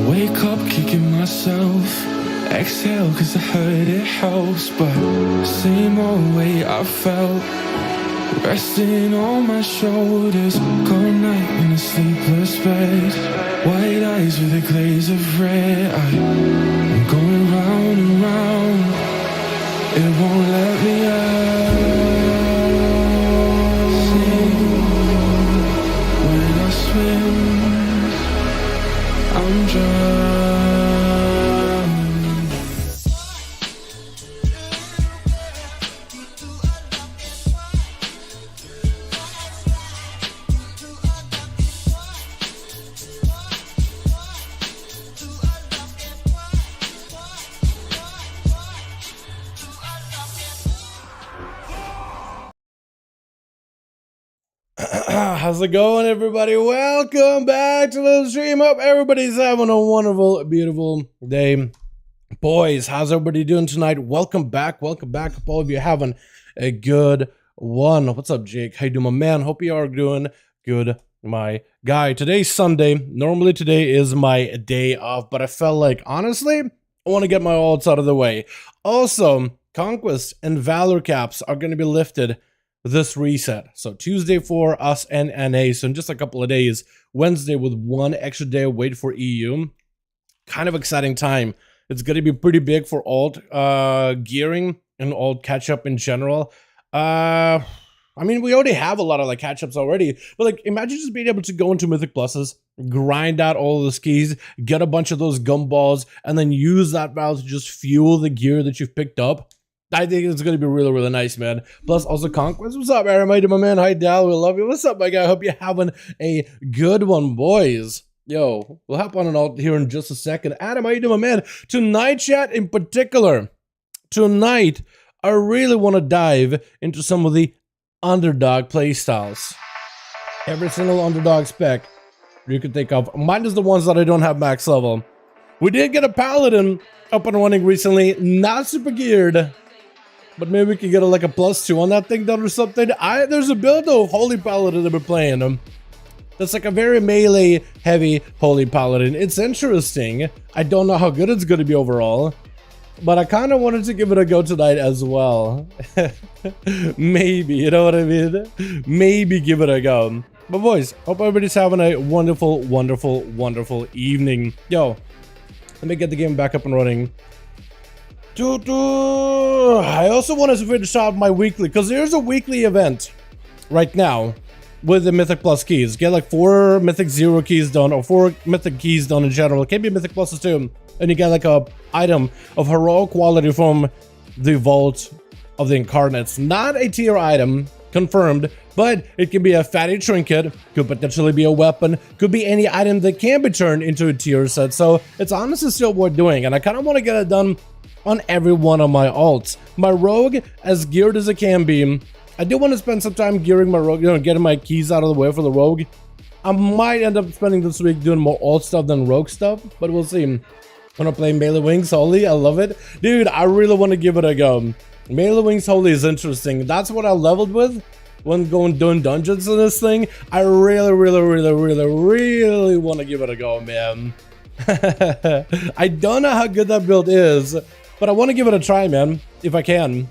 Wake up kicking myself, exhale cause I heard it helps, but same old way I felt, resting on my shoulders, cold night in a sleepless bed, white eyes with a glaze of red, I'm going round and round, it won't let me out, when I swim, I'm drowning. How's it going, everybody? Welcome back to Livestream. Hope everybody's having a wonderful, beautiful day. Boys, how's everybody doing tonight? Welcome back. Welcome back. Hope all of you are having a good one. What's up, Jake? How you doing, my man? Hope you are doing good, my guy. Today's Sunday. Normally today is my day off, but I felt like, honestly, I want to get my ults out of the way. Also, Conquest and Valor caps are going to be lifted this reset. So Tuesday for us and NA, so in just a couple of days, Wednesday with one extra day of wait for EU. Kind of exciting time. It's going to be pretty big for alt gearing and alt catch-up in general. I mean, we already have a lot of like catch-ups already, but like imagine just being able to go into Mythic Pluses, grind out all the skis, get a bunch of those gumballs, and then use that valve to just fuel the gear that you've picked up. I think it's going to be really, really nice, man. Plus, also Conquest. What's up, Aaron? My man. Hi, Dal. We love you. What's up, my guy? Hope you're having a good one, boys. Yo, we'll hop on and out here in just a second. Adam, how you doing, my man? Tonight, chat in particular. Tonight, I really want to dive into some of the underdog playstyles. Every single underdog spec you can think of. Minus the ones that I don't have max level. We did get a paladin up and running recently. Not super geared. But maybe we could get like a +2 on that thing done or something. There's a build of Holy Paladin that we're playing. That's like a very melee heavy Holy Paladin. It's interesting. I don't know how good it's going to be overall. but I kind of wanted to give it a go tonight as well. Maybe, you know what I mean? Maybe give it a go. But boys, hope everybody's having a wonderful, wonderful, wonderful evening. Yo, let me get the game back up and running. I also wanted to finish off my weekly, because there's a weekly event right now with the Mythic Plus keys. Get like 4 Mythic 0 keys done, or 4 Mythic keys done in general. It can be Mythic Pluses too. And you get like a item of heroic quality from the Vault of the Incarnates. Not a tier item, confirmed, but it can be a fatty trinket, could potentially be a weapon, could be any item that can be turned into a tier set. So it's honestly still worth doing, and I kind of want to get it done on every one of my alts. My rogue, as geared as it can be, I do want to spend some time gearing my rogue, you know, getting my keys out of the way for the rogue. I might end up spending this week doing more alt stuff than rogue stuff, but we'll see. When I play Melee Wings Holy, I love it. Dude, I really want to give it a go. Melee Wings Holy is interesting. That's what I leveled with when doing dungeons in this thing. I really want to give it a go, man. I don't know how good that build is, but I want to give it a try, man, if I can.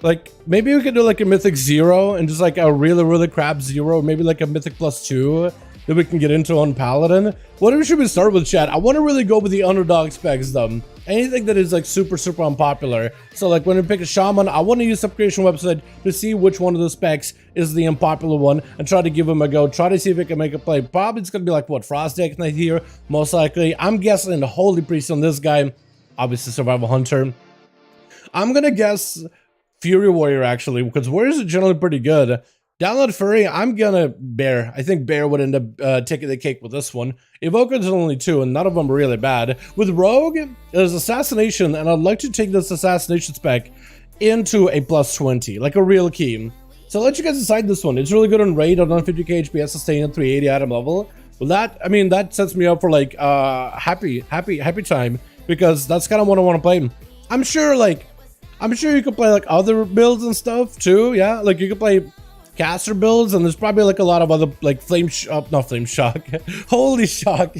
Like, maybe we could do like a Mythic 0 and just like a really crap 0, maybe like a Mythic +2 that we can get into on Paladin. What should we start with, chat? I want to really go with the underdog specs, though. Anything that is like super unpopular. So like when we pick a Shaman, I want to use Subcreation website to see which one of the specs is the unpopular one and try to give him a go. Try to see if it can make a play. Probably it's going to be like, what, Frost Deck Knight here, most likely. I'm guessing the Holy Priest on this guy. Obviously Survival Hunter. I'm going to guess Fury Warrior, actually, because Warriors are generally pretty good. Download Fury, I'm gonna Bear. I think Bear would end up taking the cake with this one. Evokers are only 2, and none of them are really bad. With Rogue, there's Assassination, and I'd like to take this Assassination spec into a +20, like a real key. So I'll let you guys decide this one. It's really good on raid, on 150k HP, sustain at 380 item level. Well, that, I mean, that sets me up for like happy time, because that's kind of what I want to play. I'm sure you could play like other builds and stuff too. Yeah, like you could play caster builds, and there's probably like a lot of other like not flame shock, holy shock,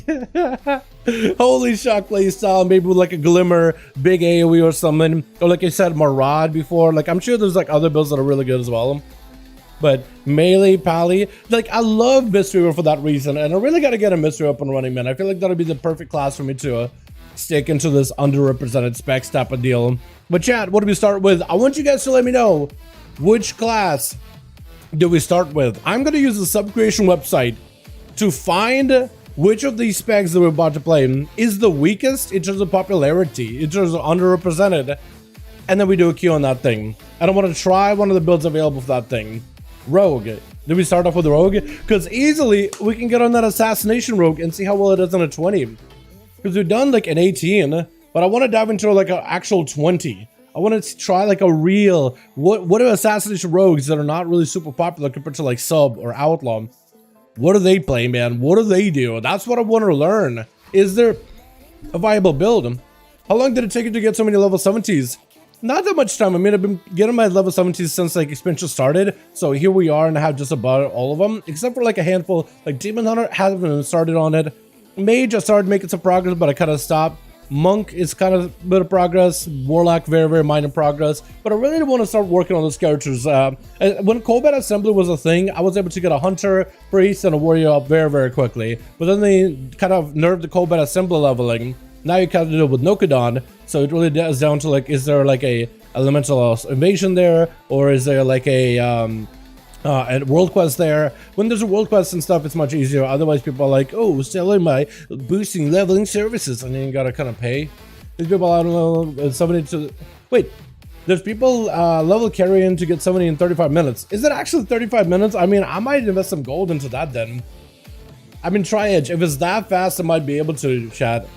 holy shock playstyle, maybe with like a glimmer, big AoE or something, or like I said, Maraude before. Like I'm sure there's like other builds that are really good as well. But melee, pally, like I love Mystery for that reason, and I really got to get a Mystery up and running, man. I feel like that'll be the perfect class for me to stick into this underrepresented specs type of deal. But chat, what do we start with? I want you guys to let me know which class do we start with. I'm going to use the Subcreation website to find which of these specs that we're about to play is the weakest in terms of popularity, in terms of underrepresented, and then we do a queue on that thing. And I want to try one of the builds available for that thing. Rogue. Do we start off with Rogue? Because easily we can get on that Assassination Rogue and see how well it does on a 20. Because we've done like an 18, but I want to dive into like an actual 20. I want to try like a real, what are Assassination Rogues that are not really super popular compared to like Sub or Outlaw? What do they play, man? What do they do? That's what I want to learn. Is there a viable build? How long did it take you to get so many level 70s? Not that much time. I mean, I've been getting my level 70s since like expansion started. So here we are, and I have just about all of them, except for like a handful. Like Demon Hunter hasn't started on it. Mage, I started making some progress, but I kind of stopped. Monk is kind of a bit of progress. Warlock, very minor progress. But I really want to start working on those characters. When Combat Assembly was a thing, I was able to get a Hunter, Priest, and a Warrior up very quickly. But then they kind of nerfed the Combat Assembly leveling. Now you kind of do it with Nokudon. So it really does down to like, is there like a elemental invasion there? Or is there like a world quest there? When there's a world quest and stuff, it's much easier. Otherwise, people are like, oh, selling my boosting leveling services, and then you gotta kind of pay. There's people, I don't know, somebody to wait. There's people level carrying to get somebody in 35 minutes. Is it actually 35 minutes? I mean, I might invest some gold into that then. I mean, try Edge. If it's that fast, I might be able to, chat.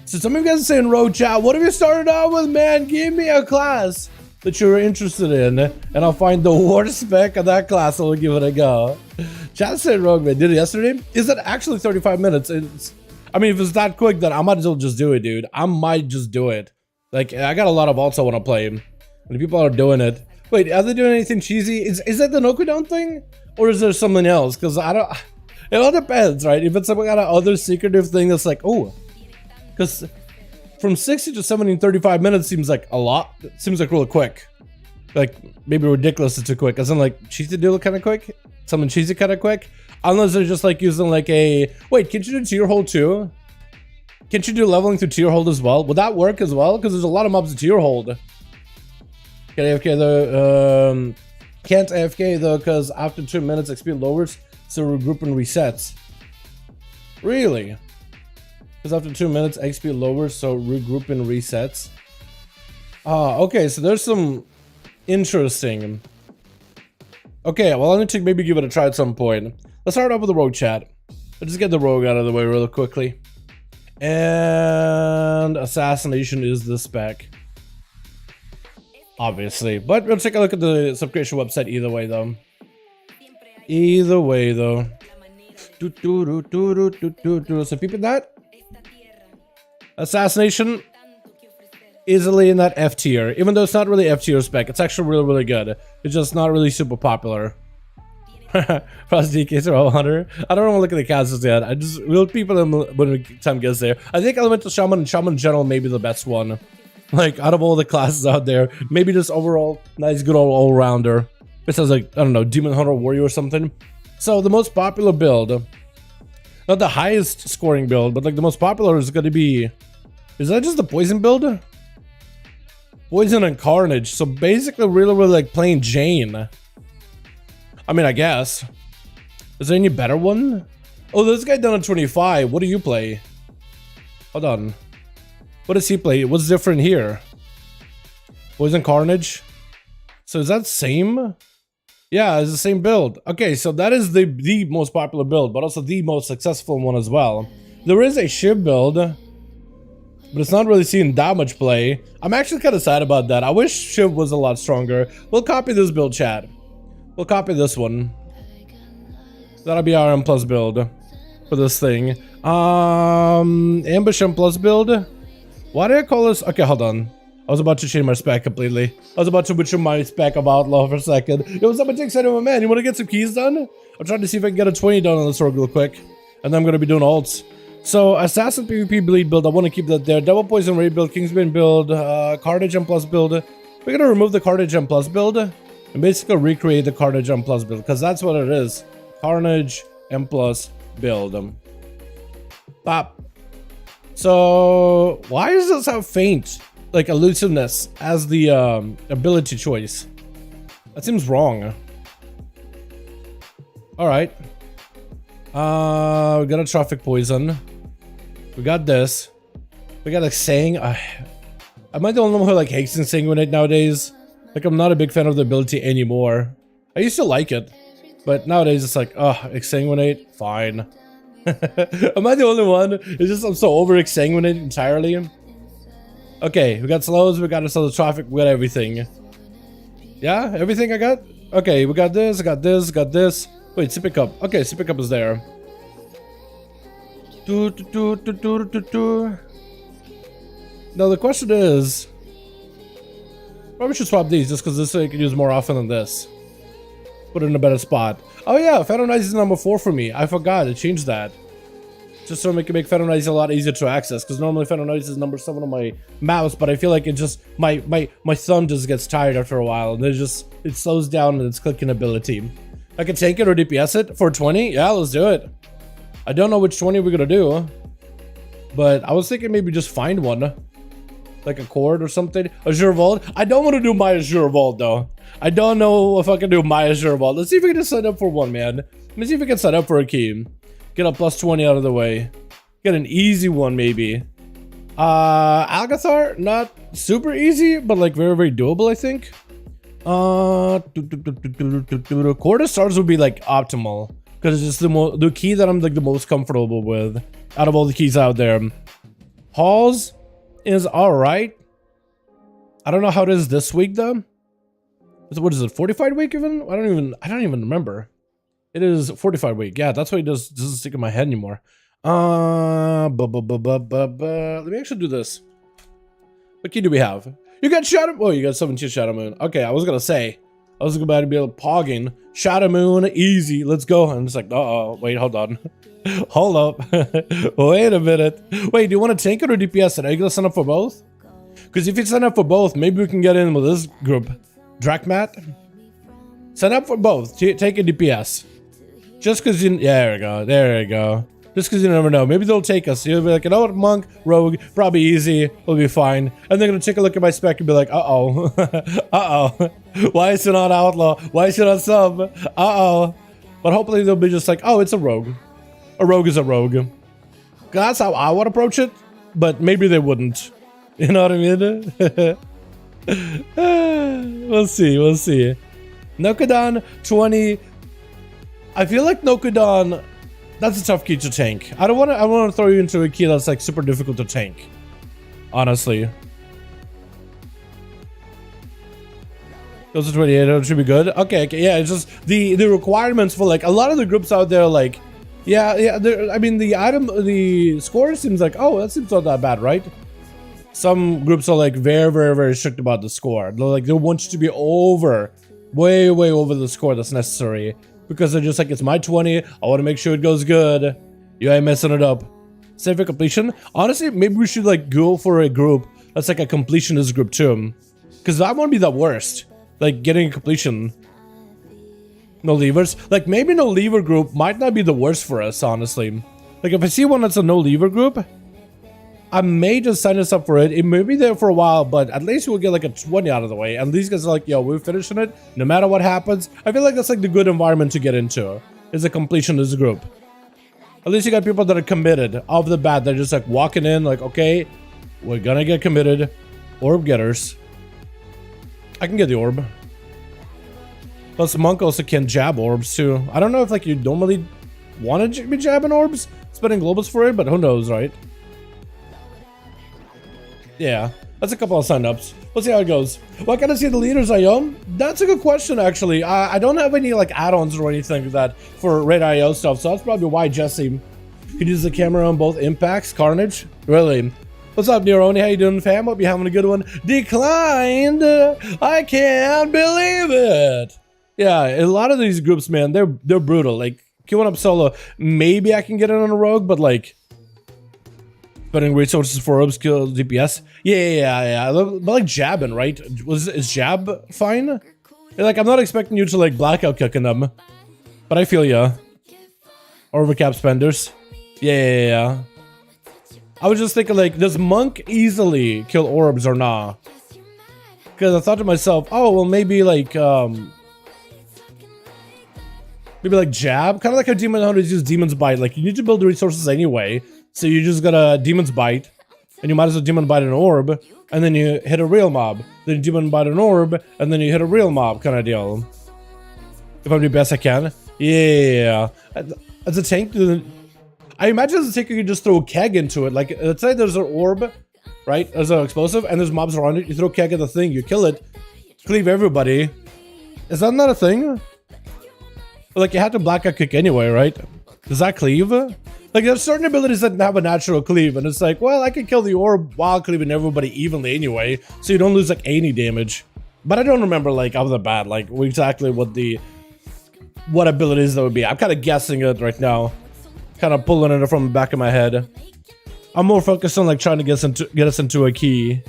So some of you guys are saying, road chat, what have you started out with, man? Give me a class that you're interested in, and I'll find the worst spec of that class and we'll give it a go. Chat said Rogue, man. Did it yesterday? Is it actually 35 minutes? I mean, if it's that quick, then I might as well just do it, dude. I might just do it. Like, I got a lot of alts I want to play, and people are doing it. Wait, are they doing anything cheesy? Is that the Nokudon thing? Or is there something else? Because I don't... It all depends, right? If it's some kind of other secretive thing that's like, oh... Because from 60 to 70 in 35 minutes seems like a lot. It seems like really quick. Like maybe ridiculous too quick. As in like cheesy do kind of quick. Something cheesy kind of quick. Unless they're just like using like a... Wait, can't you do tier hold too? Can't you do leveling through tier hold as well? Would that work as well? Because there's a lot of mobs in tier hold. Can AFK though? Can't AFK though because after 2 minutes XP lowers, so regroup and resets. Really? Because after 2 minutes XP lowers, so regroup and resets. Okay, so there's some interesting. Okay, well I need to maybe give it a try at some point. Let's start off with the rogue chat. Let's just get the rogue out of the way really quickly. And assassination is the spec. Obviously. But we'll take a look at the subscription website either way though. Either way though. So peeping that. Assassination. Easily in that F tier. Even though it's not really F tier spec. It's actually really, really good. It's just not really super popular. Frost DKs are all hunter. I don't want to look at the classes yet. I just will people when the time gets there. I think Elemental Shaman and Shaman in general may be the best one. Like out of all the classes out there, maybe just overall nice, good old all-rounder. It sounds like, I don't know, Demon Hunter Warrior or something. So the most popular build, not the highest scoring build, but like the most popular is going to be, is that just the poison build? Poison and Carnage. So basically really, really like playing Jane. I mean, I guess. Is there any better one? Oh, this guy done at 25. What do you play? Hold on. What does he play? What's different here? Poison Carnage? So is that same? Yeah, it's the same build. Okay, so that is the most popular build, but also the most successful one as well. There is a Shiv build, but it's not really seeing that much play. I'm actually kind of sad about that. I wish Shiv was a lot stronger. We'll copy this build, chat. We'll copy this one. That'll be our M plus build for this thing. Ambush M plus build. Why did I call this? Okay, hold on. I was about to change my spec completely. I was about to switch my spec of Outlaw for a second. Yo, what's up, my excited my man? You want to get some keys done? I'm trying to see if I can get a 20 done on this rogue real quick. And then I'm going to be doing alts. So, Assassin PvP bleed build. I want to keep that there. Double Poison Raid build. Kingsman build. Carnage M plus build. We're going to remove the Carnage M plus build. And basically recreate the Carnage M plus build. Because that's what it is. Carnage M plus build. Pop. So, why does this have faint? Like elusiveness as the ability choice. That seems wrong. Alright. We got a Traffic Poison. We got this. We got like saying. Am I the only one who like hates Sanguinate nowadays? Like I'm not a big fan of the ability anymore. I used to like it. But nowadays it's like, Exsanguinate, fine. Am I the only one? It's just I'm so over Exsanguinate entirely. Okay, we got slows, we got ourselves traffic, we got everything. Yeah, everything I got? Okay, we got this, got this, got this. Wait, Sippy Cup. Okay, Sippy Cup is there. Now the question is, probably should swap these just because this I can use more often than this. Put it in a better spot. Oh yeah, Phantom Knights is number 4 for me. I forgot, I changed that. Just so we can make Phantom Knights a lot easier to access, because normally Phantom Knights is number 7 on my mouse, but I feel like it just my thumb just gets tired after a while, and it slows down in its clicking ability. I can take it or DPS it for 20. Yeah, let's do it. I don't know which 20 we're gonna do, but I was thinking maybe just find one, like a cord or something. Azure Vault. I don't want to do my Azure Vault though. I don't know if I can do my Azure Vault. Let's see if we can just sign up for one, man. Let me see if we can sign up for a key. Get a plus 20 out of the way. Get an easy one, maybe. Algathar, not super easy, but like very, very doable, I think. Quarter stars would be like optimal, because it's just the key that I'm like the most comfortable with out of all the keys out there. Halls is alright. I don't know how it is this week though. What is it? Fortified week even? I don't even remember. It is 45 week. Yeah, that's why it doesn't stick in my head anymore. Let me actually do this. What key do we have? You got Shadow. Oh, you got 17 Shadow Moon. Okay, I was gonna say I was about to be like, pogging. Shadow Moon, easy, let's go. And it's like, uh-oh, wait, hold on. Hold up. Wait a minute. Wait, do you want to tank it or DPS it? Are you going to sign up for both? Because if you sign up for both, maybe we can get in with this group. Drakmat? Sign up for both. Take a DPS. Just because you... Yeah, there we go. There we go. Just because you never know. Maybe they'll take us. You'll be like, you know what, Monk, Rogue, probably easy. We'll be fine. And they're going to take a look at my spec and be like, uh-oh. Uh-oh. Why is it not Outlaw? Why is it not Sub? Uh-oh. But hopefully they'll be just like, oh, it's a Rogue. A Rogue is a Rogue. That's how I would approach it. But maybe they wouldn't. You know what I mean? We'll see. We'll see. Nokodan 20. I feel like Nokodan... That's a tough key to tank. I don't want to. I want to throw you into a key that's like super difficult to tank. Honestly. Those are 28. That should be good. Okay. Yeah. It's just the requirements for like a lot of the groups out there. Like, yeah. I mean, the score seems like, oh, that seems not that bad, right? Some groups are like very strict about the score. They're like, they want you to be way over the score that's necessary. Because they're just like, it's my 20, I want to make sure it goes good. You ain't messing it up. Save for completion. Honestly, maybe we should like go for a group that's like a completionist group too. Because that won't be the worst. Like getting a completion. No leavers. Like maybe no leaver group might not be the worst for us, honestly. Like if I see one that's a no leaver group, I may just sign us up for it. It may be there for a while, but at least we'll get like a 20 out of the way. And these guys are like, yo, we're finishing it no matter what happens. I feel like that's like the good environment to get into. Is a completionist group. At least you got people that are committed off the bat. They're just like walking in like, okay, we're gonna get committed. Orb getters. I can get the orb. Plus Monk also can jab orbs too. I don't know if like you normally want to be jabbing orbs, spending globals for it, but who knows, right? Yeah, that's a couple of signups. We'll see how it goes. What can I see the leaders IO? That's a good question, actually. I don't have any like add-ons or anything like that for Raid IO stuff, so that's probably why Jesse could use the camera on both impacts. Carnage? Really? What's up, Neuroni? How you doing, fam? Hope you're having a good one. Declined! I can't believe it! Yeah, a lot of these groups, man, they're brutal. Like, queuing up solo, maybe I can get it on a rogue, but like... Spending resources for orbs kill DPS. Yeah. But like jabbing, right? Is jab fine? Like I'm not expecting you to like blackout kicking them, but I feel ya. Overcap spenders. Yeah. I was just thinking like, does Monk easily kill orbs or nah? Because I thought to myself, oh well, maybe like jab, kind of like how Demon Hunters use Demon's Bite. Like you need to build the resources anyway. So you just got a Demon's Bite, and you might as well Demon Bite an orb, and then you hit a real mob. Then you Demon Bite an orb, and then you hit a real mob kind of deal. If I'm doing best I can. Yeah. As a tank, I imagine as a tank you can just throw a keg into it. Like, let's say there's an orb, right? There's an explosive, and there's mobs around it. You throw a keg at the thing, you kill it, cleave everybody. Is that not a thing? Like, you have to blackout kick anyway, right? Does that cleave? Like, there's certain abilities that have a natural cleave, and it's like, well, I can kill the orb while cleaving everybody evenly anyway, so you don't lose, like, any damage. But I don't remember, like, off the bat, like, exactly what abilities that would be. I'm kind of guessing it right now. Kind of pulling it from the back of my head. I'm more focused on, like, trying to get us into a key.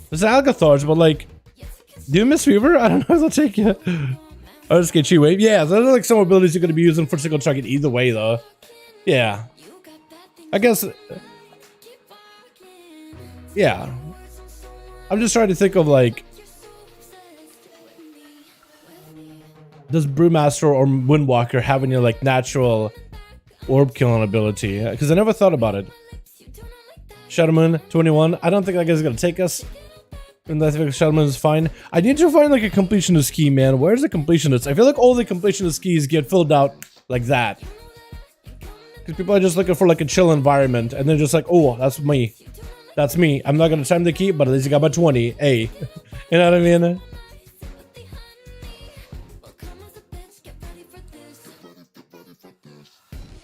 There's Alcathar's, but, like, do you miss Weaver? I don't know if I'll take it. I'll just get Chi Wave. Yeah, there's, like, some abilities you're going to be using for single target either way, though. Yeah. I guess... Yeah. I'm just trying to think of, like... Does Brewmaster or Windwalker have any, like, natural orb killing ability? Because I never thought about it. Shadowmoon, 21. I don't think that guy's gonna take us. And I think Shadowmoon is fine. I need to find, like, a completionist key, man. Where's the completionist? I feel like all the completionist keys get filled out like that. Because people are just looking for, like, a chill environment. And they're just like, oh, that's me. That's me. I'm not gonna time the key, but at least I got my 20. Hey. You know what I mean?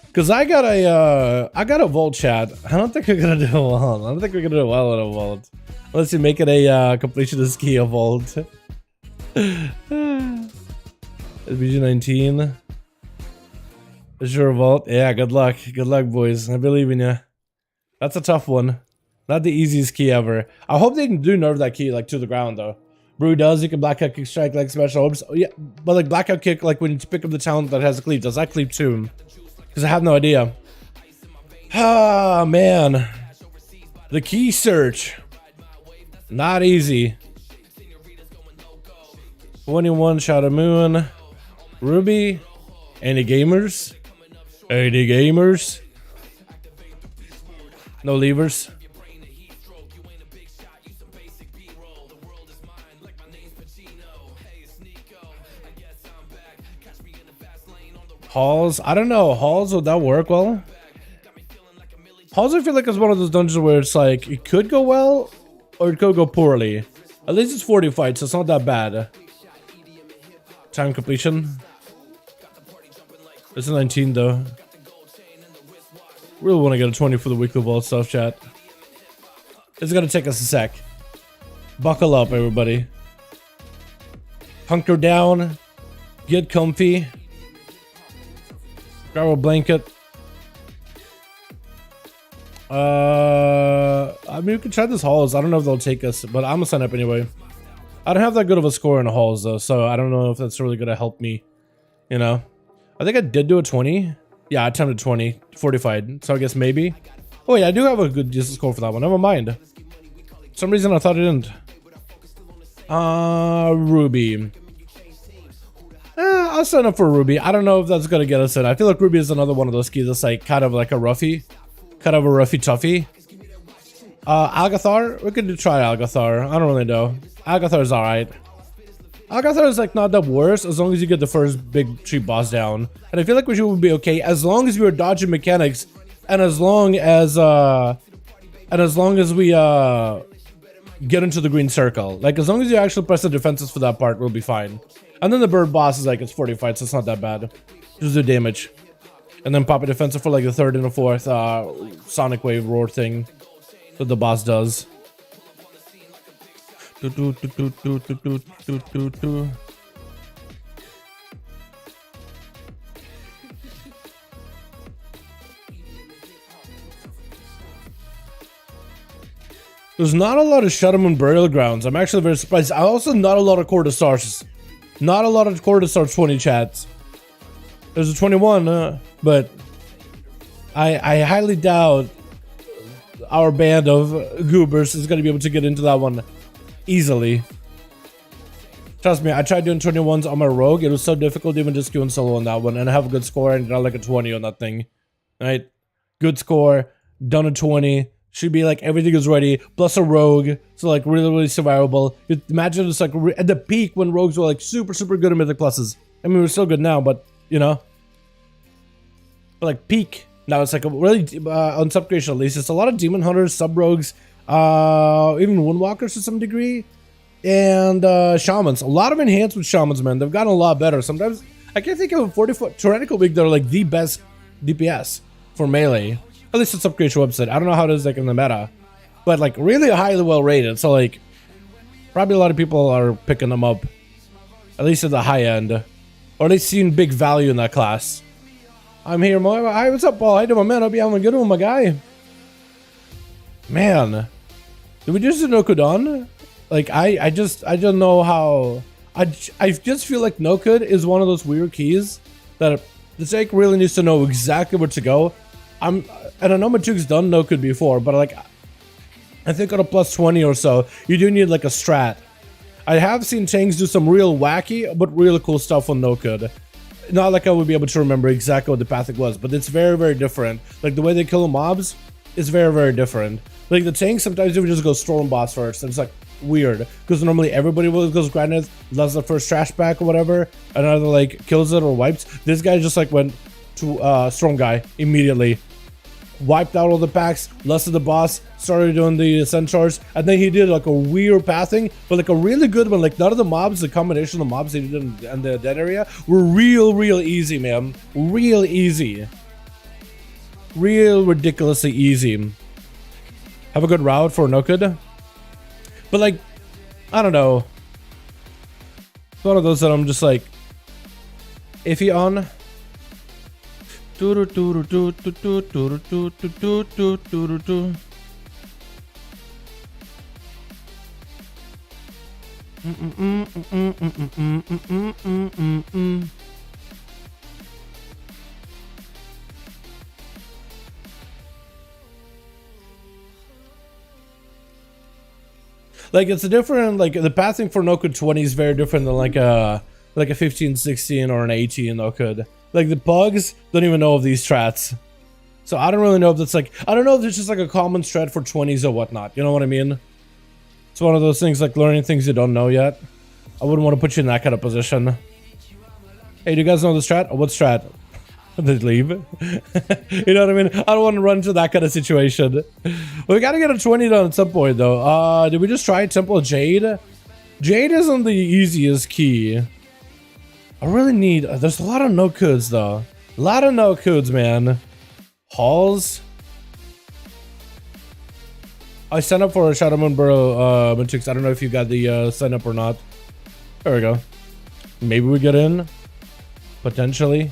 Because I got a vault chat. I don't think we're gonna do well. I don't think we're gonna do well in a vault. Unless you make it a completionist key a vault. BG19. Azure Vault. Yeah, good luck. Good luck, boys. I believe in you. That's a tough one. Not the easiest key ever. I hope they do nerf that key like to the ground though. Brew does, you can blackout kick strike like special orbs. Oh, yeah, but like blackout kick, like when you pick up the talent that has a cleave, does that cleave too? Because I have no idea. Ah, man. The key search. Not easy. 21 Shadow Moon. Ruby. Any gamers? Any gamers? No levers. Halls? I don't know. Halls, would that work well? Halls, I feel like is one of those dungeons where it's like, it could go well, or it could go poorly. At least it's 40 fights, so it's not that bad. Time completion. It's a 19 though. Really want to get a 20 for the weekly vault stuff, chat. It's gonna take us a sec. Buckle up, everybody. Hunker down. Get comfy. Grab a blanket. I mean, we can try this halls. I don't know if they'll take us, but I'm gonna sign up anyway. I don't have that good of a score in the halls though, so I don't know if that's really gonna help me. You know, I think I did do a 20. Yeah, I attempted 20, 45. So I guess maybe. Oh yeah, I do have a good decent score for that one. Never mind. For some reason I thought it didn't. Ruby. I'll sign up for Ruby. I don't know if that's gonna get us in. I feel like Ruby is another one of those keys that's like kind of like a roughie. Kind of a roughy toughie. Algathar? We could try Algathar. I don't really know. Algathar's alright. Algathar is like not the worst as long as you get the first big tree boss down. And I feel like we should be okay as long as we are dodging mechanics and as long as we get into the green circle. Like as long as you actually press the defenses for that part, we'll be fine. And then the bird boss is like it's 40 fights, so it's not that bad. Just do damage. And then pop a defensive for like the third and the fourth sonic wave roar thing that the boss does. There's not a lot of Shaman burial grounds. I'm actually very surprised. Also not a lot of quarter stars. Not a lot of quarter stars 20 chats. There's a 21, but I highly doubt our band of goobers is going to be able to get into that one easily. Trust me, I tried doing 21s on my rogue. It was so difficult even just doing solo on that one, and I have a good score and got like a 20 on that thing. Right? Good score, done a 20. Should be like everything is ready, plus a rogue, so like really survivable. Imagine it's like at the peak when rogues were like super good at Mythic pluses. I mean, we're still good now, but you know. But like peak. Now it's like a really, on subcreation at least, it's a lot of demon hunters, sub-rogues, even windwalkers to some degree, and shamans. A lot of enhanced with shamans, man. They've gotten a lot better. Sometimes, I can't think of a 40-foot tyrannical week that are like the best DPS for melee. At least it's subcreation website. I don't know how it is like in the meta, but like really highly well rated. So like, probably a lot of people are picking them up, at least at the high end, or at least seeing big value in that class. I'm here, Mo. Hi, what's up, Paul? How you doing, man? Hope you having a good one, my guy. Man, did we just do no cooldown? Like, I don't know how. I just feel like no code is one of those weird keys that the Jake really needs to know exactly where to go. And I know Matuk's done no code before, but like, I think on a plus 20 or so, you do need like a strat. I have seen Changs do some real wacky but really cool stuff on no code. Not like I would be able to remember exactly what the path it was, but it's very different. Like the way they kill mobs is very different. Like the tanks, sometimes they would just go storm boss first, and it's like weird because normally everybody goes granite, does the first trash back or whatever, and either like kills it or wipes. This guy just like went to storm guy immediately, wiped out all the packs, lusted the boss, started doing the centaurs, and then he did like a weird pathing, but like a really good one. Like none of the mobs, the combination of the mobs he did in the dead area were real easy, man. Real easy. Real ridiculously easy. Have a good route for Nokid. But like, I don't know. one of those that I'm just like iffy on. Like it's a different, like the pathing for no code 20 is very different than like a 15, 16 or an 18 no code. Like the pugs don't even know of these strats. So I don't really know if that's like, I don't know if it's just like a common strat for 20s or whatnot. You know what I mean? It's one of those things like learning things you don't know yet. I wouldn't want to put you in that kind of position. Hey, do you guys know the strat? What strat? They leave. You know what I mean? I don't want to run into that kind of situation. We gotta get a 20 done at some point though. Did we just try Temple of Jade? Jade isn't the easiest key. I really need, there's a lot of no codes though. A lot of no codes, man. Halls. I signed up for a Shaman Burrow Mythic. I don't know if you got the sign up or not. There we go. Maybe we get in. Potentially.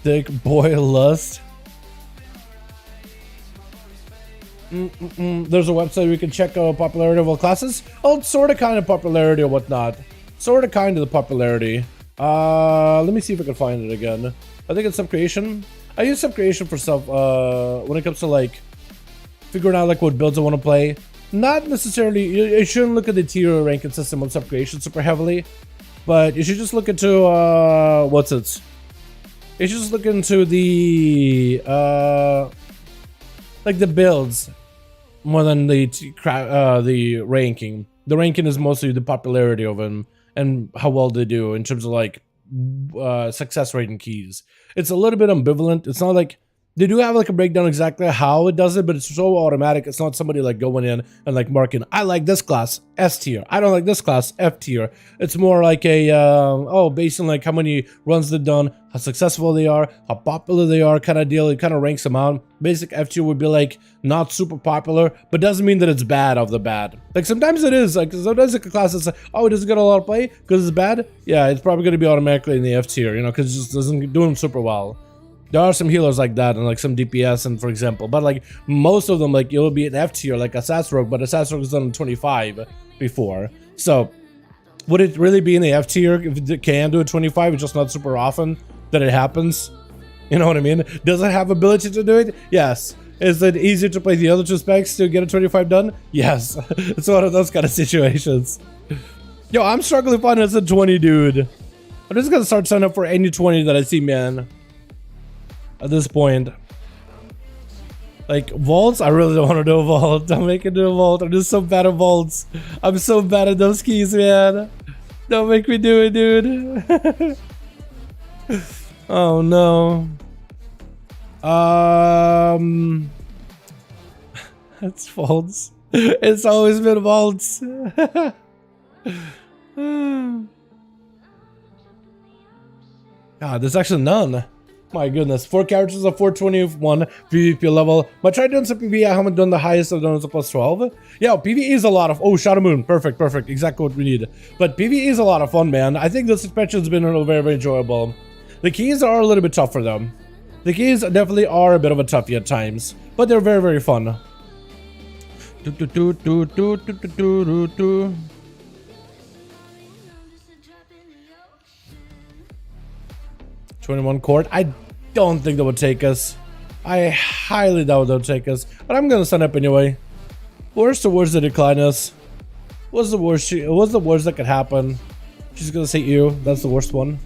Thick boy lust. There's a website where you can check popularity of all classes. Oh, it's sort of kind of popularity or whatnot. Sort of kind of the popularity. Let me see if I can find it again. I think it's Subcreation. I use Subcreation for stuff when it comes to like figuring out like what builds I want to play. Not necessarily, you shouldn't look at the tier ranking system on Subcreation super heavily, but you should just look into what's it? You should just look into the like the builds more than the ranking. The ranking is mostly the popularity of them and how well they do in terms of like success rate and keys. It's a little bit ambivalent. It's not like they do have like a breakdown exactly how it does it, but it's so automatic. It's not somebody like going in and like marking, I like this class S tier, I don't like this class F tier. It's more like a based on like how many runs they've done, how successful they are, how popular they are, kind of deal. It kind of ranks them out. Basic F tier would be like not super popular, but doesn't mean that it's bad off the bat. Like sometimes it is. Like sometimes like a class that's like, oh, it doesn't get a lot of play because it's bad. Yeah, it's probably going to be automatically in the F tier, you know, because it just doesn't do them super well. There are some healers like that and like some DPS and for example, but like most of them like it'll be an F tier like Assassin Rogue, but Assassin Rogue is done 25 before. So would it really be in the F tier if it can do a 25? It's just not super often that it happens. You know what I mean? Does it have ability to do it? Yes. Is it easier to play the other two specs to get a 25 done? Yes. It's one of those kind of situations. Yo, I'm struggling finding as a 20 dude. I'm just gonna start signing up for any 20 that I see, man. At this point, like vaults, I really don't want to do a vault. Don't make it do a vault. I'm just so bad at vaults. I'm so bad at those keys, man. Don't make me do it, dude. Oh no. It's vaults. It's always been vaults. God, there's actually none. My goodness, 4 characters of 421 PvP level. But try doing some PvE. I haven't done the highest I've done is a plus 12. Yeah, PvE is a lot of, oh, Shadow Moon, perfect, exactly what we need. But PvE is a lot of fun, man. I think this expansion has been very, very enjoyable. The keys are a little bit tough for them. The keys definitely are a bit of a toughie at times, but they're very, very fun. 21 court. I don't think that would take us. I highly doubt that would take us, but I'm gonna sign up anyway. Where's the worst that decline us? What's the worst? What's the worst that could happen? She's gonna say you. That's the worst one.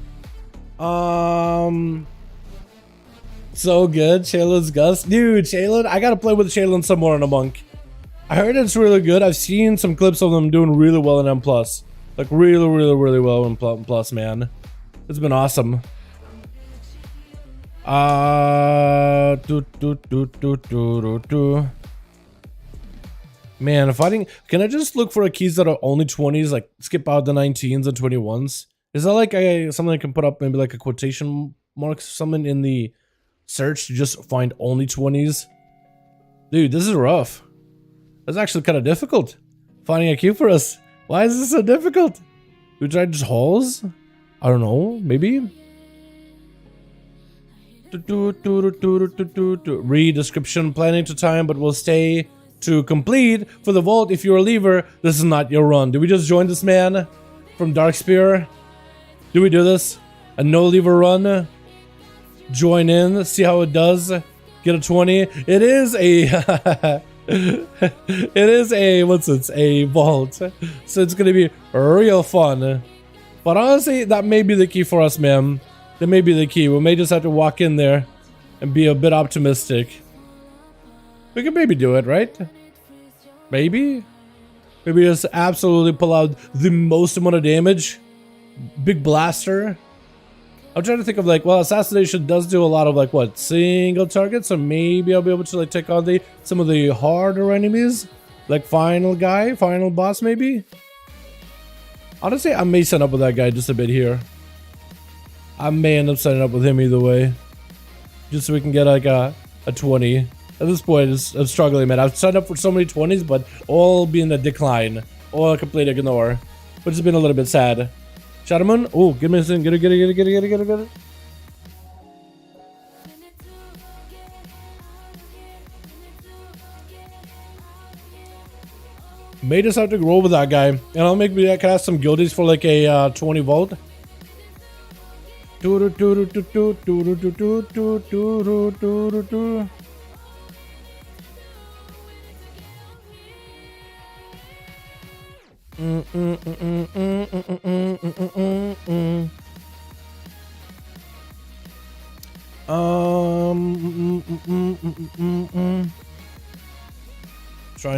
So good, Shaylin's Gust, dude. Shaylin, I gotta play with Shaylin some more in a monk. I heard it's really good. I've seen some clips of them doing really well in M+. Like really, really, really well in Plus, man. It's been awesome. Man, fighting. Can I just look for keys that are only 20s, like skip out the 19s and 21s? Is that like something I can put up, maybe like a quotation marks, something in the search to just find only 20s? Dude, this is rough. That's actually kind of difficult. Finding a key for us. Why is this so difficult? We tried just halls? I don't know, maybe? Read description, planning to time, but will stay to complete for the vault. If you're a leaver, this is not your run. Do we just join this man from Darkspear? Do we do this? A no leaver run? Join in, see how it does. Get a 20. It is a it is a a vault. So it's gonna be real fun. But honestly, that may be the key for us, man. That may be the key. We may just have to walk in there and be a bit optimistic. We can maybe do it, right? Maybe? Maybe just absolutely pull out the most amount of damage. Big blaster. I'm trying to think of like, well, assassination does do a lot of like what, single targets, so maybe I'll be able to like take on some of the harder enemies, like final boss maybe. Honestly, I may sign up with that guy just a bit here. I may end up signing up with him either way, just so we can get like a 20. At this point, I'm struggling, man. I've signed up for so many 20s, but all being a decline, all a complete ignore, which has been a little bit sad. Shaman, oh, give me this in. Get it. May just have to grow with that guy, and I'll make me cast some guildies for like a 20 vault. Trying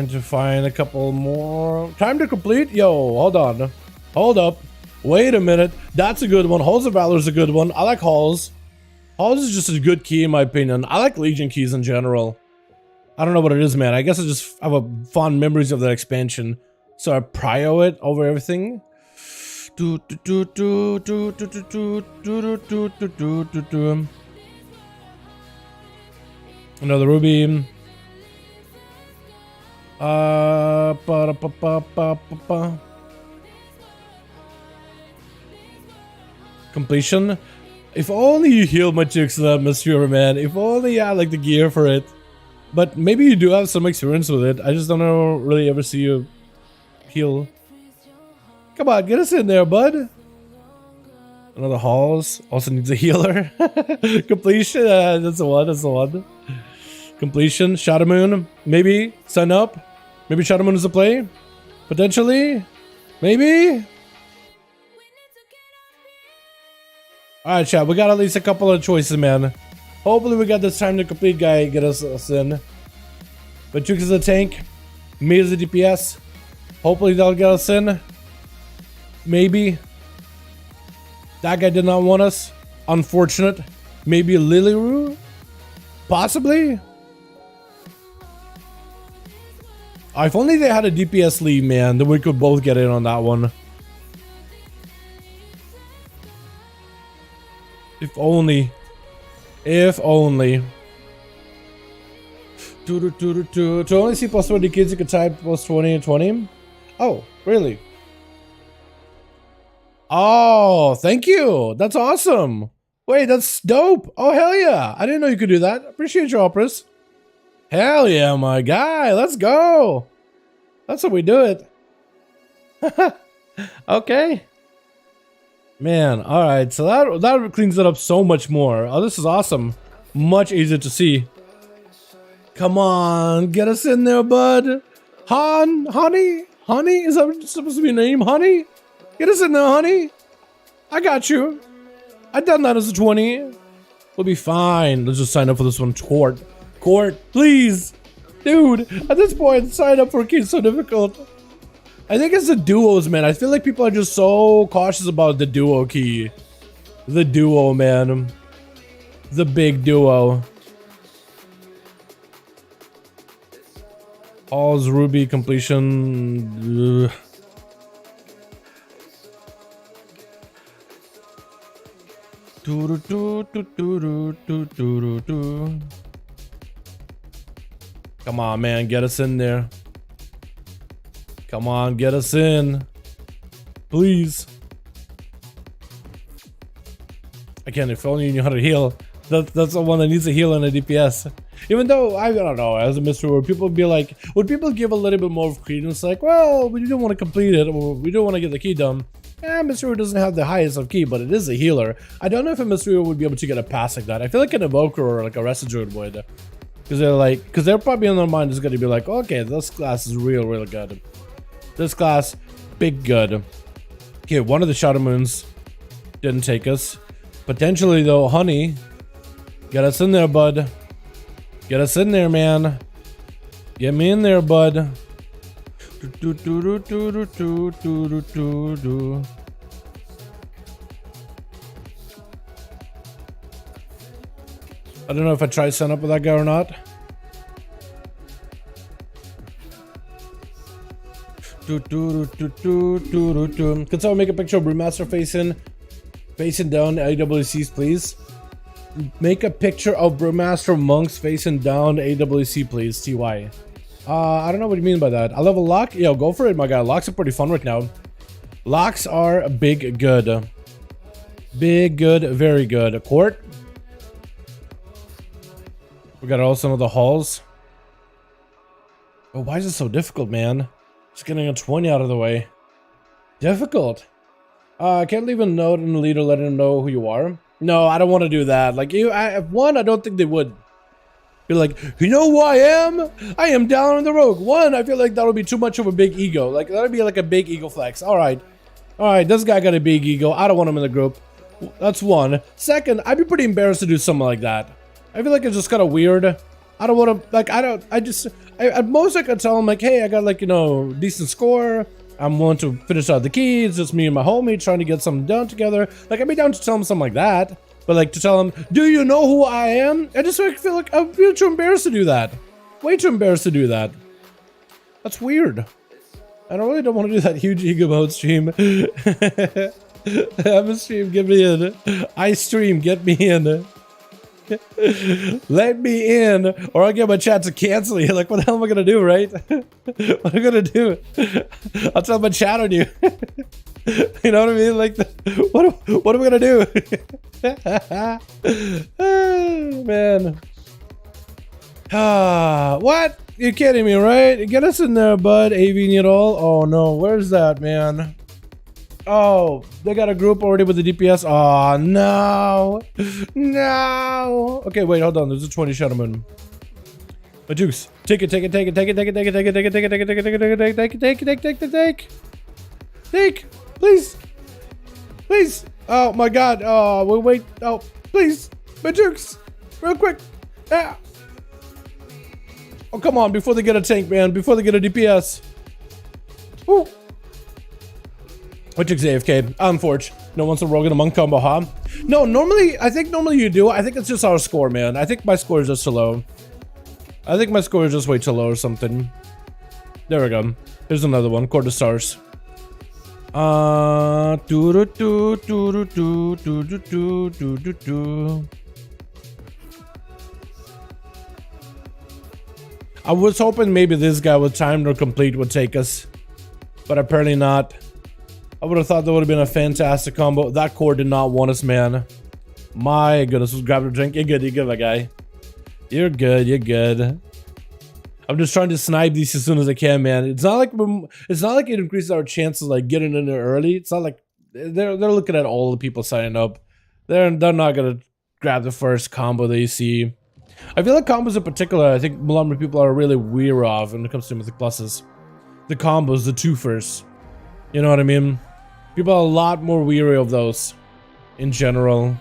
to find a couple more. Time to complete. Yo, hold on. Hold up. Wait a minute. That's a good one. Halls of Valor is a good one. I like Halls. Halls is just a good key in my opinion. I like Legion keys in general. I don't know what it is, man. I guess I just have a fond memories of that expansion. So I prio it over everything. Another ruby. Completion. If only you healed my chicks in that atmosphere, man. If only you had like the gear for it. But maybe you do have some experience with it. I just don't know, really ever see you heal. Come on, get us in there, bud. Another halls. Also needs a healer. Completion. That's the one. That's the one. Completion. Shaman. Maybe. Sign up. Maybe Shaman is a play. Potentially. Maybe. Alright, chat. We got at least a couple of choices, man. Hopefully we got this time to complete guy get us in. But Juke is a tank. Me is a DPS. Hopefully that'll get us in. Maybe. That guy did not want us. Unfortunate. Maybe Lilyroo? Possibly? If only they had a DPS lead, man, then we could both get in on that one. If only. If only. To only see plus 20 kids, you could type plus 20 and 20. Oh, really? Oh, thank you. That's awesome. Wait, that's dope. Oh, hell yeah. I didn't know you could do that. Appreciate your operas. Hell yeah, my guy. Let's go. That's how we do it. Okay. Man, all right. So that cleans it up so much more. Oh, this is awesome. Much easier to see. Come on, get us in there, bud. Honey? Is that supposed to be a name? Honey? Get us in there, honey. I got you. I done that as a 20. We'll be fine. Let's just sign up for this one. Court, please. Dude, at this point, sign up for a key is so difficult. I think it's the duos, man. I feel like people are just so cautious about the duo key. The duo, man. The big duo. All's Ruby completion. Come on, man, get us in there. Come on, get us in. Please. Again, if only you knew how to heal. That's the one that needs a heal and a DPS. Even though, I don't know, as a mystery where people be like, would people give a little bit more of credence? Like, well, we don't want to complete it, or we don't want to get the key done. Mystery doesn't have the highest of key, but it is a healer. I don't know if a mystery would be able to get a pass like that. I feel like an evoker or like a residue would. Because they're probably in their mind is going to be like, okay, this class is real good. This class, big good. Okay, one of the Shadow Moons didn't take us. Potentially though, Honey, get us in there, bud. Get us in there, man. Get me in there, bud. I don't know if I try to sign up with that guy or not. Can someone make a picture of Brewmaster facing down AWCs, please? Make a picture of Brewmaster monks facing down AWC, please. TY. I don't know what you mean by that. I level lock? Yo, go for it, my guy. Locks are pretty fun right now. Locks are big good. Big good, very good. Court. We got all some of the halls. Oh, why is it so difficult, man? Just getting a 20 out of the way. Difficult. Can't leave a note in the leader letting them know who you are. No, I don't want to do that. Like, one, I don't think they would. Be like, you know who I am? I am down in the rogue. One, I feel like that would be too much of a big ego. Like, that would be like a big ego flex. Alright, this guy got a big ego. I don't want him in the group. That's one. Second, I'd be pretty embarrassed to do something like that. I feel like it's just kind of weird. I don't want to, like, at most I could tell him, like, hey, I got, like, you know, decent score. I'm willing to finish out the key. It's just me and my homie trying to get something done together. Like, I'd be down to tell him something like that. But, like, to tell him, do you know who I am? I just feel like I'm too embarrassed to do that. Way too embarrassed to do that. That's weird. I really don't want to do that huge ego mode stream. I'm a stream, get me in. I stream, get me in. Let me in, or I'll get my chat to cancel you. Like, what the hell am I gonna do, right? What am I gonna do? I'll tell my chat on you. You know what I mean? Like, what am I gonna do? Oh, man. What? You're kidding me, right? Get us in there, bud. AV at all? Oh no, where's that, man? Oh, they got a group already with the DPS. Oh no, no. Okay, wait, hold on. There's a 20 Shadow Moon. My juice. Take it. Take. Please. Oh my God. Oh, wait. Oh, please. My jukes. Real quick. Ah. Oh, come on. Before they get a tank, man. Before they get a DPS. Woo. I took AFK. Unfortunate. No one's a rogue and a monk combo, huh? No, I think normally you do. I think it's just our score, man. I think my score is just too low. I think my score is just way too low or something. There we go. Here's another one. Quarter stars. I was hoping maybe this guy with timed or complete would take us, but apparently not. I would have thought that would have been a fantastic combo. That core did not want us, man. My goodness, let's grab a drink. You're good, my guy. You're good. I'm just trying to snipe these as soon as I can, man. It's not like it increases our chances like getting in there early. It's not like they're looking at all the people signing up. They're not gonna grab the first combo they see. I feel like combos in particular, I think a lot of people are really weary of when it comes to Mythic Pluses. The combos, the two first. You know what I mean? People are a lot more weary of those in general.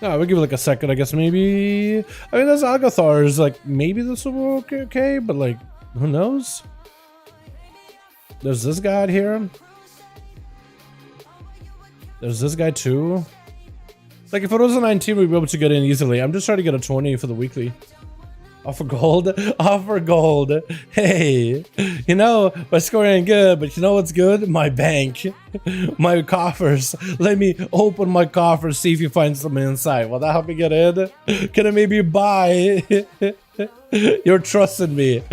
No, we'll give it like a second, I guess. Maybe. I mean, there's Agathars. Like, maybe this will be okay, but like, who knows? There's this guy out here. There's this guy too. Like if it was a 19, we'd be able to get in easily. I'm just trying to get a 20 for the weekly. Offer gold, offer gold. Hey, you know, my score ain't good, but you know what's good? My bank, my coffers. Let me open my coffers, see if you find something inside. Will that help me get in? Can I maybe buy? You're trusting me.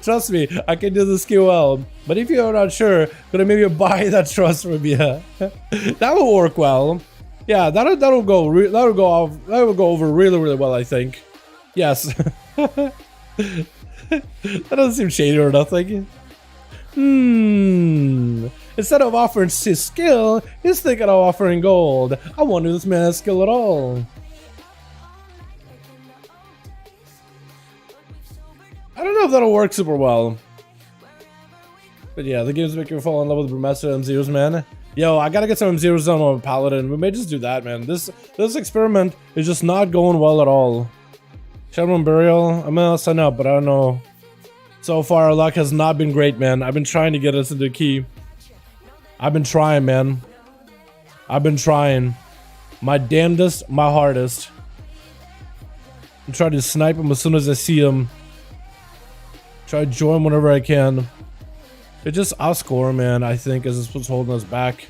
Trust me, I can do this skill well. But if you're not sure, can I maybe buy that trust from you? That will work well. Yeah, that'll go over really, really well, I think. Yes. That doesn't seem shady or nothing. Instead of offering his skill, he's thinking of offering gold. I wonder if this man has skill at all. I don't know if that'll work super well. But yeah, the game's making me fall in love with Brewmaster M0s, man. Yo, I gotta get some M0s on my Paladin. We may just do that, man. This experiment is just not going well at all. Shaman Burial, I'm gonna sign up, but I don't know. So far, our luck has not been great, man. I've been trying to get us into the key. I've been trying, man. I've been trying. My damnedest, my hardest. I'm trying to snipe him as soon as I see him. Try to join whenever I can. It's just our score, man, I think, is what's holding us back.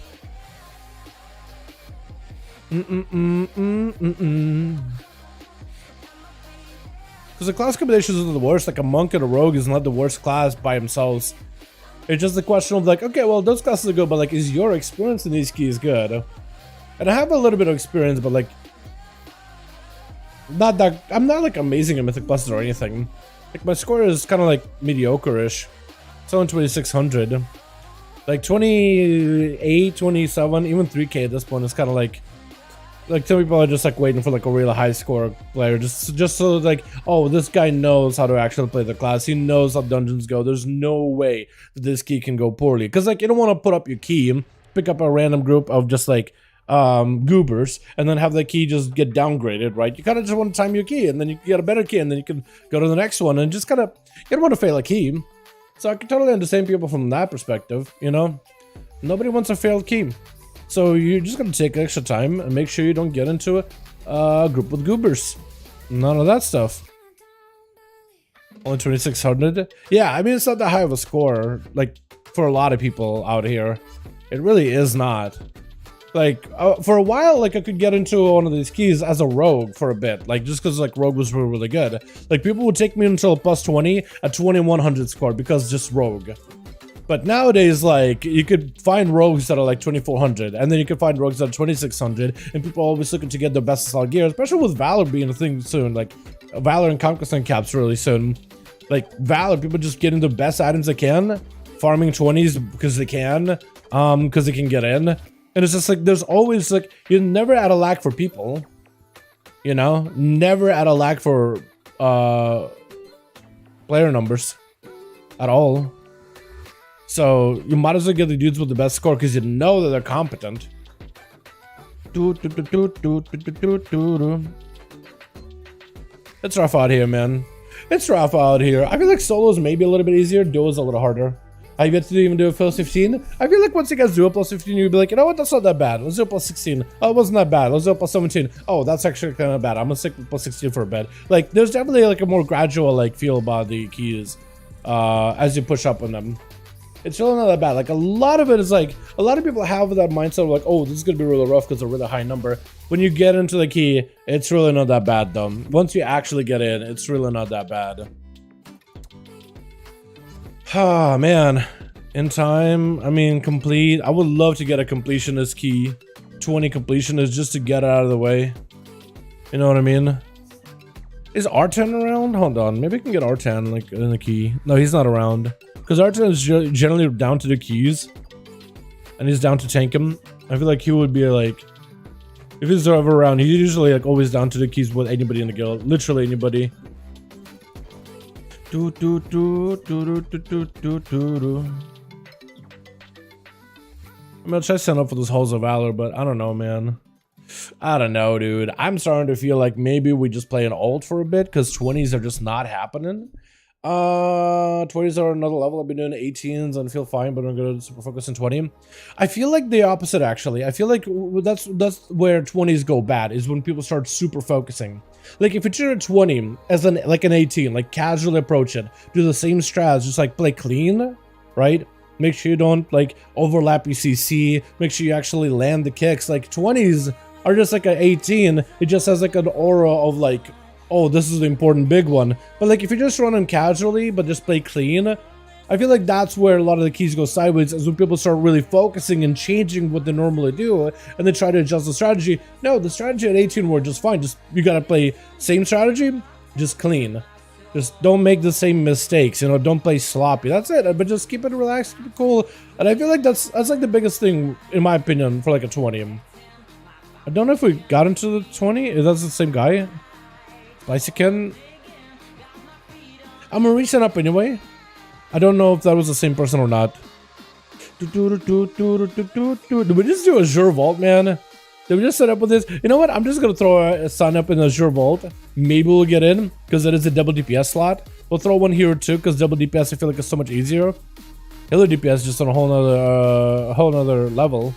Because the class combinations are the worst. Like a monk and a rogue is not the worst class by themselves. It's just a question of like, okay, well, those classes are good, but like, is your experience in these keys good? And I have a little bit of experience, but like, not that, I'm not like amazing at Mythic classes or anything. Like my score is kind of like mediocre-ish. It's on 2600. Like 28, 27, even 3K at this point is kind of like some people are just like waiting for like a really high score player just so like, oh, this guy knows how to actually play the class. He knows how dungeons go. There's no way that this key can go poorly, because like you don't want to put up your key, pick up a random group of just like goobers and then have the key just get downgraded, right? You kind of just want to time your key and then you can get a better key and then you can go to the next one, and just kind of, you don't want to fail a key. So I can totally understand people from that perspective, you know? Nobody wants a failed key. So you're just gonna take extra time and make sure you don't get into a group with goobers. None of that stuff. Only 2600. Yeah, I mean, it's not that high of a score, like for a lot of people out here. It really is not. Like for a while, like I could get into one of these keys as a rogue for a bit, like just because like rogue was really, really good. Like people would take me until plus 20 at 2100 score because just rogue. But nowadays, like, you could find rogues that are like 2400, and then you could find rogues that are 2600, and people are always looking to get the best style gear, especially with Valor being a thing soon. Like, Valor and Conquest caps really soon. Like, Valor, people just getting the best items they can, farming 20s because they can get in. And it's just like, there's always, like, you're never at a lack for people, you know? Never at a lack for player numbers at all. So you might as well get the dudes with the best score because you know that they're competent. It's rough out here, man. It's rough out here. I feel like solos may be a little bit easier. Duos a little harder. I've yet to even do a plus 15. I feel like once you guys do a plus 15, you'll be like, you know what, that's not that bad. Let's do a plus 16. Oh, it wasn't that bad. Let's do a plus 17. Oh, that's actually kind of bad. I'm gonna stick with plus 16 for a bit. Like, there's definitely like a more gradual like feel about the keys as you push up on them. It's really not that bad. Like, a lot of it is like, a lot of people have that mindset of like, oh, this is gonna be really rough because it's a really high number. When you get into the key, it's really not that bad though. Once you actually get in, it's really not that bad. Ah, man. In time, I mean, complete. I would love to get a completionist key. 20 completionist just to get it out of the way. You know what I mean? Is R10 around? Hold on. Maybe I can get R10 like in the key. No, he's not around. Because R10 is generally down to the keys. And he's down to tank him. I feel like he would be like, if he's ever around, he's usually like always down to the keys with anybody in the guild. Literally anybody. I'm gonna try to sign up for those Halls of Valor, but I don't know, man. I don't know, dude. I'm starting to feel like maybe we just play an alt for a bit because 20s are just not happening. 20s are another level. I've been doing 18s and feel fine, but I'm gonna super focus on 20. I feel like the opposite, actually. I feel like that's where 20s go bad, is when people start super focusing. Like if you treat a 20 as an 18, like casually approach it, do the same strats, just like play clean, right? Make sure you don't like overlap your CC, make sure you actually land the kicks. Like 20s are just like an 18, it just has like an aura of like, oh, this is the important big one. But like if you just run them casually but just play clean, I feel like that's where a lot of the keys go sideways, is when people start really focusing and changing what they normally do and they try to adjust the strategy. No, the strategy at 18 worked just fine. Just you gotta play same strategy, just clean. Just don't make the same mistakes, you know, don't play sloppy. That's it. But just keep it relaxed, keep it cool. And I feel like that's like the biggest thing, in my opinion, for like a 20. I don't know if we got into the 20. Is that the same guy? Lysican. I'm gonna reset up anyway. I don't know if that was the same person or not. Did we just do Azure Vault, man? Did we just set up with this? You know what? I'm just gonna throw a sign up in Azure Vault. Maybe we'll get in, because it is a double DPS slot. We'll throw one here too, because double DPS I feel like is so much easier. Healer DPS just on a whole nother level.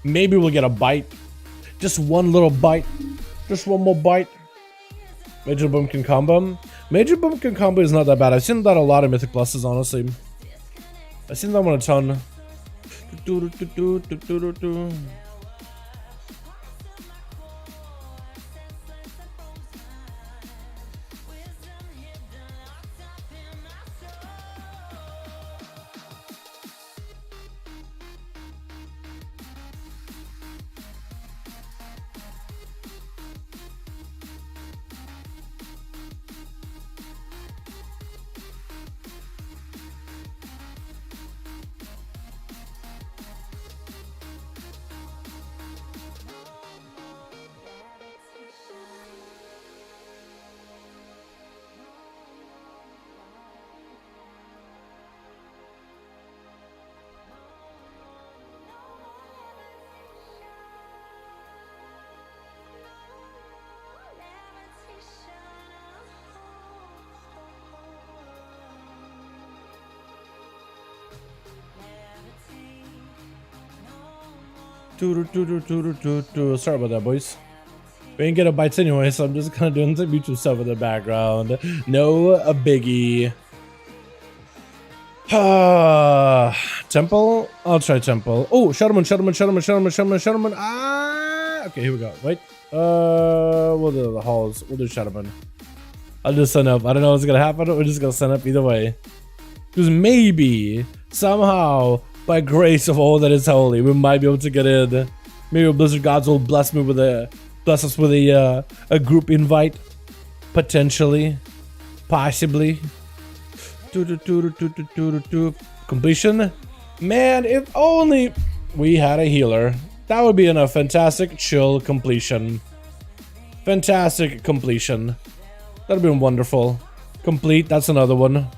Maybe we'll get a bite. Just one little bite. Just one more bite. Major Bumpkin Combo. Major Bumpkin Combo is not that bad. I've seen that a lot of Mythic Pluses, honestly. I've seen that one a ton. Sorry about that, boys. We ain't get a bites anyway, so I'm just kind of doing some YouTube stuff in the background. No a biggie. Temple? I'll try Temple. Oh, Shaman. Ah! Okay, here we go. Wait. We'll do the halls. We'll do Shaman. I'll just sign up. I don't know what's gonna happen. We're just gonna sign up either way. Because maybe, somehow, by grace of all that is holy, we might be able to get in. Maybe Blizzard Gods will bless us with a group invite, potentially, possibly. Completion. Man, if only we had a healer, that would be a fantastic chill completion. Fantastic completion. That'd have been wonderful. Complete. That's another one.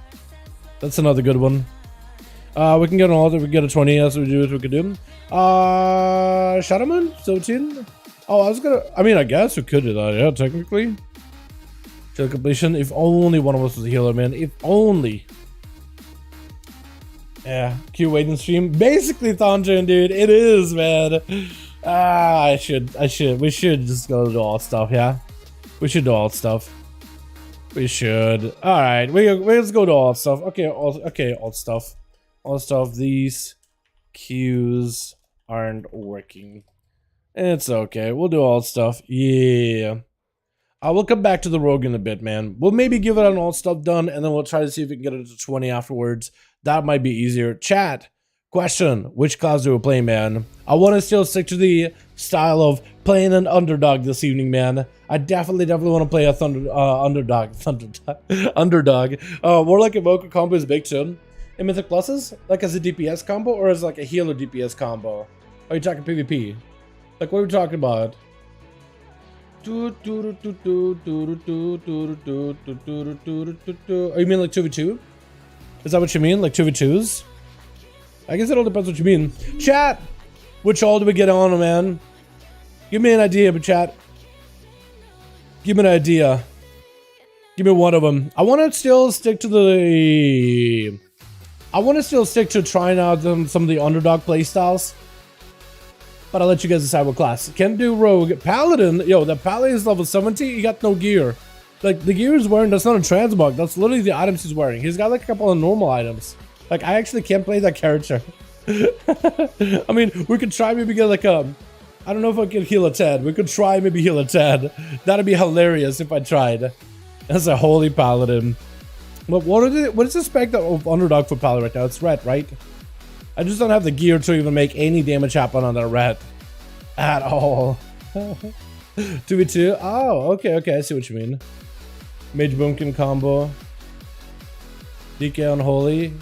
That's another good one. We can get an altar, we can get a 20, that's what we could do. Shaman? 17? Oh, I guess we could do that, yeah, technically. Chill completion, if only one of us was a healer, man, if only. Yeah, Q waiting stream. Basically, Thonjin, dude, it is, man. We should just go to all stuff, yeah? We should do all stuff. We should. Alright, let's go to all stuff. Okay, all stuff. All stuff, these queues aren't working. It's okay, we'll do all stuff. Yeah. I will come back to the rogue in a bit, man. We'll maybe give it an all stuff done, and then we'll try to see if we can get it to 20 afterwards. That might be easier. Chat, question, which class do we play, man? I want to still stick to the style of playing an underdog this evening, man. I definitely want to play a underdog. Warlock Evoker combo is big too. In Mythic Pluses? Like as a DPS combo or as like a healer DPS combo? Are you talking PvP? Like what are we talking about? Oh, you mean like 2v2? Is that what you mean? Like 2v2s? I guess it all depends what you mean. Chat! Which all do we get on, man? Give me an idea, but chat. Give me an idea. Give me one of them. I want to still stick to the... I want to still stick to trying out some of the underdog playstyles. But I'll let you guys decide what class. Can do rogue. Paladin. Yo, the paladin is level 70. He got no gear. Like, the gear he's wearing, that's not a transmog. That's literally the items he's wearing. He's got like a couple of normal items. Like, I actually can't play that character. I mean, we could try maybe get like a... I don't know if I could heal a Ted. We could try maybe heal a Ted. That'd be hilarious if I tried. That's a holy paladin. But what is the spec of underdog for paladin right now? It's red, right? I just don't have the gear to even make any damage happen on that red. At all. 2v2? Oh, okay, I see what you mean. Mage Boomkin combo. DK Unholy.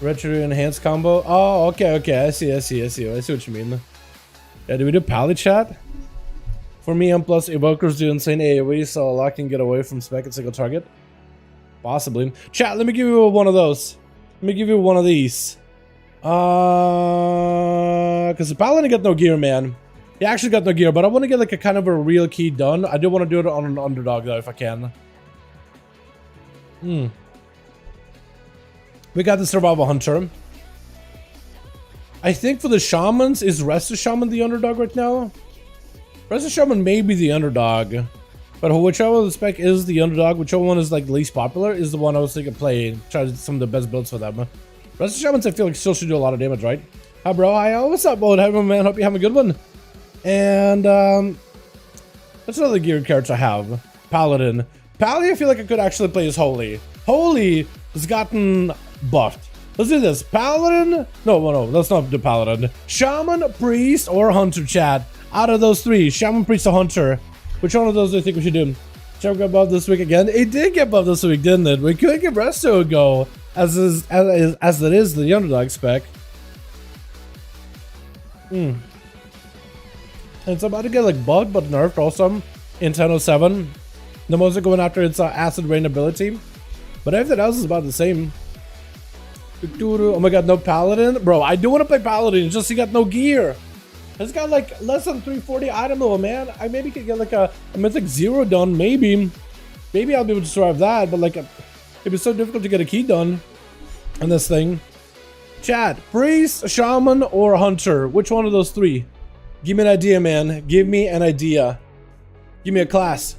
Retro Enhanced combo. Oh, okay, I see what you mean. Yeah, do we do Pally chat? For me, M plus evokers do insane AoE, so a lot can get away from spec and single target. Possibly. Chat, let me give you one of those. Let me give you one of these. Because the Paladin got no gear, man. He actually got no gear, but I want to get like a kind of a real key done. I do want to do it on an underdog though, if I can. We got the Survival Hunter. I think for the Shamans, is Rest of Shaman the underdog right now? Rest of Shaman may be the underdog. But whichever the spec is the underdog, whichever one is like least popular, is the one I was thinking playing. Try some of the best builds for them. Rest of Shamans I feel like still should do a lot of damage, right? Hi bro, hi, what's up, bro? Hey man, hope you have a good one. And that's another geared character I have. Paladin. Pally I feel like I could actually play as Holy. Holy has gotten buffed. Let's do this. Paladin? No, let's not do Paladin. Shaman, Priest, or Hunter, chat. Out of those three, Shaman, Priest, or Hunter. Which one of those do you think we should do? Shaman got buffed this week again. It did get buffed this week, didn't it? We could give Resto a go, as it is the underdog spec. And it's about to get like bugged but nerfed also in 1007. The most are going after its acid rain ability. But everything else is about the same. Oh my god, no Paladin? Bro, I do want to play Paladin, it's just he got no gear. It's got like less than 340 item level, man. I maybe could get like a Mythic 0 done, maybe. Maybe I'll be able to survive that, but like it'd be so difficult to get a key done on this thing. Chat, Priest, Shaman, or Hunter? Which one of those three? Give me an idea, man. Give me an idea. Give me a class.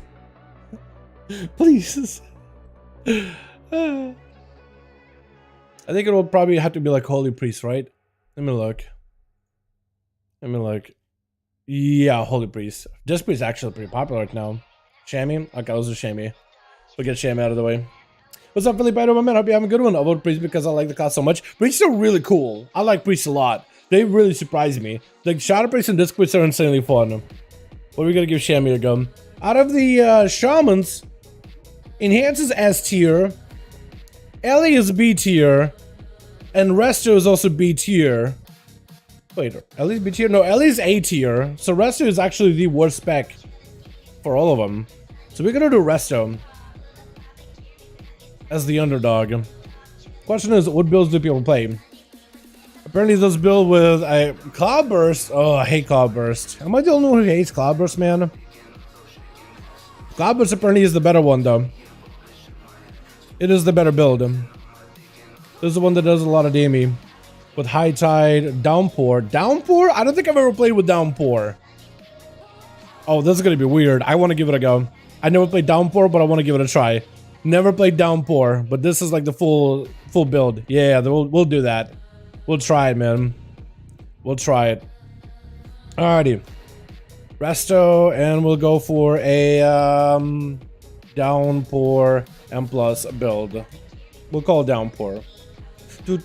Please. I think it will probably have to be like Holy Priest, right? Let me look. Yeah, Holy Priest. This priest is actually pretty popular right now. Shaman? Okay, those are Shaman. We'll get Shaman out of the way. What's up, Philly Biter, my man? Hope you have a good one. I vote Priest because I like the class so much. Priests are really cool. I like Priests a lot. They really surprise me. Like, Shadow Priest and Disc Priest are insanely fun. What are we gonna give Shaman a go? Out of the Shamans, Enhance is S tier. Ellie is B tier. And Resto is also B tier. Wait, Ellie's B tier? No, Ellie's A tier. So Resto is actually the worst spec for all of them. So we're gonna do Resto as the underdog. Question is, what builds do people play? Apparently those build with a Cloudburst. Oh, I hate Cloudburst. Am I the only one who hates Cloudburst, man? Cloudburst apparently is the better one, though. It is the better build. This is the one that does a lot of damage. With High Tide, Downpour. Downpour? I don't think I've ever played with Downpour. Oh, this is gonna be weird. I want to give it a go. I never played Downpour, but I want to give it a try. Never played Downpour, but this is like the full build. Yeah, we'll do that. We'll try it, man. We'll try it. Alrighty. Resto, and we'll go for a Downpour M+ build. We'll call it Downpour. So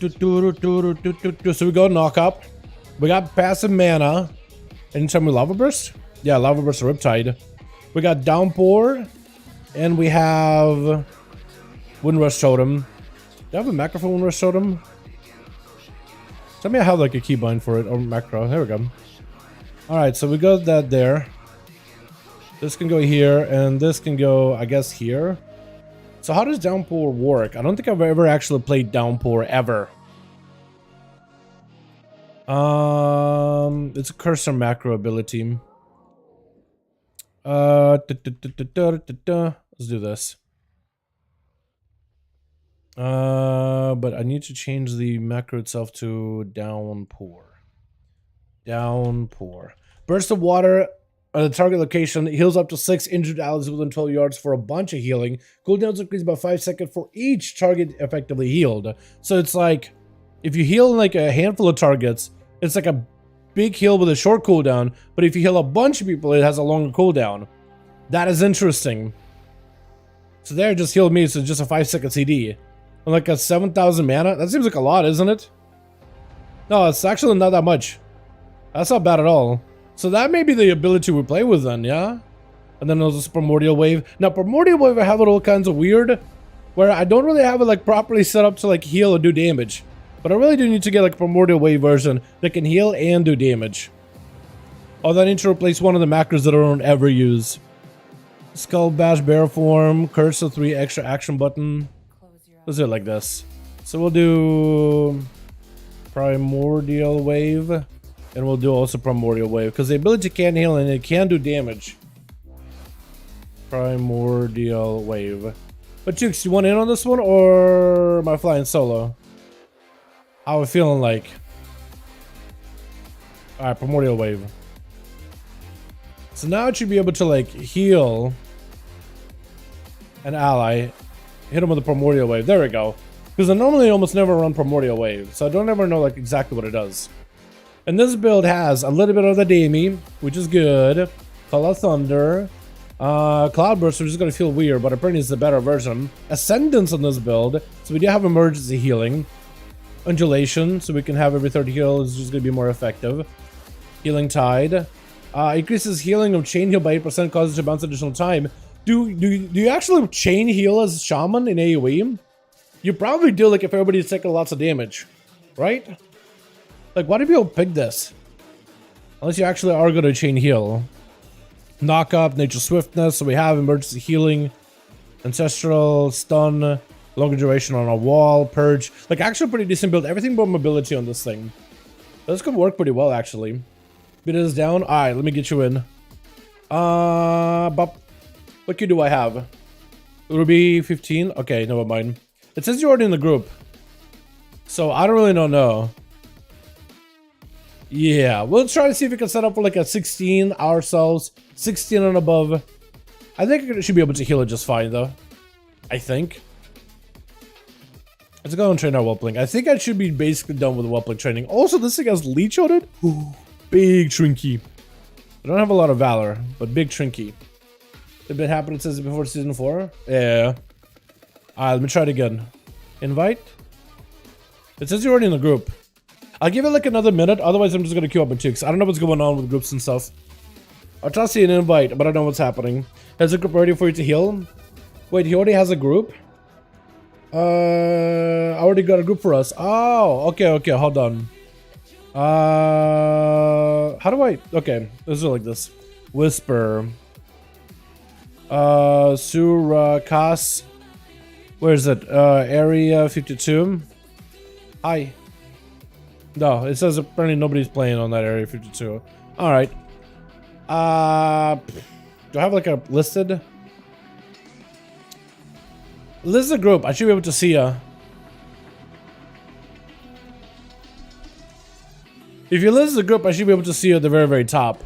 we go knock up. We got passive mana. Anytime we Lava Burst? Yeah, Lava Burst or Riptide. We got Downpour. And we have Wind Rush Totem. Do I have a macro for Wind Rush Totem? Tell me I have like a keybind for it, or macro. There we go. Alright, so we got that there. This can go here, and this can go, I guess, here. So how does Downpour work? I don't think I've ever actually played Downpour, ever. It's a cursor macro ability. Let's do this. But I need to change the macro itself to downpour. Downpour. Burst of water at the target location heals up to 6 injured allies within 12 yards for a bunch of healing. Cooldowns increase by 5 seconds for each target effectively healed. So it's like, if you heal like a handful of targets, it's like a big heal with a short cooldown. But if you heal a bunch of people, it has a longer cooldown. That is interesting. So there, just healed me, so just a 5-second CD. And like a 7,000 mana? That seems like a lot, isn't it? No, it's actually not that much. That's not bad at all. So that may be the ability we play with then, yeah? And then there's this Primordial Wave. Now, Primordial Wave, I have it all kinds of weird, where I don't really have it like properly set up to like heal or do damage. But I really do need to get like a Primordial Wave version that can heal and do damage. Although I need to replace one of the macros that I don't ever use. Skull Bash Bear Form, Curse of 3 extra action button. Let's do it like this. So we'll do Primordial Wave, and we'll do also Primordial Wave, because the ability can heal and it can do damage. Primordial Wave. But Jukes, you want in on this one, or am I flying solo? How are we feeling like? Alright, Primordial Wave. So now it should be able to like heal an ally, hit him with a Primordial Wave. There we go. Because I normally almost never run Primordial Wave, so I don't ever know like exactly what it does. And this build has a little bit of the Dami, which is good. Call of Thunder. Cloudburst, which is going to feel weird, but apparently it's the better version. Ascendance on this build, so we do have emergency healing. Undulation, so we can have every 30 heal, is just going to be more effective. Healing Tide. Increases healing of chain heal by 8%, causes to bounce additional time. Do you actually chain heal as Shaman in AoE? You probably do, like if everybody's taking lots of damage, right? Like, why do people pick this? Unless you actually are going to chain heal. Knock up, Nature Swiftness, so we have emergency healing, Ancestral, Stun, longer duration on a wall, Purge. Like, actually pretty decent build. Everything but mobility on this thing. This could work pretty well, actually. Beat is down. Alright, let me get you in. But what key do I have? It will be 15. Okay, never mind. It says you're already in the group, so I don't really know. Yeah, we'll try to see if we can set up for like a 16 ourselves, 16 and above. I think I should be able to heal it just fine though. I think. Let's go and train our Whelpling. I think I should be basically done with the Whelpling training. Also, this thing has leech on it. Ooh, big Trinky. I don't have a lot of Valor, but big Trinky. It's been happening since before season 4. Yeah. Alright, let me try it again. Invite. It says you're already in the group. I'll give it like another minute, otherwise I'm just gonna queue up my chicks. I don't know what's going on with groups and stuff. I'll try to see an invite, but I don't know what's happening. Has a group ready for you to heal? Wait, he already has a group? I already got a group for us. Oh, okay, hold on. How do I... Okay, let's do it like this. Whisper. Surakas. Where is it? Area 52. Hi. No, it says apparently nobody's playing on that area 52. Alright. Do I have like a listed? Listed group. I should be able to see ya. If you list the group, I should be able to see you at the very, very top.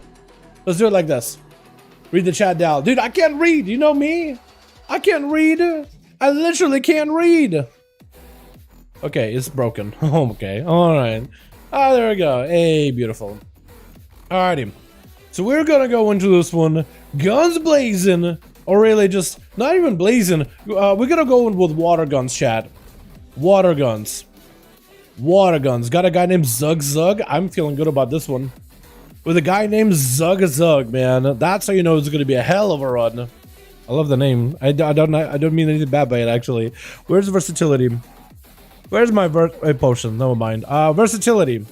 Let's do it like this. Read the chat down. Dude, I can't read. You know me? I can't read. I literally can't read. Okay, it's broken. Okay, alright. Ah, there we go. Hey, beautiful. Alrighty. So we're gonna go into this one guns blazing. Or really just, not even blazing. We're gonna go in with water guns, chat. Water guns. Water guns. Got a guy named Zug Zug. I'm feeling good about this one. With a guy named Zug Zug, man. That's how you know it's gonna be a hell of a run. I love the name. I don't mean anything bad by it, actually. Where's versatility? Where's my potion? Never mind. Versatility.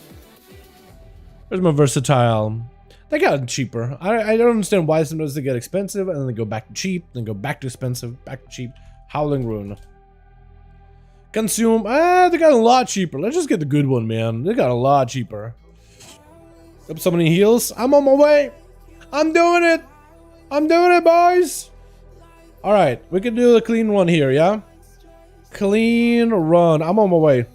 Where's my versatile? They got cheaper. I don't understand why sometimes they get expensive and then they go back to cheap, then go back to expensive, back to cheap. Howling Rune. Consume. They got a lot cheaper. Let's just get the good one, man. They got a lot cheaper. Up so many heals. I'm on my way. I'm doing it. I'm doing it, boys. All right, we can do a clean run here, yeah? Clean run. I'm on my way.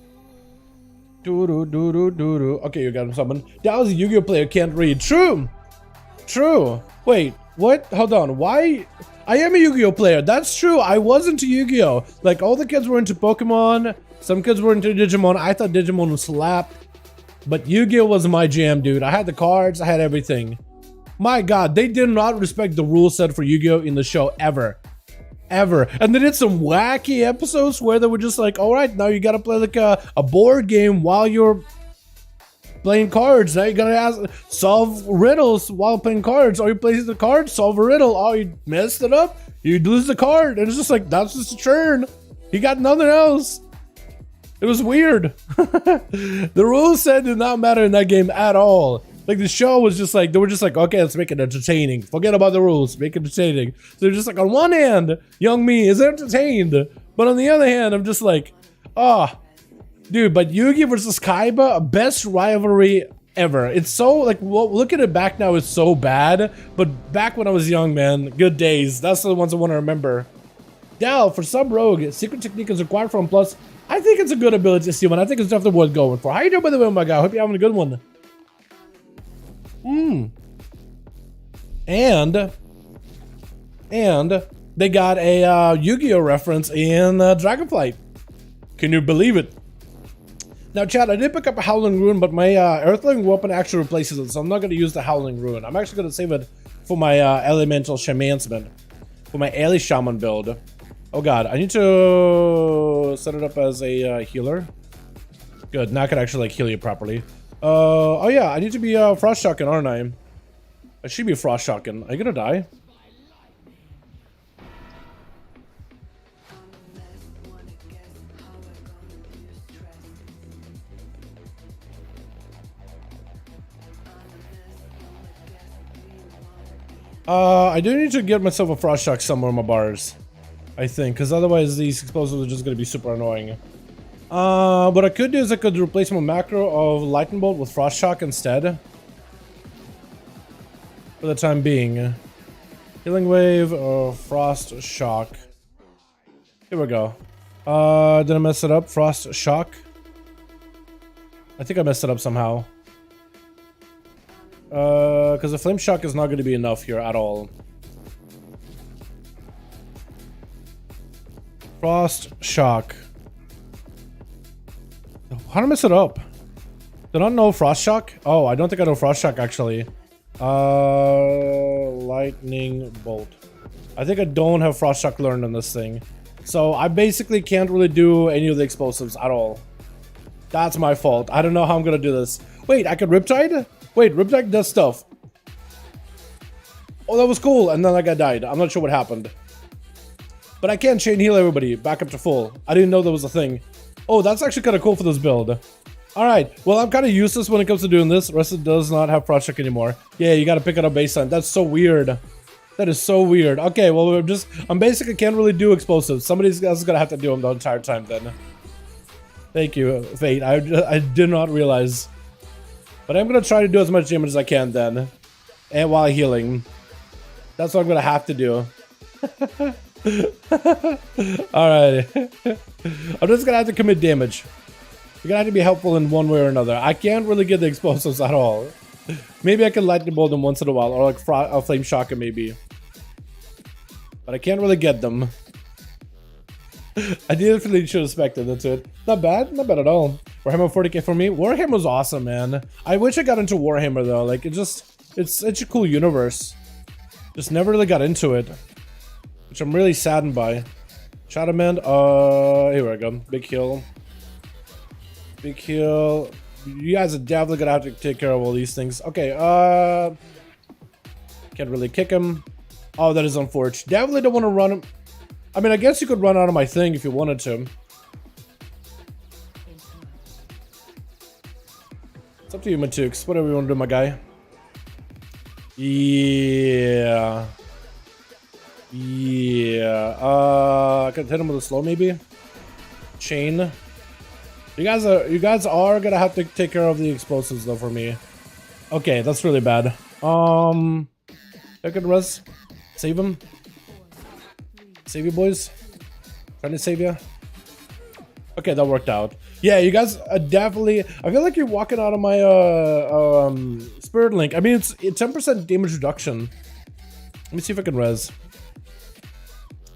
Okay, you got him summoned. That was a Yu-Gi-Oh player, can't read. True. True. Wait, what? Hold on. Why? I am a Yu-Gi-Oh player. That's true. I was into Yu-Gi-Oh. Like, all the kids were into Pokemon. Some kids were into Digimon. I thought Digimon was slap. But Yu-Gi-Oh was my jam, dude. I had the cards. I had everything. My God, they did not respect the rule set for Yu-Gi-Oh in the show ever. Ever. And they did some wacky episodes where they were just like, all right, now you gotta play like a board game while you're playing cards. Now you gotta solve riddles while playing cards. Or you play the card, solve a riddle. Oh, you messed it up, you lose the card. And it's just like, that's just a turn. He got nothing else. It was weird. The rules set did not matter in that game at all. Like, the show was just like, they were just like, okay, let's make it entertaining. Forget about the rules, make it entertaining. So they're just like, on one hand, young me is entertained. But on the other hand, I'm just like, oh, dude, but Yugi versus Kaiba, best rivalry ever. It's so, like, well, look at it back now, it's so bad. But back when I was young, man, good days. That's the ones I want to remember. Dal, for sub-rogue, secret technique is required from plus. I think it's a good ability to see one. I think it's definitely worth going for. How you doing, by the way, my guy? Hope you're having a good one. And they got a Yu-Gi-Oh reference in Dragonflight. Can you believe it? Now, chat, I did pick up a Howling Rune, but my Earthling weapon actually replaces it, so I'm not going to use the Howling Rune. I'm actually going to save it for my Elemental Shamansman, for my Ali Shaman build. Oh God, I need to set it up as a healer. Good, now I can actually like heal you properly. Oh yeah, I need to be frost shocking, aren't I? I should be frost shocking. Are you gonna die? I do need to get myself a frost shock somewhere in my bars, I think, because otherwise these explosives are just gonna be super annoying. What I could do is I could replace my macro of Lightning Bolt with Frost Shock instead. For the time being. Healing Wave or Frost Shock. Here we go. Did I mess it up? Frost Shock? I think I messed it up somehow. Because the Flame Shock is not going to be enough here at all. Frost Shock. How did I mess it up? Did I know Frost Shock? Oh, I don't think I know Frost Shock actually. Lightning Bolt. I think I don't have Frost Shock learned on this thing. So I basically can't really do any of the explosives at all. That's my fault. I don't know how I'm gonna do this. Wait, I could Riptide? Wait, Riptide does stuff. Oh, that was cool. And then that guy died. I'm not sure what happened. But I can chain heal everybody back up to full. I didn't know that was a thing. Oh, that's actually kind of cool for this build. Alright, well, I'm kind of useless when it comes to doing this. Rusted does not have Frost Shock anymore. Yeah, you gotta pick it up baseline. That's so weird. That is so weird. Okay, well, I'm basically can't really do explosives. Somebody else is gonna have to do them the entire time then. Thank you, Fate. I did not realize. But I'm gonna try to do as much damage as I can then. And while healing. That's what I'm gonna have to do. Alright. I'm just gonna have to commit damage. You're gonna have to be helpful in one way or another. I can't really get the explosives at all. Maybe I can lightning bolt them once in a while, or like flame shock them maybe. But I can't really get them. I definitely should have expected. That's it. Not bad at all. Warhammer 40k for me. Warhammer was awesome, man. I wish I got into Warhammer though. Like it's such a cool universe. Just never really got into it. Which I'm really saddened by. Shadowman, here we go. Big heal. Big heal. You guys are definitely gonna have to take care of all these things. Okay, can't really kick him. Oh, that is unfortunate. Definitely don't want to run him. I mean, I guess you could run out of my thing if you wanted to. It's up to you, Matux. Whatever you want to do, my guy. Yeah. Yeah. I could hit him with a slow, maybe. Chain. You guys are gonna have to take care of the explosives though for me. Okay, that's really bad. I could res. Save him. Save you, boys. Trying to save you. Okay, that worked out. Yeah, you guys definitely... I feel like you're walking out of my Spirit Link. I mean, it's 10% damage reduction. Let me see if I can res.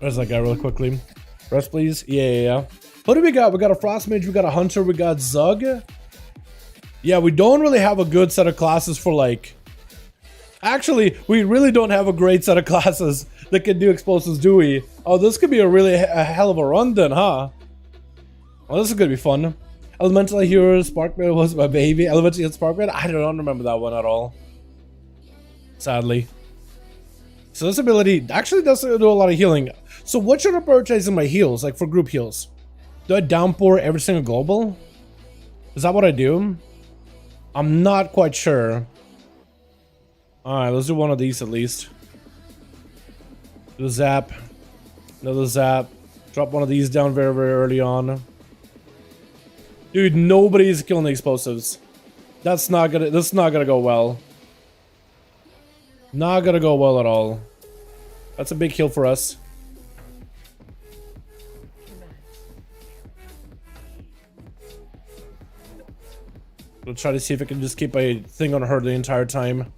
Res that guy real quickly. Res, please. Yeah. What do we got? We got a Frost Mage, we got a Hunter, we got Zug. Yeah, we don't really have a good set of classes for like... Actually, we really don't have a great set of classes that can do explosives, do we? Oh, this could be a hell of a run then, huh? Well, this is gonna be fun. Elemental Hero, Sparkman was my baby. Elemental Hero, Sparkman? I don't remember that one at all. Sadly. So this ability actually does do a lot of healing. So what should I prioritize in my heals, like for group heals? Do I downpour every single global? Is that what I do? I'm not quite sure. Alright, let's do one of these at least. Do a zap. Another zap. Drop one of these down very, very early on. Dude, nobody's killing the explosives. That's not gonna go well. Not gonna go well at all. That's a big kill for us. We'll try to see if I can just keep a thing on her the entire time.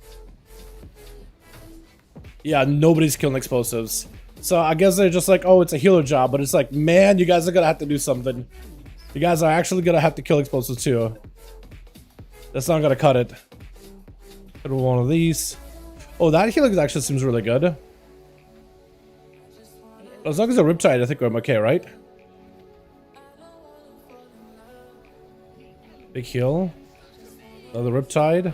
Yeah, nobody's killing explosives. So I guess they're just like, oh, it's a healer job. But it's like, man, you guys are gonna have to do something. You guys are actually gonna have to kill explosives too. That's not gonna cut it. Put one of these. Oh, that healing actually seems really good. As long as a Riptide, I think I'm okay, right? Big heal. Another Riptide.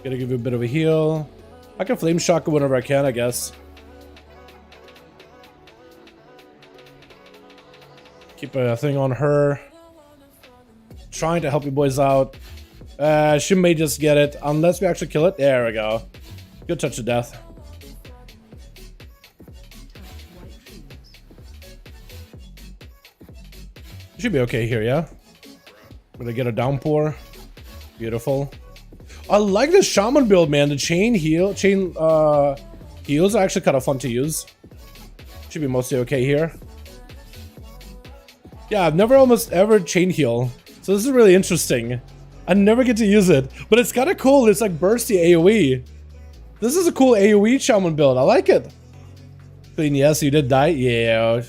Gotta give you a bit of a heal. I can flame shock it whenever I can, I guess. Keep a thing on her. Trying to help you boys out. She may just get it, unless we actually kill it. There we go. Good touch of death. Should be okay here, yeah? Gonna get a downpour. Beautiful. I like this Shaman build, man. The chain heals are actually kind of fun to use. Should be mostly okay here. Yeah, I've never almost ever chain heal. So this is really interesting. I never get to use it, but it's kind of cool. It's like bursty AoE. This is a cool AoE Shaman build. I like it. Clean, yes, you did die. Yeah,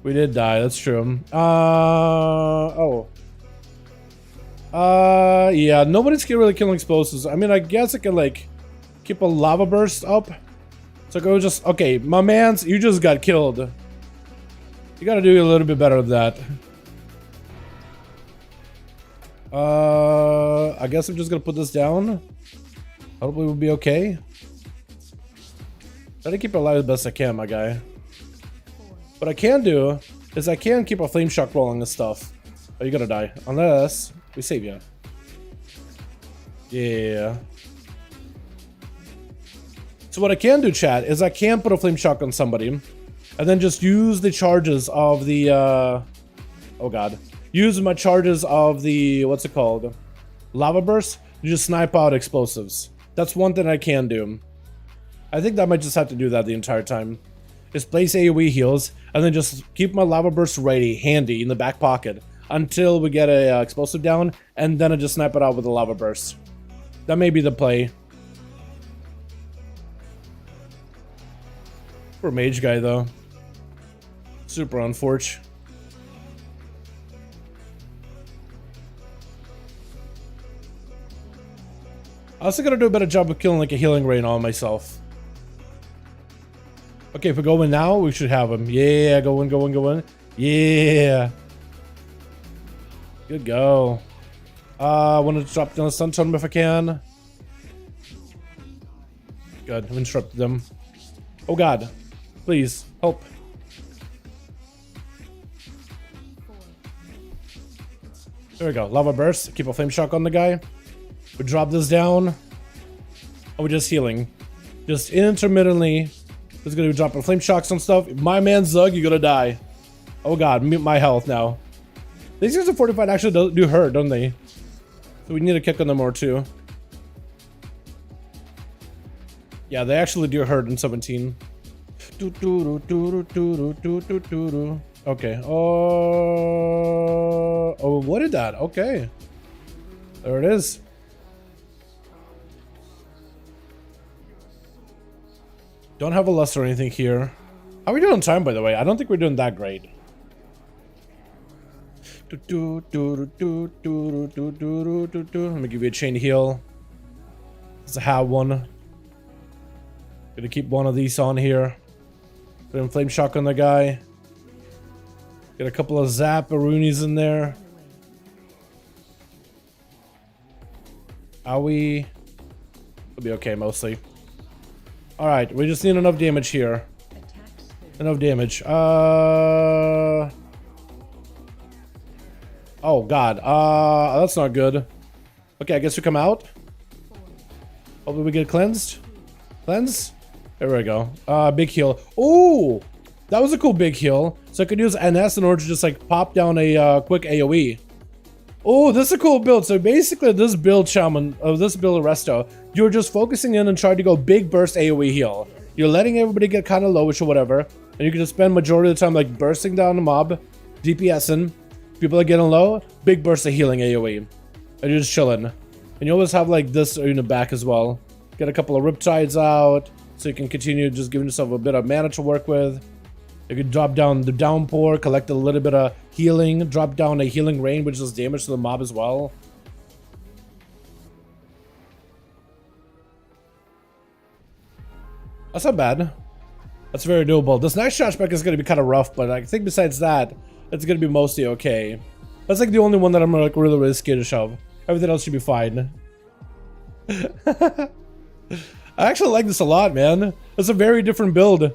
we did die. That's true. Yeah, nobody's really killing explosives. I mean, I guess I can like keep a lava burst up. So go just okay, my mans, you just got killed. You gotta do a little bit better than that. I guess I'm just gonna put this down. Hopefully we'll be okay. Try to keep it alive as best I can, my guy. What I can do is I can keep a flame shock rolling and stuff. Oh, you're gonna die. Unless we save you. Yeah. So what I can do, chat, is I can put a flame shock on somebody. And then just use the charges of the, oh god. Use my charges of the, what's it called? Lava burst to just snipe out explosives. That's one thing I can do. I think I might just have to do that the entire time. Just place AoE heals, and then just keep my lava burst ready, handy, in the back pocket. Until we get a explosive down, and then I just snipe it out with a lava burst. That may be the play. Poor mage guy, though. Super unfortunate. I also gotta do a better job of killing like a healing rain on myself. Okay, if we go in now, we should have him. Yeah, go in, go in, go in. Yeah. Good go. I want to drop down a stun totem if I can. Good, I've interrupted them. Oh god. Please, help. There we go. Lava burst. Keep a flame shock on the guy. We drop this down. And we're just healing. Just intermittently. Just gonna be dropping flame shocks and stuff. My man Zug, you're gonna die. Oh god, mute my health now. These guys are 45 actually do hurt, don't they? So we need to kick on them more too. Yeah, they actually do hurt in 17. Okay. Oh, what did that? Okay. There it is. Don't have a lust or anything here. How are we doing on time, by the way? I don't think we're doing that great. Let me give you a chain heal. Let's have one. Gonna keep one of these on here. Put in flame shock on the guy. Get a couple of zapparoonies in there. Owie. It'll be okay mostly. Alright, we just need enough damage here. Enough damage. Oh god. That's not good. Okay, I guess we come out. Hopefully we get cleansed. Cleanse? There we go. Big heal. Oh! That was a cool big heal. So I could use NS in order to just like pop down a quick AoE. Oh, this is a cool build. So basically this build, Shaman, this build Resto, you're just focusing in and trying to go big burst AoE heal. You're letting everybody get kind of lowish or whatever. And you can just spend majority of the time like bursting down the mob, DPSing. People are getting low, big burst of healing AoE. And you're just chilling. And you always have like this in the back as well. Get a couple of Riptides out, so you can continue just giving yourself a bit of mana to work with. You can drop down the downpour, collect a little bit of healing, drop down a healing rain, which does damage to the mob as well. That's not bad. That's very doable. This next shotback is going to be kind of rough, but I think besides that, it's going to be mostly okay. That's like the only one that I'm like really scared to shove. Everything else should be fine. I actually like this a lot, man. It's a very different build.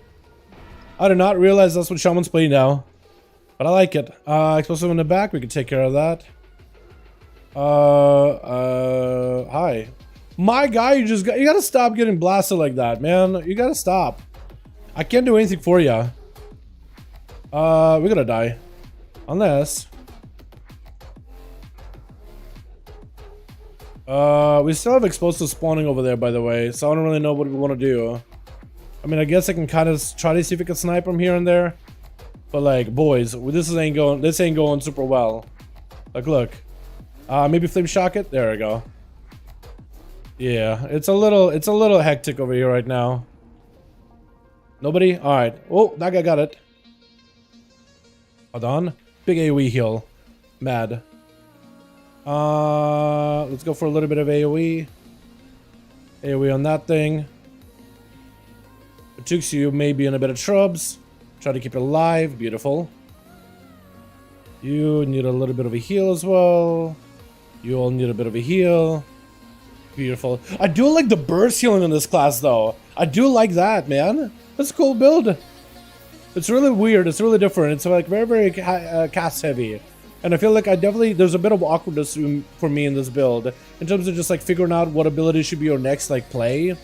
I did not realize that's what Shaman's playing now. But I like it. Explosive in the back, we can take care of that. Hi. My guy, you gotta stop getting blasted like that, man. You gotta stop. I can't do anything for you. We're gonna die. Unless... we still have explosives spawning over there, by the way, so I don't really know what we want to do. I mean, I guess I can kind of try to see if we can snipe from here and there. But like, boys, this ain't going super well. Like, look. Maybe flame shock it? There we go. Yeah, it's a little hectic over here right now. Nobody? Alright. Oh, that guy got it. Hold on. Big AoE heal. Mad. Let's go for a little bit of AoE. AoE on that thing. ONYXIA may be in a bit of shrubs. Try to keep it alive. Beautiful. You need a little bit of a heal as well. You all need a bit of a heal. Beautiful. I do like the burst healing in this class though. I do like that, man. That's a cool build. It's really weird. It's really different. It's like very cast heavy. And I feel like there's a bit of awkwardness for me in this build. In terms of just like figuring out what ability should be your next like play.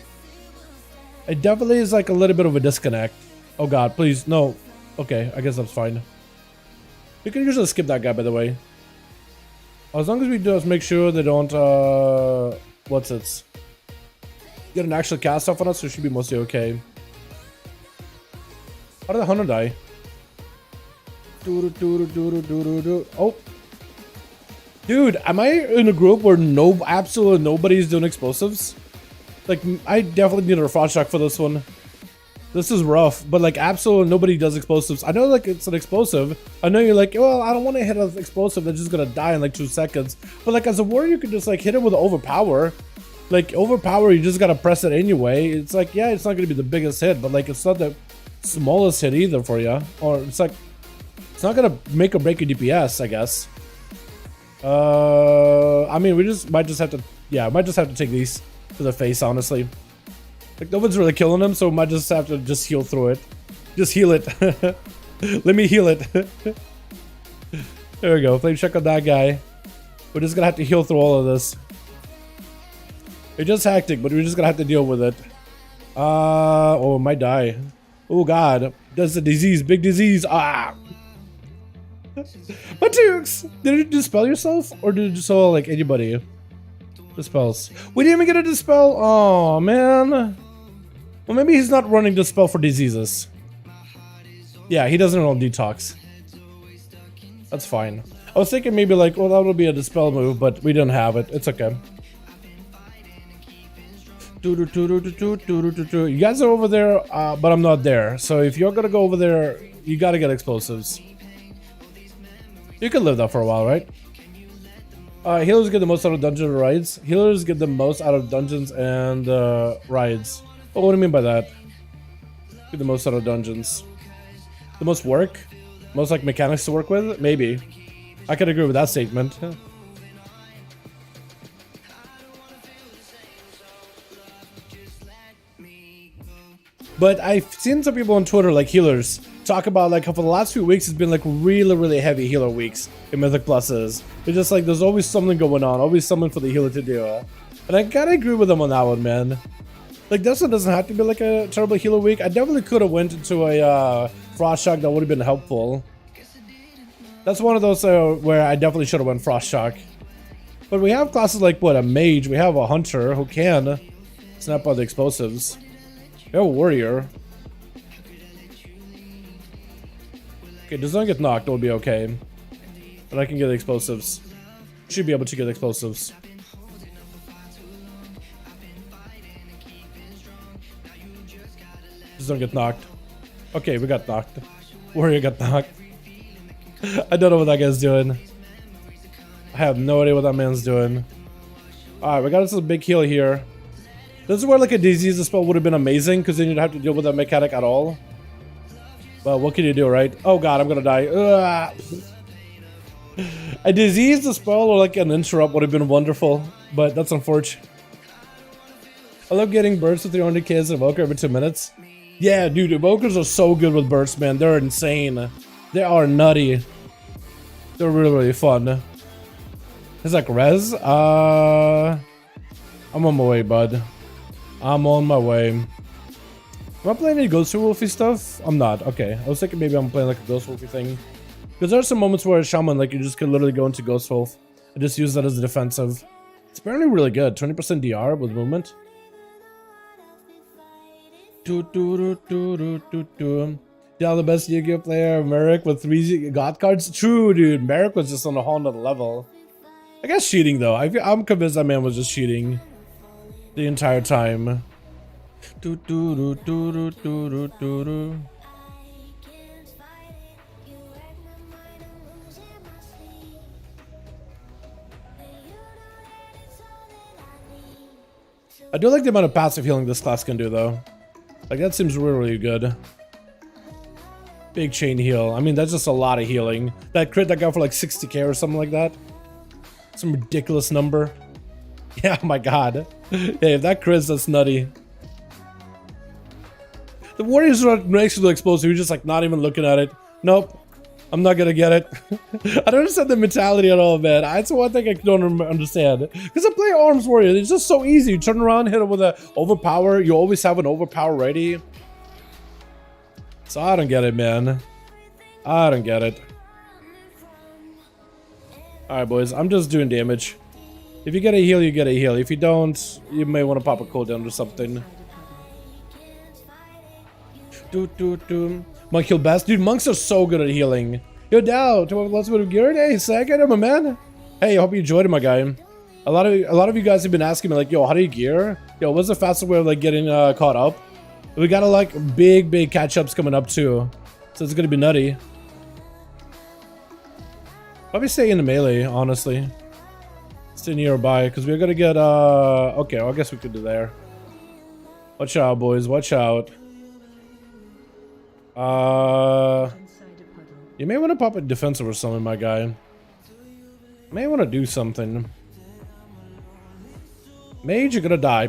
It definitely is like a little bit of a disconnect. Oh god, please, no. Okay, I guess that's fine. You can usually skip that guy, by the way. As long as we just make sure they don't, what's it? Get an actual cast off on us, so it should be mostly okay. How did the hunter die? Oh. Dude, am I in a group where absolutely nobody's doing explosives? Like, I definitely need a frost shock for this one. This is rough, but like absolutely nobody does explosives. I know like it's an explosive. I know you're like, well, I don't want to hit an explosive that's just gonna die in like 2 seconds. But like as a warrior, you can just like hit it with overpower. Like overpower, you just gotta press it anyway. It's like, yeah, it's not gonna be the biggest hit, but like it's not the smallest hit either for you. Or it's like, it's not gonna make or break your DPS, I guess. I mean, we might just have to take these to the face, honestly. Like, no one's really killing him, so we might just have to just heal through it. Just heal it. Let me heal it. There we go. Flame check on that guy. We're just gonna have to heal through all of this. It's just hectic, but we're just gonna have to deal with it. Oh, it might die. Oh god. That's a disease. Big disease. Ah! Matux! Did you dispel yourself? Or did you dispel, like, anybody? Dispels. We didn't even get a dispel. Oh man. Well, maybe he's not running dispel for diseases. Yeah, he doesn't run detox. That's fine. I was thinking maybe like, well, that would be a dispel move, but we didn't have it. It's okay. You guys are over there, but I'm not there. So if you're gonna go over there, you gotta get explosives. You can live that for a while, right? Healers get the most out of dungeon raids. Healers get the most out of dungeons and raids. Oh, what do you mean by that? Get the most out of dungeons. The most work? Most like mechanics to work with? Maybe. I could agree with that statement. But I've seen some people on Twitter, like healers, talk about like how for the last few weeks it's been like really heavy healer weeks in Mythic Pluses. It's just like there's always something going on, always something for the healer to do. And I gotta agree with them on that one, man. Like this one doesn't have to be like a terrible healer week. I definitely could have went into a Frost Shock that would have been helpful. That's one of those where I definitely should have went Frost Shock. But we have classes like what, a mage, we have a hunter who can snap out the explosives. We have a warrior. Okay, does not get knocked, it'll be okay. But I can get explosives. Should be able to get explosives. Just don't get knocked. Okay, we got knocked. Warrior got knocked. I don't know what that guy's doing. I have no idea what that man's doing. Alright, we got us a big heal here. This is where like a disease spell would have been amazing, because then you'd have to deal with that mechanic at all. But what can you do, right? Oh god, I'm gonna die. Ugh. A disease spell or like an interrupt would have been wonderful, but that's unfortunate. I love getting bursts with 300 kids and Evoker every 2 minutes. Yeah, dude, Evokers are so good with bursts, man. They're insane. They are nutty. They're really fun. It's like res. I'm on my way, bud. I'm on my way. Am I playing any Ghost Wolfy stuff? I'm not. Okay. I was thinking maybe I'm playing like a Ghost Wolfy thing. Because there are some moments where a Shaman, like you just could literally go into Ghost Wolf and just use that as a defensive. It's apparently really good. 20% DR with movement. Yeah, the best Yu-Gi-Oh player, Merrick with 3 God cards. True, dude. Merrick was just on a whole nother level. I guess cheating though. I'm convinced that man was just cheating the entire time. I do like the amount of passive healing this class can do though. Like that seems really good. Big chain heal. I mean, that's just a lot of healing. That crit that got for like 60k or something like that. Some ridiculous number. Yeah, oh my god. Hey, if that crits, that's nutty. The warriors are next to the explosive. You're just like not even looking at it. Nope. I'm not gonna get it. I don't understand the mentality at all, man. That's one thing I don't understand. Because I play Arms Warrior. It's just so easy. You turn around, hit it with an overpower. You always have an overpower ready. So I don't get it, man. I don't get it. Alright, boys. I'm just doing damage. If you get a heal, you get a heal. If you don't, you may want to pop a cooldown or something. Monk heal best. Dude, monks are so good at healing. Yo, Dow, lots of gear. Hey, second, my man. Hey, I hope you enjoyed it, my guy. A lot of you guys have been asking me like, yo, how do you gear? Yo, what's the fastest way of like getting caught up? We got like big catch-ups coming up too, so it's gonna be nutty. Probably stay in the melee, honestly. Stay nearby, because we're gonna get okay, well, I guess we could do there. Watch out, boys, watch out. You may want to pop a defensive or something, my guy. May want to do something. Mage, you're gonna die.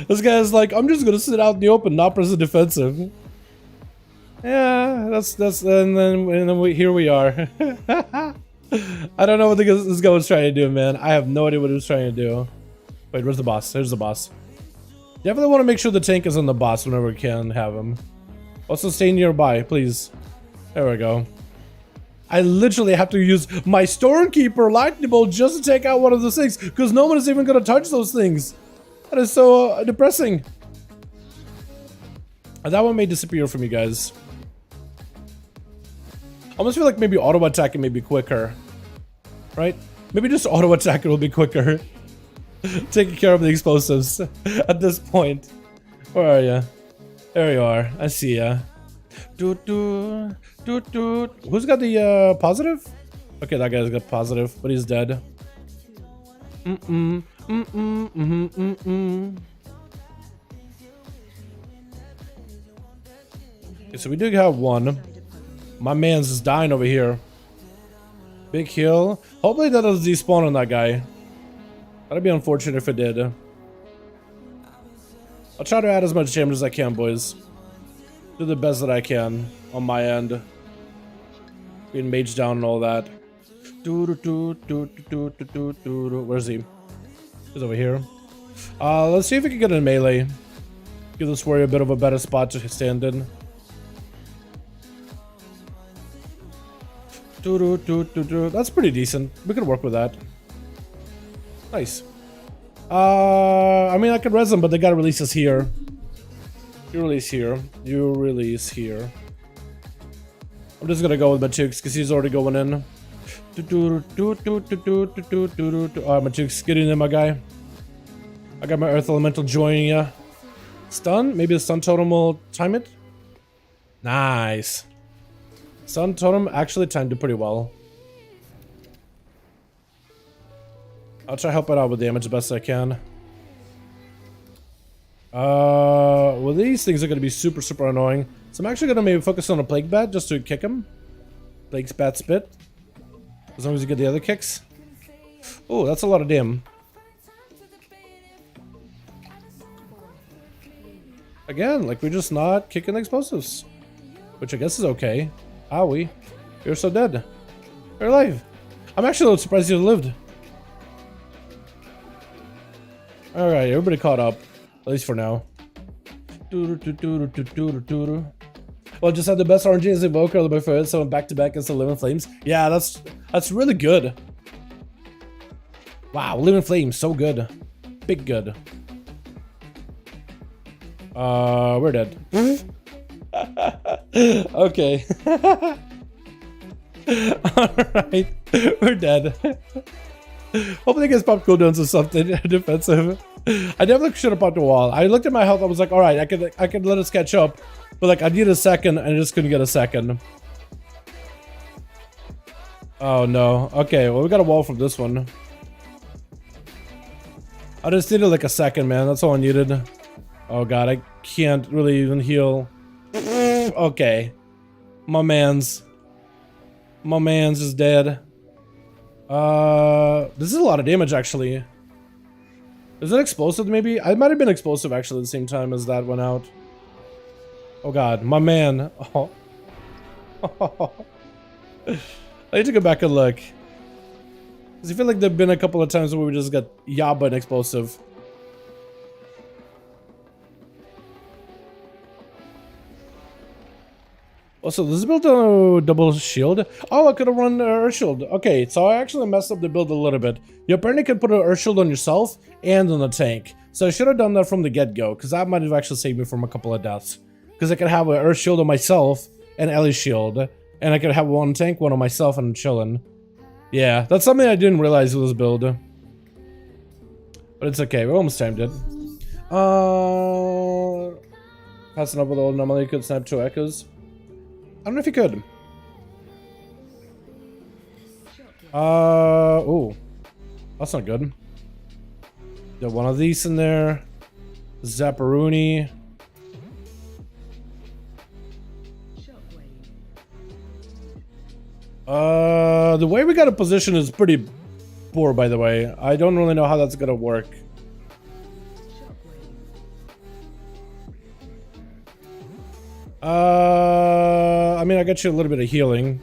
This guy's like, I'm just gonna sit out in the open, not press the defensive. Yeah, that's and then here we are. I don't know what this guy was trying to do, man. I have no idea what he was trying to do. Wait, where's the boss? There's the boss. Definitely want to make sure the tank is on the boss whenever we can have him. Also, stay nearby, please. There we go. I literally have to use my Stormkeeper lightning bolt just to take out one of those things, because no one is even gonna touch those things. That is so depressing. That one may disappear from you guys. I almost feel like maybe auto attacking may be quicker, right? Maybe just auto attacking will be quicker. Taking care of the explosives at this point. Where are you? There you are. I see ya. Doot doot doot doot. Who's got the positive? Okay, that guy's got positive, but he's dead. Okay, so we do have one. My man's just dying over here. Big heal. Hopefully that doesn't despawn on that guy. That'd be unfortunate if it did. I'll try to add as much damage as I can, boys. Do the best that I can on my end. Being mage down and all that. Where's he? He's over here. Let's see if we can get in melee. Give this warrior a bit of a better spot to stand in. That's pretty decent. We could work with that. Nice. I mean, I could res him, but they gotta release us here. You release here. You release here. I'm just gonna go with Mythic because he's already going in. Alright, Mythic's getting in, my guy. I got my Earth Elemental joining ya. Stun? Maybe the stun totem will time it? Nice. Stun totem actually timed it pretty well. I'll try to help it out with damage the best I can. Well, these things are going to be super, super annoying. So I'm actually going to maybe focus on a Plague Bat just to kick him. Plague Bat spit. As long as you get the other kicks. Oh, that's a lot of damn. Again, like we're just not kicking the explosives. Which I guess is okay. Owie. You're so dead. You're alive. I'm actually a little surprised you lived. Alright, everybody caught up. At least for now. Well, just had the best RNG as Evoker on the before, so I'm back to back against the Living Flames. Yeah, that's really good. Wow, Living Flames, so good. Big good. We're dead. Okay. Alright, we're dead. Hopefully it gets popped cooldowns or something defensive. I definitely should have popped a wall. I looked at my health, I was like, alright, I could let us catch up. But like I needed a second and I just couldn't get a second. Oh no. Okay, well we got a wall from this one. I just needed like a second, man. That's all I needed. Oh god, I can't really even heal. Okay. My man's is dead. This is a lot of damage actually. Is it explosive maybe? I might have been explosive actually at the same time as that went out. Oh god, my man. Oh. I need to go back and look. Because I feel like there have been a couple of times where we just got yabbed by an explosive. Also, this is built on a double shield. Oh, I could have run Earth Shield. Okay, so I actually messed up the build a little bit. You apparently can put an Earth Shield on yourself and on the tank. So I should have done that from the get-go, because that might have actually saved me from a couple of deaths. Because I could have an Earth Shield on myself and Ellie's Shield. And I could have one tank, one on myself, and I'm chilling. Yeah, that's something I didn't realize with this build. But it's okay, we almost timed it. Passing up with old normally you could snap 2 echoes. I don't know if you could. Oh, that's not good. Got one of these in there. Zapparoonie. The way we got a position is pretty poor, by the way. I don't really know how that's gonna work. I mean, I got you a little bit of healing.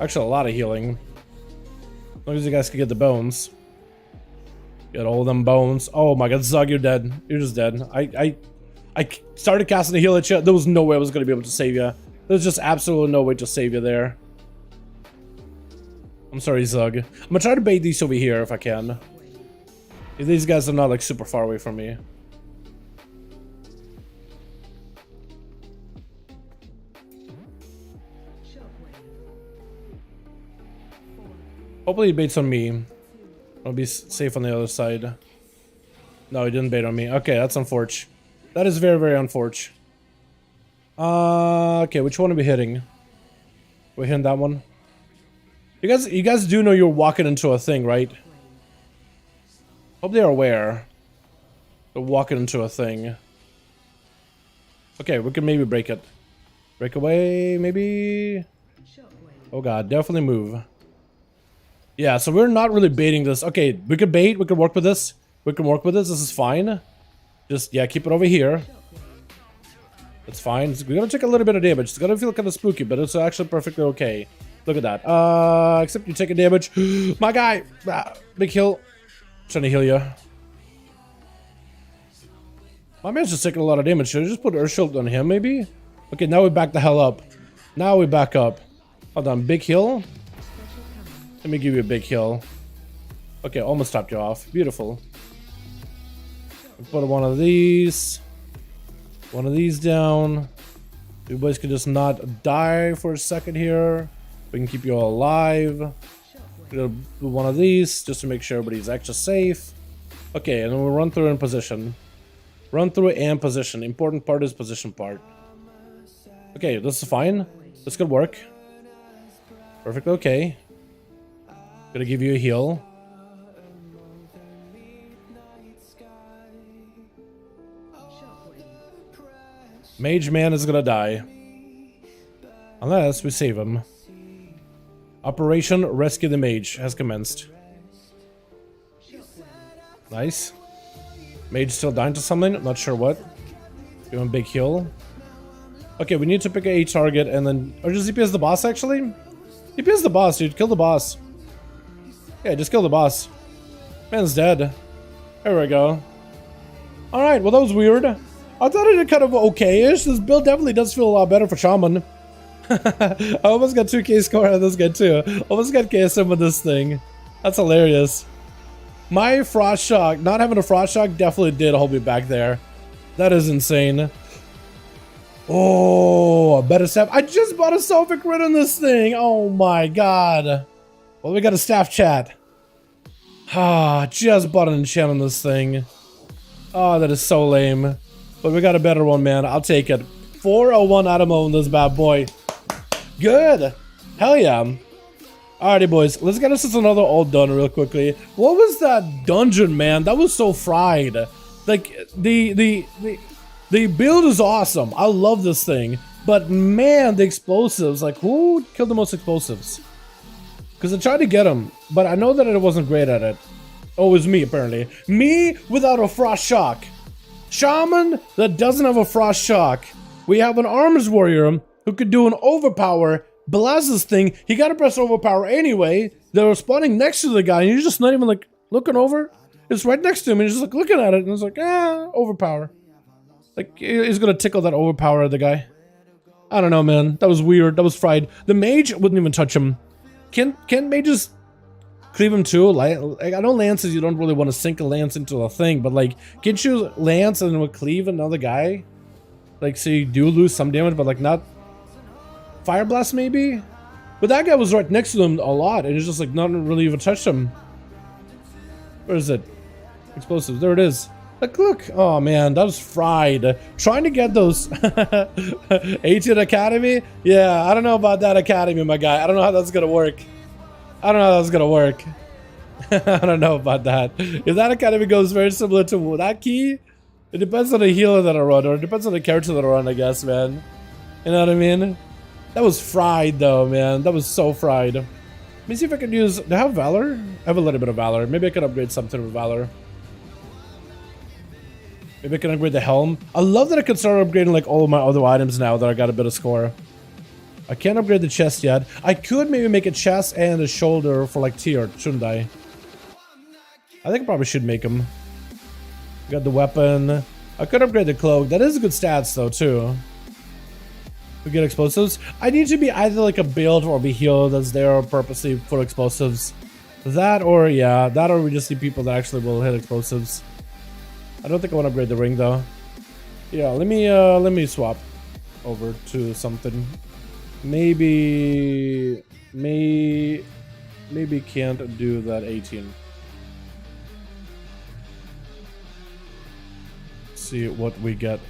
Actually, a lot of healing. As long as you guys can get the bones. Get all them bones. Oh my god, Zug, you're dead. You're just dead. I started casting a heal at you. There was no way I was going to be able to save you. There's just absolutely no way to save you there. I'm sorry, Zug. I'm gonna try to bait these over here if I can. If these guys are not like super far away from me. Hopefully he baits on me. I'll be safe on the other side. No, he didn't bait on me. Okay, that's unfortunate. That is very, very unfortunate. Okay, which one are we hitting? We're hitting that one. You guys do know you're walking into a thing, right? Hope they are aware. They're walking into a thing. Okay, we can maybe break it. Break away, maybe. Oh god, definitely move. Yeah, so we're not really baiting this. Okay, we could bait, we could work with this. We can work with this, this is fine. Just, yeah, keep it over here. It's fine. We're gonna take a little bit of damage. It's gonna feel kind of spooky, but it's actually perfectly okay. Look at that. Except you take a damage. My guy! Ah, big heal. Trying to heal you. My man's just taking a lot of damage. Should I just put Earth Shield on him, maybe? Okay, now we back the hell up. Now we back up. Hold on, big heal. Let me give you a big heal. Okay, almost topped you off. Beautiful. Put one of these. One of these down. You boys can just not die for a second here. We can keep you all alive. We'll do one of these just to make sure everybody's extra safe. Okay, and then we'll run through in position. Run through and position. Important part is position part. Okay, this is fine. This could work. Perfect, okay. Gonna give you a heal. Mage man is gonna die. Unless we save him. Operation Rescue the Mage has commenced. Nice. Mage still dying to something, not sure what. Give him a big heal. Okay, we need to pick a target and then... Or just DPS the boss, actually? DPS the boss, dude. Kill the boss. Yeah, just kill the boss. Man's dead. There we go. Alright, well that was weird. I thought it did kind of okay-ish. This build definitely does feel a lot better for Shaman. I almost got 2k score on this guy too. Almost got KSM with this thing. That's hilarious. My Frost Shock, not having a Frost Shock definitely did hold me back there. That is insane. Oh, a better staff. I just bought a Sophic Rid on this thing. Oh my god. Well, we got a staff chat. Ah, just bought an enchant on this thing. Oh, that is so lame. But we got a better one, man. I'll take it. 401 Adamo on this bad boy. Good. Hell yeah. Alrighty, boys. Let's get us another all done real quickly. What was that dungeon, man? That was so fried. Like, the build is awesome. I love this thing. But, man, the explosives. Like, who killed the most explosives? Because I tried to get them, but I know that I wasn't great at it. Oh, it was me, apparently. Me without a Frost Shock. Shaman that doesn't have a Frost Shock. We have an Arms Warrior who could do an Overpower. Blast this thing. He got to press Overpower anyway. They were spawning next to the guy, and he's just not even, like, looking over. It's right next to him, and he's just, like, looking at it, and it's like, Overpower. Like, he's gonna tickle that Overpower the guy. I don't know, man. That was weird. That was fried. The mage wouldn't even touch him. Can mages cleave him too? Like, I know lances, you don't really want to sink a lance into a thing, but like, can't you lance and would cleave another guy? Like, so you do lose some damage, but like not Fire Blast maybe? But that guy was right next to him a lot, and it's just like not really even touched him. Where is it? Explosives. There it is. Like, look. Oh man, that was fried. Trying to get those 18 Academy? Yeah, I don't know about that Academy, my guy. I don't know how that's gonna work. I don't know how that's gonna work. I don't know about that. If that Academy goes very similar to that key, it depends on the healer that I run, or it depends on the character that I run, I guess, man. You know what I mean? That was fried, though, man. That was so fried. Let me see if I can use... Do I have Valor? I have a little bit of Valor. Maybe I can upgrade something with Valor. Maybe I can upgrade the Helm. I love that I can start upgrading, like, all of my other items now that I got a bit of score. I can't upgrade the chest yet. I could maybe make a chest and a shoulder for, like, tier, shouldn't I? I think I probably should make them. Got the weapon. I could upgrade the cloak. That is good stats, though, too. We get explosives. I need to be either like a build or be healed that's there purposely for explosives. That or yeah, that or we just see people that actually will hit explosives. I don't think I want to upgrade the ring though. Yeah, let me swap over to something. Maybe can't do that 18. See what we get.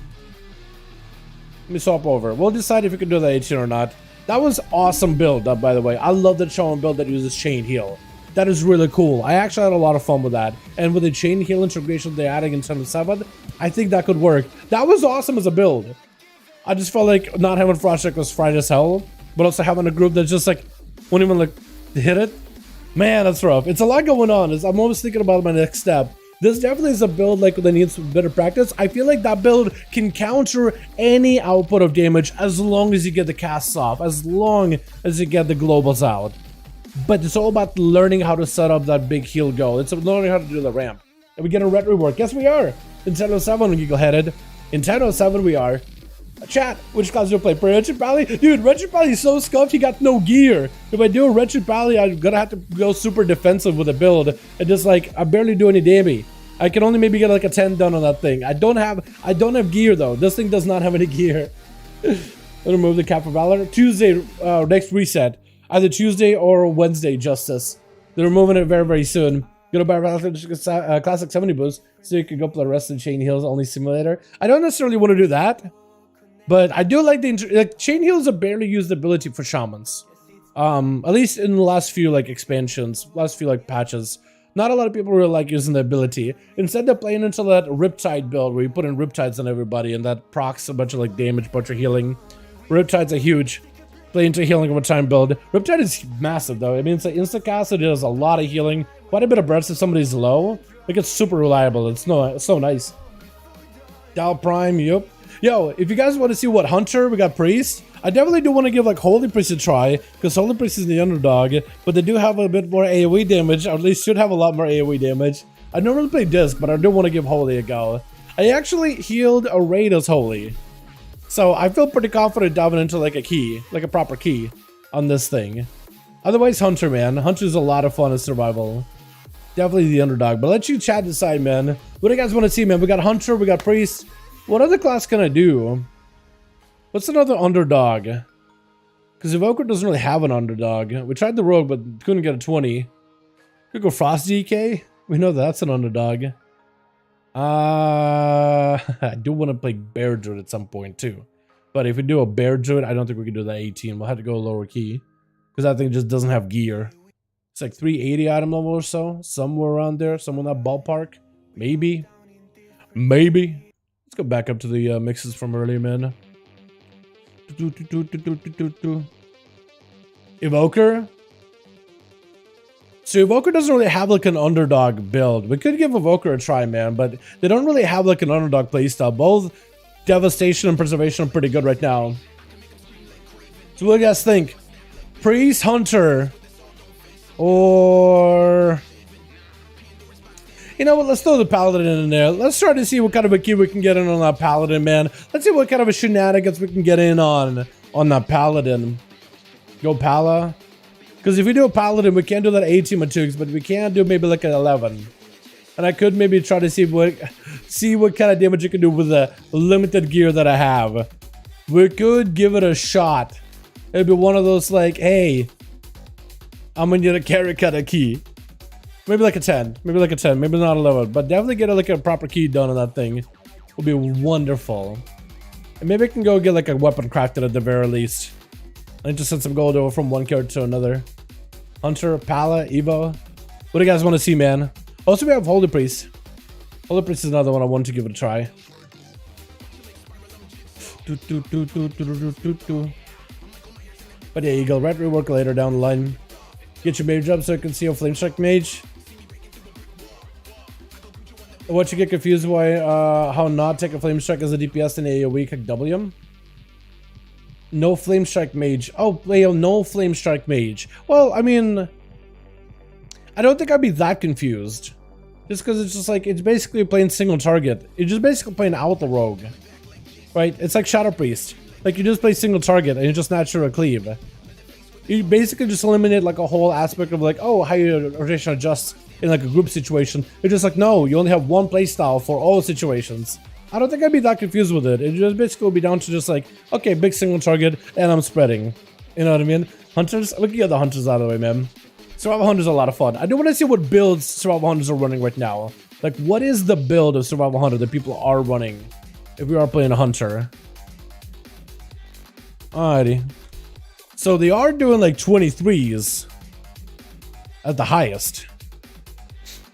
Let me swap over. We'll decide if we can do the 18 or not. That was awesome build, by the way. I love the Shaman build that uses chain heal. That is really cool. I actually had a lot of fun with that. And with the chain heal integration they're adding in 7, I think that could work. That was awesome as a build. I just felt like not having Frostcheck was fried as hell, but also having a group that just like won't even like hit it. Man, that's rough. It's a lot going on. I'm always thinking about my next step. This definitely is a build like that needs better practice. I feel like that build can counter any output of damage as long as you get the casts off, as long as you get the globals out. But it's all about learning how to set up that big heal goal. It's learning how to do the ramp. And we get a red rework. Yes, we are. In 10:07, Giggle-headed. In 10:07, we are. Chat, which class do you play? Wretched Pally? Dude, Wretched Pally is so scuffed, he got no gear. If I do a Wretched Pally, I'm gonna have to go super defensive with a build. And just like, I barely do any damage. I can only maybe get like a 10 done on that thing. I don't have gear though. This thing does not have any gear. Let's remove the cap for Valor. Tuesday, next reset. Either Tuesday or Wednesday, Justice. They're removing it very, very soon. Gonna buy a Classic 70 boost so you can go up the rest of the Chain Heals only simulator. I don't necessarily want to do that. But I do like the chain heals a barely used ability for shamans. At least in the last few like expansions, last few like patches. Not a lot of people really like using the ability. Instead they're playing into that Riptide build where you put in Riptides on everybody and that procs a bunch of like damage, bunch of healing. Riptides are huge. Play into healing over time build. Riptide is massive though. I mean it's an insta cast, it does a lot of healing. Quite a bit of breaths if somebody's low. Like it's super reliable. It's so nice. Dal Prime, yup. Yo, if you guys want to see what Hunter, we got Priest. I definitely do want to give like Holy Priest a try, because Holy Priest is the underdog, but they do have a bit more AoE damage, or at least should have a lot more AoE damage. I don't really play Disc, but I do want to give Holy a go. I actually healed a raid as Holy, so I feel pretty confident diving into like a key, like a proper key on this thing. Otherwise, Hunter, man. Hunter's a lot of fun in survival. Definitely the underdog, but let you chat decide, man. What do you guys want to see, man? We got Hunter, we got Priest. What other class can I do? What's another underdog? Because Evoker doesn't really have an underdog. We tried the Rogue, but couldn't get a 20. Could go Frost DK. We know that's an underdog. I do want to play Bear Druid at some point too. But if we do a Bear Druid, I don't think we can do that 18. We'll have to go lower key. Because that thing just doesn't have gear. It's like 380 item level or so. Somewhere around there. Somewhere in that ballpark. Maybe. Maybe. Let's go back up to the mixes from earlier, man. Evoker. So Evoker doesn't really have like an underdog build. We could give Evoker a try, man, but they don't really have like an underdog playstyle. Both Devastation and Preservation are pretty good right now. So what do you guys think? Priest, Hunter, or... You know what, let's throw the Paladin in there. Let's try to see what kind of a key we can get in on that Paladin, man. Let's see what kind of a shenanigans we can get in on that Paladin. Go Pala. Because if we do a Paladin, we can't do that 18 Matuks, but we can do maybe like an 11. And I could maybe try to see what kind of damage you can do with the limited gear that I have. We could give it a shot. It'd be one of those like, hey, I'm gonna get a carry cut a key. Maybe like a 10. Maybe like a 10. Maybe not 11. But definitely get like a proper key done on that thing. Will be wonderful. And maybe I can go get like a weapon crafted at the very least. I need to send some gold over from one character to another. Hunter, Pala, Evo. What do you guys want to see, man? Also, we have Holy Priest. Holy Priest is another one I want to give it a try. But yeah, you go red rework later down the line. Get your mage up so you can see a Flame Strike Mage. What you get confused why how not take a Flame Strike as a DPS in AoE kick W? No Flame Strike Mage. Oh, no Flame Strike Mage. Well, I mean, I don't think I'd be that confused. Just because it's just like, it's basically playing single target. It's just basically playing out the rogue. Right? It's like Shadow Priest. Like you just play single target and you just natural cleave. You basically just eliminate like a whole aspect of like, oh, how you rotation adjusts in like a group situation. It's just like, no, you only have one playstyle for all situations. I don't think I'd be that confused with it. It just basically would be down to just like, okay, big single target and I'm spreading. You know what I mean? Hunters, we can get the hunters out of the way, man. Survival Hunters are a lot of fun. I do want to see what builds Survival Hunters are running right now. Like, what is the build of Survival Hunter that people are running if we are playing a Hunter? Alrighty. So they are doing like 23s at the highest.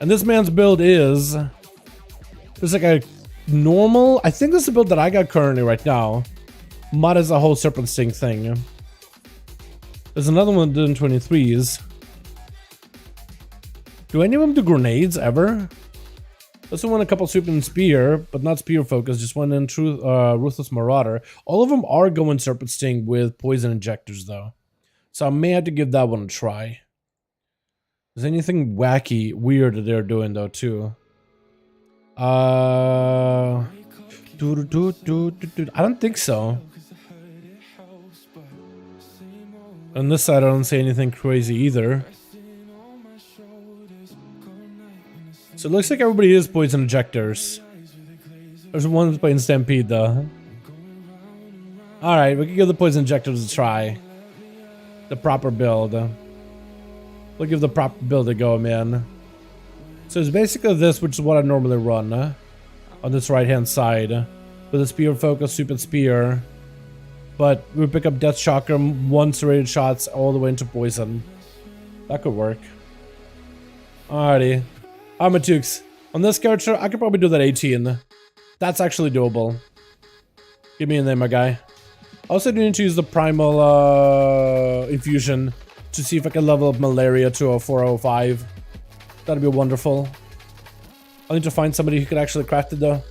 And this man's build is... There's like a normal... I think this is the build that I got currently right now. Mod is a whole Serpent Sting thing. There's another one doing 23s. Do any of them do grenades ever? This one went a couple Super and Spear, but not Spear focus, just one in Ruthless Marauder. All of them are going Serpent Sting with poison injectors though. So I may have to give that one a try. Is anything wacky, weird that they're doing though too? I don't think so. On this side I don't see anything crazy either. So it looks like everybody is poison injectors. There's one that's playing Stampede though. Alright, we can give the poison injectors a try. The proper build. We'll give the proper build a go, man. So it's basically this, which is what I normally run on this right hand side. With a Spear focus, Stupid Spear. But we pick up Death Shocker, one serrated shots all the way into poison. That could work. Alrighty. Armatukes. On this character, I could probably do that 18. That's actually doable. Give me in there, my guy. I also do need to use the Primal Infusion to see if I can level up Malaria to a 405. That'd be wonderful. I need to find somebody who could actually craft it though.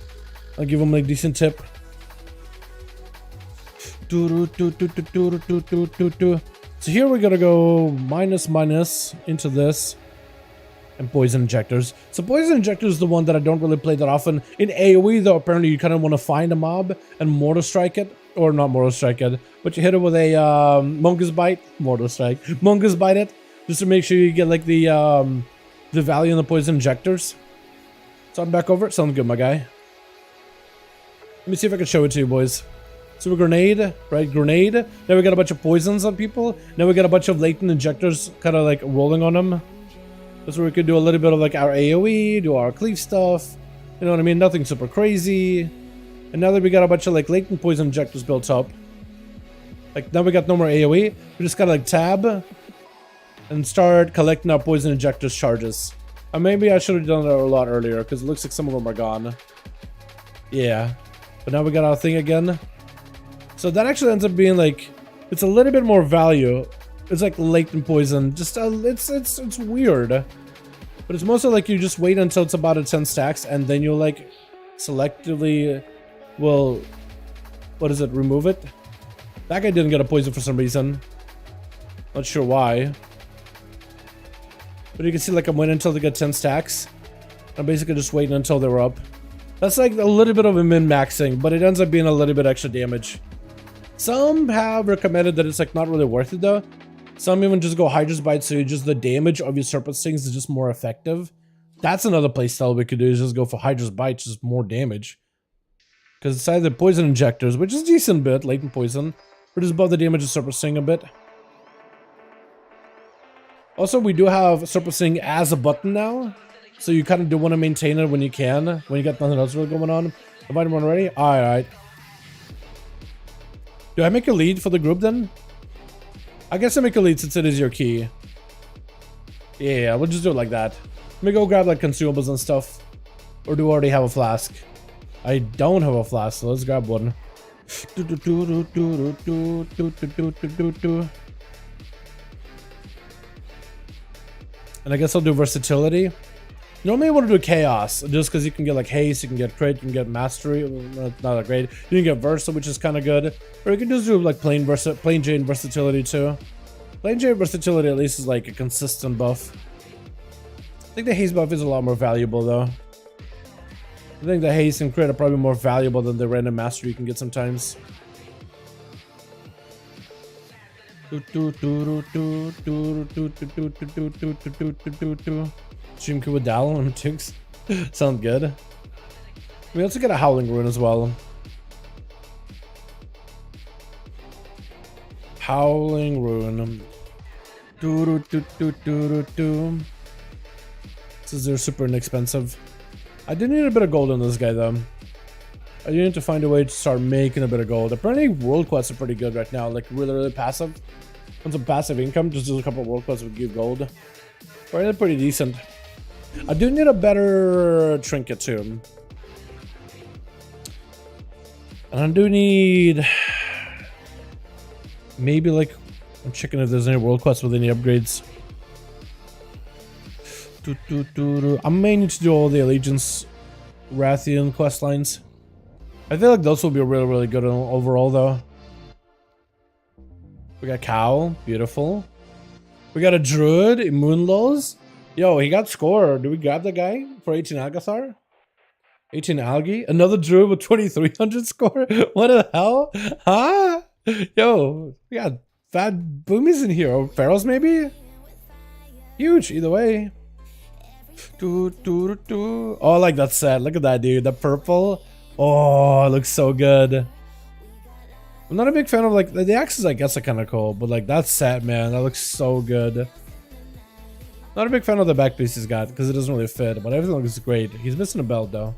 I'll give him a decent tip. So here we're gonna go minus into this. And poison injectors. So poison injectors is the one that I don't really play that often. In AoE though, apparently you kind of want to find a mob and mortar strike it. Or not mortar strike it, but you hit it with a Mongoose Bite. Mortar strike. Mongoose Bite it. Just to make sure you get like the value in the poison injectors. So I'm back over it. Sounds good, my guy. Let me see if I can show it to you, boys. So a grenade, right? Grenade. Now we got a bunch of poisons on people. Now we got a bunch of latent injectors kind of like rolling on them. That's where we could do a little bit of like our AoE, do our cleave stuff. You know what I mean? Nothing super crazy. And now that we got a bunch of like latent poison injectors built up. Like now we got no more AoE. We just gotta like tab. And start collecting our poison injectors charges. Maybe I should have done that a lot earlier. Because it looks like some of them are gone. Yeah. But now we got our thing again. So that actually ends up being like... It's a little bit more value. It's like latent poison. Just it's weird, but it's mostly like you just wait until it's about a 10 stacks, and then you'll like selectively, well, what is it? Remove it. That guy didn't get a poison for some reason. Not sure why. But you can see like I'm waiting until they get 10 stacks. I'm basically just waiting until they were up. That's like a little bit of a min-maxing, but it ends up being a little bit extra damage. Some have recommended that it's like not really worth it though. Some even just go Hydra's Bite, so just the damage of your Serpent Stings is just more effective. That's another playstyle we could do, is just go for Hydra's Bite, just more damage. Because it's either poison injectors, which is a decent bit, latent poison, or just above the damage of Serpent Sting a bit. Also, we do have Serpent Sting as a button now, so you kind of do want to maintain it when you can, when you got nothing else really going on. Have I one ready? Alright. Do I make a lead for the group then? I guess I make a lead since it is your key. Yeah, we'll just do it like that. Let me go grab like consumables and stuff. Or do I already have a flask? I don't have a flask, so let's grab one. And I guess I'll do versatility. Normally I want to do chaos, just because you can get like haste, you can get crit, you can get mastery. Not that great. You can get versa, which is kind of good. Or you can just do like plain Jane versatility too. Plain Jane versatility at least is like a consistent buff. I think the haste buff is a lot more valuable though. I think the haste and crit are probably more valuable than the random mastery you can get sometimes. Stream with Dalaran Tux. Sound good. We also get a Howling Rune as well. Howling Rune. This is they're super inexpensive. I do need a bit of gold on this guy though. I do need to find a way to start making a bit of gold. Apparently world quests are pretty good right now, like really passive. On some passive income, just do a couple of world quests would give gold. Apparently pretty decent. I do need a better trinket too. And I do need maybe like, I'm checking if there's any world quests with any upgrades. I may need to do all the Allegiance Rathian quest lines. I feel like those will be really good overall though. We got Cow, beautiful. We got a Druid, Moonlaws. Yo, he got score. Do we grab the guy for 18 Agathar? 18 Algae? Another Druid with 2300 score? What the hell? Huh? Yo, we got fat boomies in here. Or Pharaohs maybe? Huge, either way. Oh, I like that set. Look at that, dude. The purple. Oh, it looks so good. I'm not a big fan of like the axes, I guess are kind of cool, but like that set, man, that looks so good. Not a big fan of the back piece he's got because it doesn't really fit, but everything looks great. He's missing a belt though.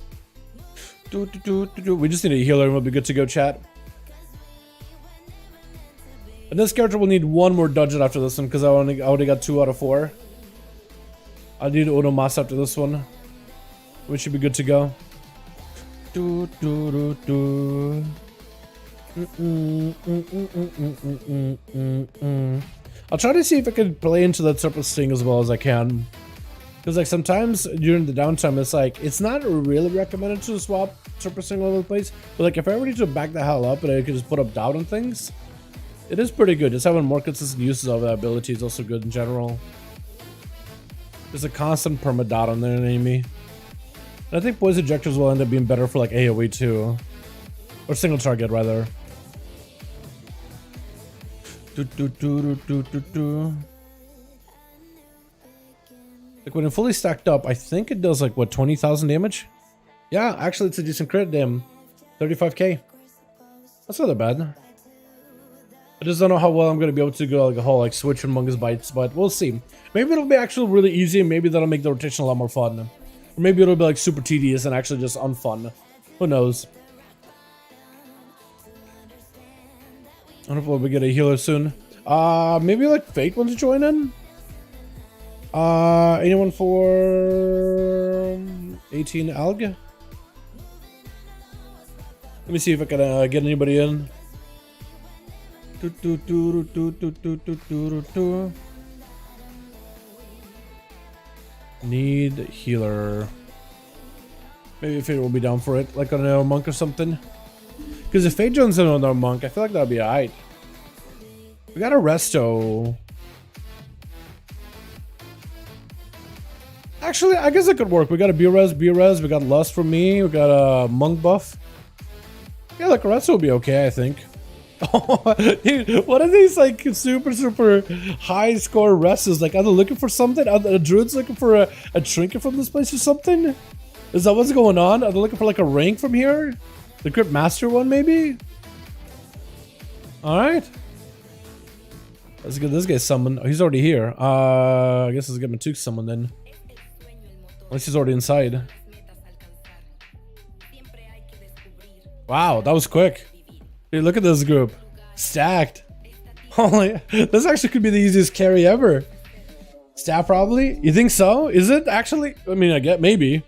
We just need a healer and we'll be good to go, chat. And this character will need one more dungeon after this one because I already got 2 out of 4. I need Onomas after this one. We should be good to go. I'll try to see if I can play into that surplus thing as well as I can. Because like sometimes during the downtime, it's like, it's not really recommended to swap surplusing all over the place. But like if I ever need to back the hell up and I can just put up doubt on things, it is pretty good. Just having more consistent uses of that ability is also good in general. There's a constant perma dot on there, Amy. And I think poison ejectors will end up being better for like AoE too. Or single target rather. Like when it fully stacked up, I think it does like what, 20,000 damage? Yeah, actually it's a decent crit damn. 35k. That's not that bad. I just don't know how well I'm gonna be able to go like a whole like switch from Mungus Bites, but we'll see. Maybe it'll be actually really easy and maybe that'll make the rotation a lot more fun. Or maybe it'll be like super tedious and actually just unfun. Who knows? I don't know if we'll get a healer soon. Maybe like Fate wants to join in? Anyone for 18 Alg? Let me see if I can get anybody in. Need healer. Maybe Fate will be down for it, like on another monk or something. Because if Fate joins in on another monk, I feel like that'd be alright. We got a resto. Actually, I guess it could work. We got a B-res. We got lust from me. We got a monk buff. Yeah, like a resto will be okay, I think. Oh, dude, what are these like super high score rests? Like, are they looking for something? Are the druids looking for a trinket from this place or something? Is that what's going on? Are they looking for like a rank from here? The Crypt Master one, maybe? Alright. Let's get this guy summoned. Oh, he's already here. I guess let's get Mythic summoned then. Unless he's already inside. Wow, that was quick. Dude, look at this group. Stacked. Holy, this actually could be the easiest carry ever. Staff probably? You think so? Is it actually? I mean, I get maybe.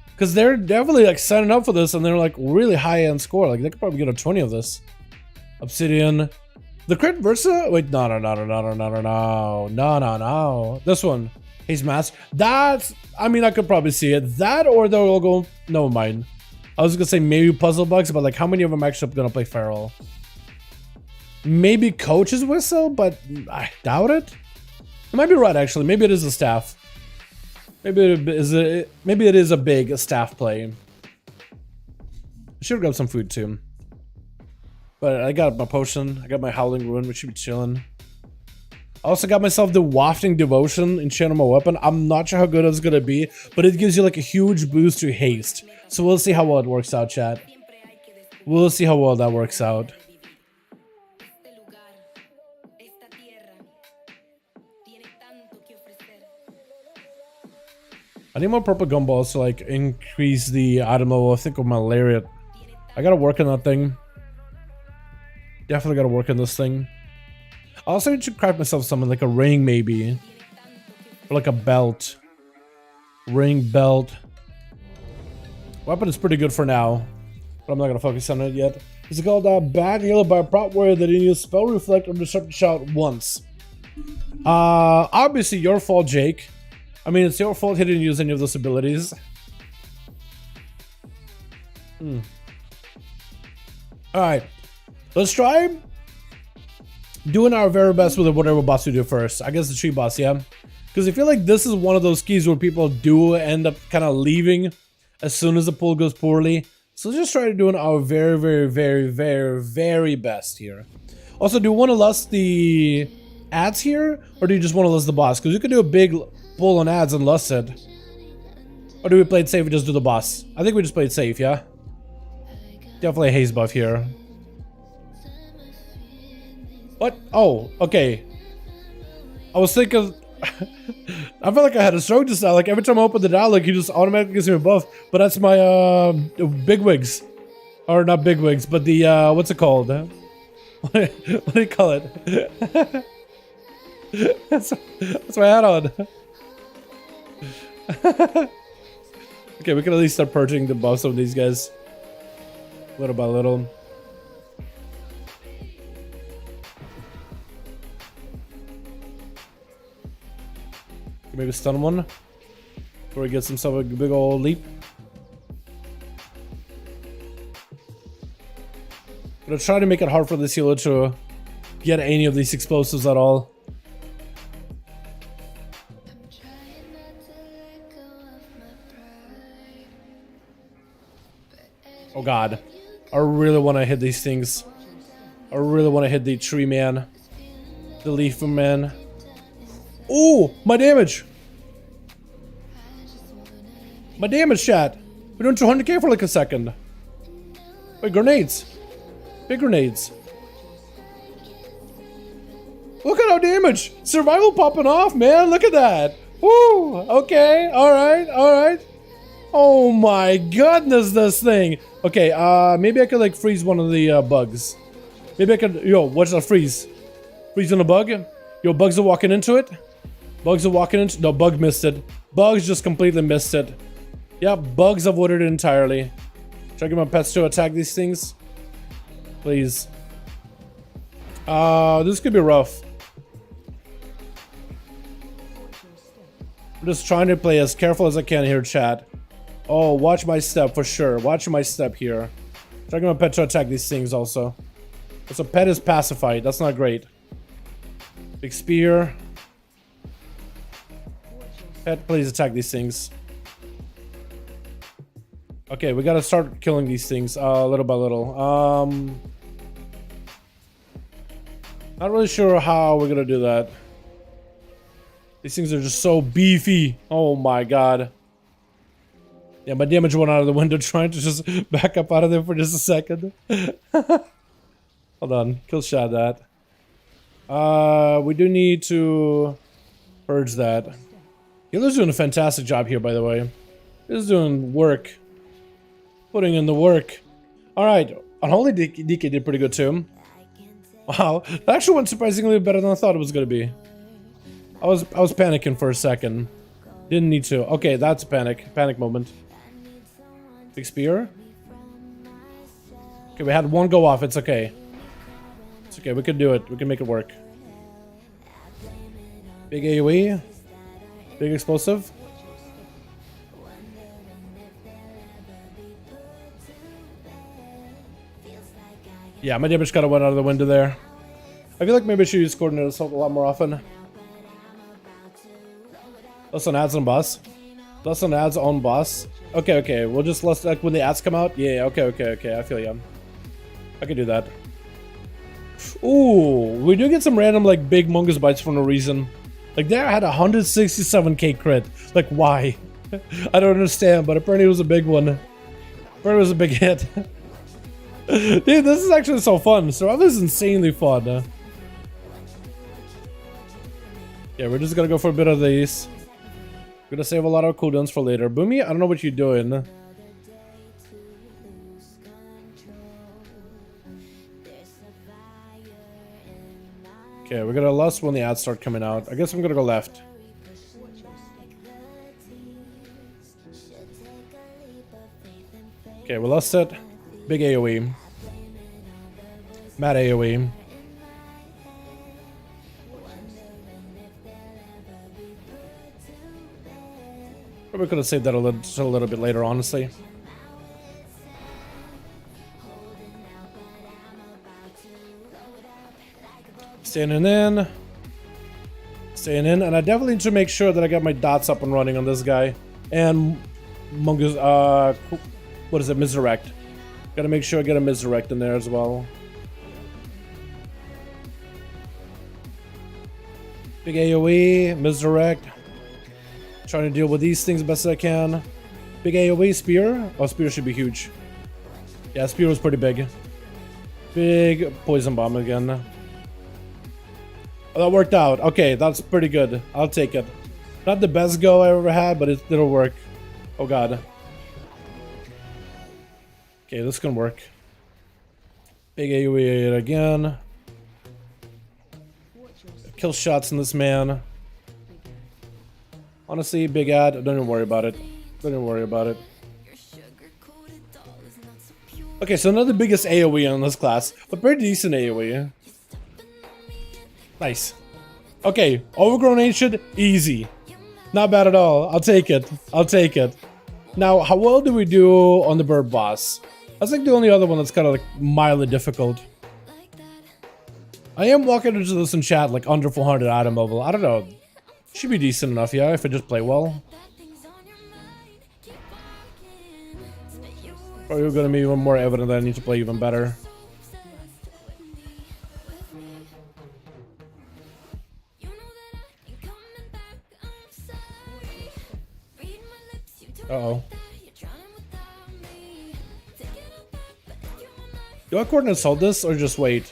Because they're definitely like signing up for this and they're like really high end score. Like they could probably get a 20 of this. Obsidian. The crit Versa? Wait, no. This one. Haze Mask. That's, I mean, I could probably see it. That or they'll all go, never mind. I was gonna say maybe Puzzle Bugs, but like how many of them actually gonna play Feral? Maybe Coach's Whistle, but I doubt it. I might be right actually. Maybe it is a staff. Maybe it is a big staff play. I should grab some food too. But I got my potion. I got my Howling Ruin, which should be chilling. I also got myself the Wafting Devotion in channel my weapon. I'm not sure how good it's gonna be, but it gives you like a huge boost to haste. So we'll see how well it works out, chat. We'll see how well that works out. I need more purple gumballs to like increase the item level. I think of my lariat. I gotta work on that thing. Definitely gotta work on this thing. I also need to craft myself something like a ring, maybe, or like a belt. Ring, belt. Weapon is pretty good for now, but I'm not gonna focus on it yet. It's called Bad Healer by a prop warrior that didn't use Spell Reflect or Disrupt Shout once. Obviously your fault, Jake. I mean, it's your fault he didn't use any of those abilities. Alright. Let's try doing our very best with whatever boss we do first. I guess the tree boss, yeah? Because I feel like this is one of those keys where people do end up kind of leaving as soon as the pull goes poorly. So let's just try to do our very best here. Also, do you want to lust the ads here? Or do you just want to lust the boss? Because you could do a big pull on ads and lust it. Or do we play it safe and just do the boss? I think we just played safe, yeah? Definitely a haze buff here. What? Oh, okay. I was thinking... I felt like I had a stroke just now. Like every time I open the dialogue, he just automatically gives me a buff. But that's my big wigs. Or not big wigs, but the what's it called? What do you call it? that's my add-on. Okay, we can at least start purging the buffs of these guys. Little by little. Maybe stun one before he gets himself a big old leap. I'm gonna try to make it hard for this healer to get any of these explosives at all. Oh god. I really want to hit these things. I really want to hit the tree man. The leaf man. Oh, my damage! My damage, chat! We're doing 200k for like a second. Wait, grenades! Big grenades. Look at our damage! Survival popping off, man! Look at that! Woo! Okay, alright, alright. Oh my goodness, this thing! Okay, maybe I could like freeze one of the bugs. Maybe I could... Yo, watch that freeze. Freeze on a bug. Yo, bugs are walking into it. Bugs are walking into... No, bug missed it. Bugs just completely missed it. Yeah, bugs avoided it entirely. Should I get my pets to attack these things? Please. This could be rough. I'm just trying to play as careful as I can here, chat. Oh, watch my step for sure. Watch my step here. Should I get my pet to attack these things also? So pet is pacified. That's not great. Big spear. Pet, please attack these things. Okay, we gotta start killing these things little by little. Not really sure how we're gonna do that. These things are just so beefy. Oh my god. Yeah, my damage went out of the window trying to just back up out of there for just a second. Hold on, kill shot that. We do need to purge that. Healer's doing a fantastic job here, by the way. He's doing work. Putting in the work. Alright, Unholy DK did pretty good too. Wow, that actually went surprisingly better than I thought it was gonna be. I was panicking for a second. Didn't need to. Okay, that's a panic moment. Big spear. Okay, we had one go off, it's okay. It's okay, we can do it. We can make it work. Big AoE. Big explosive. Yeah, my damage kind of went out of the window there. I feel like maybe I should use coordinate assault a lot more often. Less on ads on boss. Less on ads on boss. Okay, okay. We'll just less like when the ads come out. Yeah, okay, okay, okay. I feel you. I can do that. Ooh, we do get some random like big Mungus bites for no reason. Like there had 167k crit. Like why? I don't understand, but apparently it was a big one. Apparently it was a big hit. Dude, this is actually so fun. So this is insanely fun. Yeah, we're just gonna go for a bit of these. We're gonna save a lot of cooldowns for later. Boomy, I don't know what you're doing. Okay, we're gonna lust when the ads start coming out. I guess I'm gonna go left. Okay, we lost it. Big AoE. Mad AoE. Probably could have saved that a little bit later, honestly. Staying in. Staying in, and I definitely need to make sure that I got my dots up and running on this guy. And Mungus, what is it? Misdirect. Gotta make sure I get a misdirect in there as well. Big AoE, misdirect. Trying to deal with these things best as I can. Big AoE, spear. Oh, spear should be huge. Yeah, spear was pretty big. Big poison bomb again. Oh, that worked out. Okay, that's pretty good. I'll take it. Not the best go I ever had, but it'll work. Oh god. Okay, this can work. Big AoE again. Kill shots in this man. Honestly, big ad. Don't even worry about it. Don't even worry about it. Okay, so not the biggest AoE on this class, but pretty decent AoE. Nice. Okay, Overgrown Ancient, easy. Not bad at all. I'll take it. I'll take it. Now, how well do we do on the bird boss? That's like the only other one that's kind of like mildly difficult. I am walking into this in chat like under 400 item level. I don't know. Should be decent enough, yeah, if I just play well. Probably gonna be even more evident that I need to play even better. Uh-oh. Do I coordinate assault this or just wait?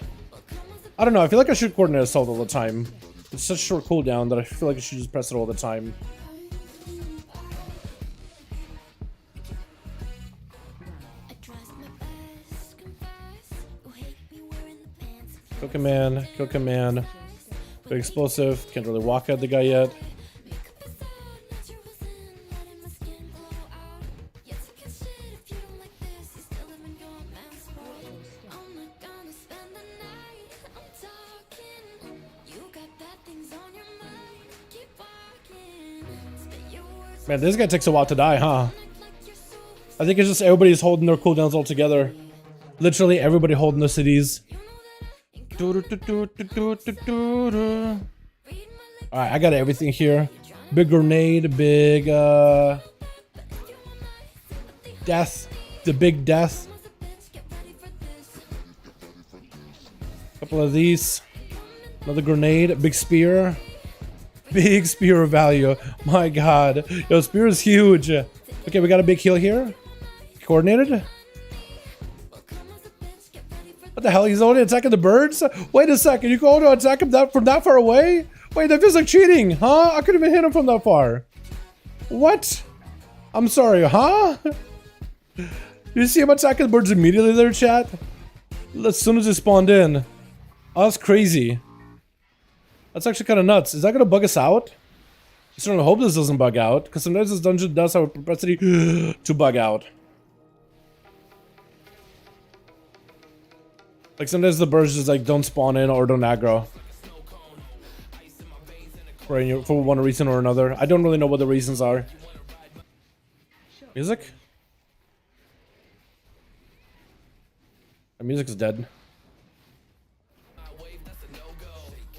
I don't know, I feel like I should coordinate assault all the time. It's such a short cooldown that I feel like I should just press it all the time. Kill command, kill command. Big explosive, can't really walk at the guy yet. Man, this guy takes a while to die, huh? I think it's just everybody's holding their cooldowns all together. Literally everybody holding their cities. Alright, I got everything here. Big grenade, big death. The big death. Couple of these. Another grenade, big spear. Big spear of value. My god. Yo, spear is huge. Okay, we got a big heal here. Coordinated. What the hell? He's only attacking the birds? Wait a second. You can only attack him from that far away? Wait, that feels like cheating, huh? I couldn't even hit him from that far. What? I'm sorry, huh? You see him attacking the birds immediately there, chat? As soon as he spawned in. Oh, that's crazy. That's actually kind of nuts. Is that going to bug us out? I certainly hope this doesn't bug out, because sometimes this dungeon does have a propensity to bug out. Like sometimes the birds just like don't spawn in or don't aggro. For one reason or another. I don't really know what the reasons are. Music? The music is dead.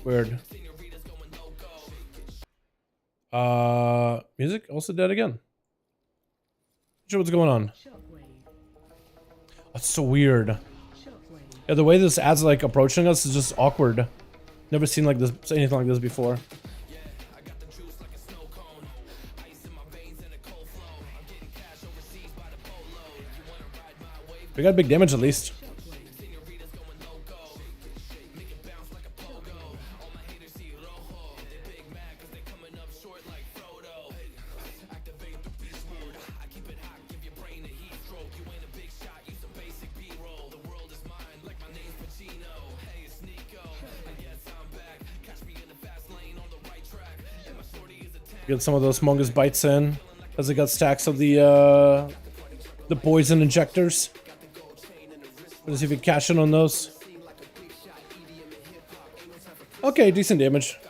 Weird. Music also dead again. Not sure what's going on. That's so weird. Yeah, the way this ad's like approaching us is just awkward. Never seen like this, anything like this before. We got big damage at least. Get some of those Mongus bites in, as it got stacks of the poison injectors. Let's see if we cash in on those. Okay, decent damage.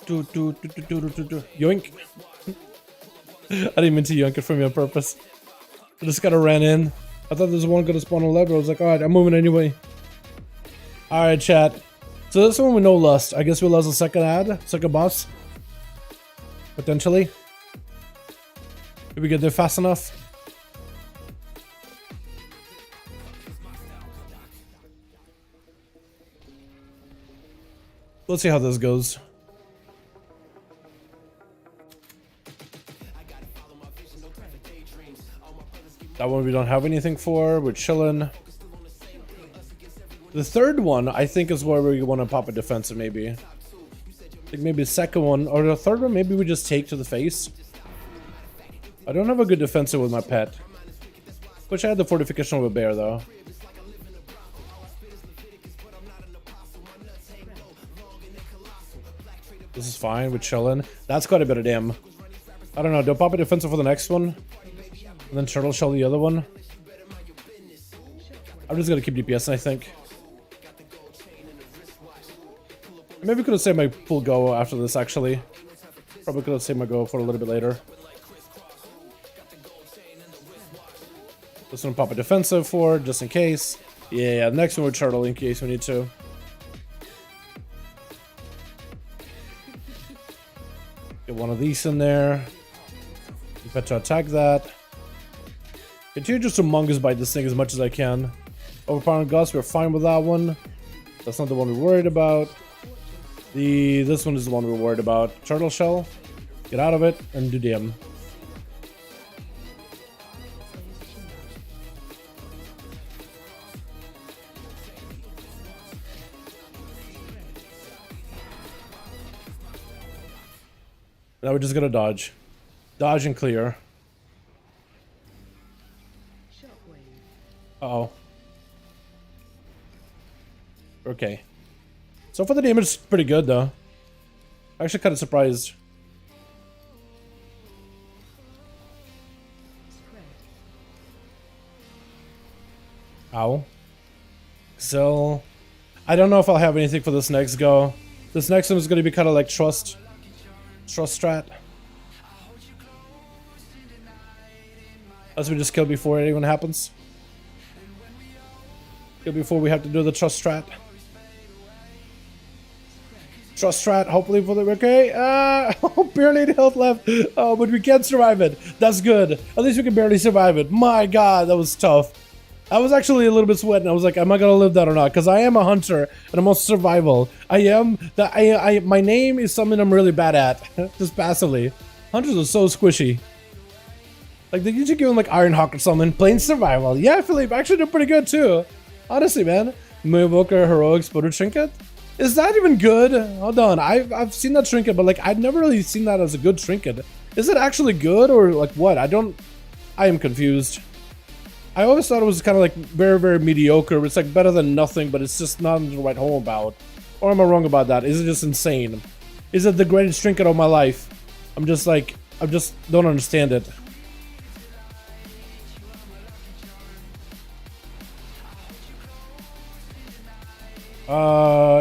Yoink. I didn't mean to yoink it from you on purpose. I just kind of ran in. I thought there was one gonna spawn on level. I was like, alright, I'm moving anyway. Alright, chat. So this one with no lust. I guess we'll lose a second ad, second boss. Potentially. If we get there fast enough. Let's see how this goes. That one we don't have anything for. We're chilling. The third one, I think, is where we want to pop a defensive, maybe. I think maybe the second one, or the third one, maybe we just take to the face. I don't have a good defensive with my pet. Wish I had the fortification of a bear, though. This is fine, we're chilling. That's quite a bit of damn. I don't know, do I pop a defensive for the next one? And then turtle shell the other one? I'm just gonna keep DPSing, I think. Maybe we could have saved my full go after this, actually. Probably could have saved my go for a little bit later. This one pop a defensive for, just in case. Yeah, the next one with turtle in case we need to. Get one of these in there. Pet to attack that. Continue just to Mongus bite this thing as much as I can. Overpowering Gust, we're fine with that one. That's not the one we're worried about. This one is the one we're worried about. Turtle shell. Get out of it and do DM. Now we're just gonna dodge. Dodge and clear. Uh-oh. Okay. So far the damage is pretty good though. Actually kind of surprised. Ow. So I don't know if I'll have anything for this next go. This next one is gonna be kind of like trust strat. As we just kill before it even happens. Kill before we have to do the trust strat. Trust strat, hopefully for the okay. Barely any health left. Oh, but we can survive it. That's good. At least we can barely survive it. My god, that was tough. I was actually a little bit sweating. I was like, am I gonna live that or not? Because I am a hunter and I'm on survival. I am that my name is something I'm really bad at. Just passively. Hunters are so squishy. Like they usually give him like Iron Hawk or something. Plain survival. Yeah, Philippe, actually did pretty good too. Honestly, man. Moonwalker Heroic Spotter Trinket. Is that even good? Hold on. I've seen that trinket, but like I've never really seen that as a good trinket. Is it actually good or like what? I am confused. I always thought it was kind of like very, very mediocre. It's like better than nothing, but it's just not to write home about. Or am I wrong about that? Is it just insane? Is it the greatest trinket of my life? I just don't understand it.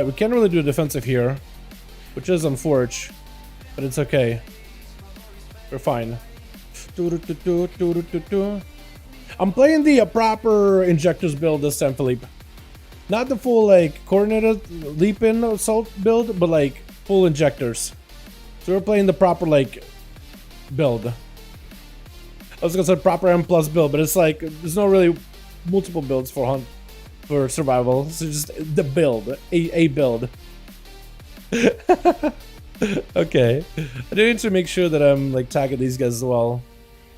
We can't really do a defensive here, which is unfortunate, but it's okay. We're fine. I'm playing the proper injectors build this time, Philippe. Not the full like coordinated leap in assault build, but like full injectors. So we're playing the proper like build. I was gonna say proper M+ build, but it's like there's no really multiple builds for for survival. So just the build, a build. Okay, I do need to make sure that I'm like tagging these guys as well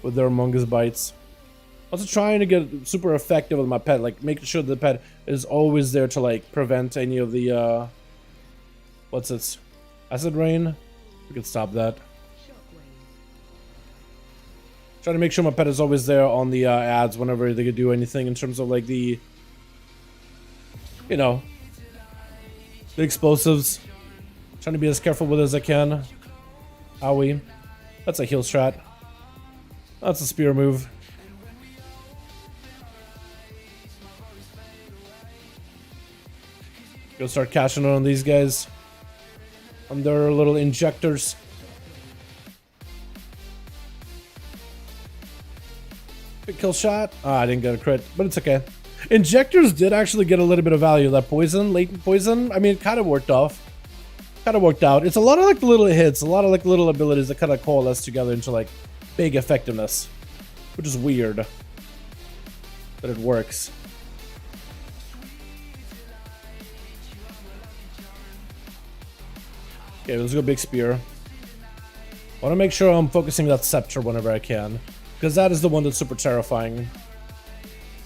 with their Among Us bites. Also trying to get super effective with my pet, like making sure the pet is always there to like prevent any of the what's it? Acid rain? We can stop that. Trying to make sure my pet is always there on the ads whenever they could do anything in terms of like the, you know, the explosives. Trying to be as careful with it as I can. Owie. That's a heal strat. That's a spear move. Go start cashing on these guys. On their little injectors. Big kill shot. Ah, I didn't get a crit, but it's okay. Injectors did actually get a little bit of value. That poison, latent poison, I mean, it kind of worked off. Kind of worked out. It's a lot of like little hits, a lot of like little abilities that kind of coalesce together into like big effectiveness, which is weird, but it works. Okay, let's go big spear. I want to make sure I'm focusing that scepter whenever I can, because that is the one that's super terrifying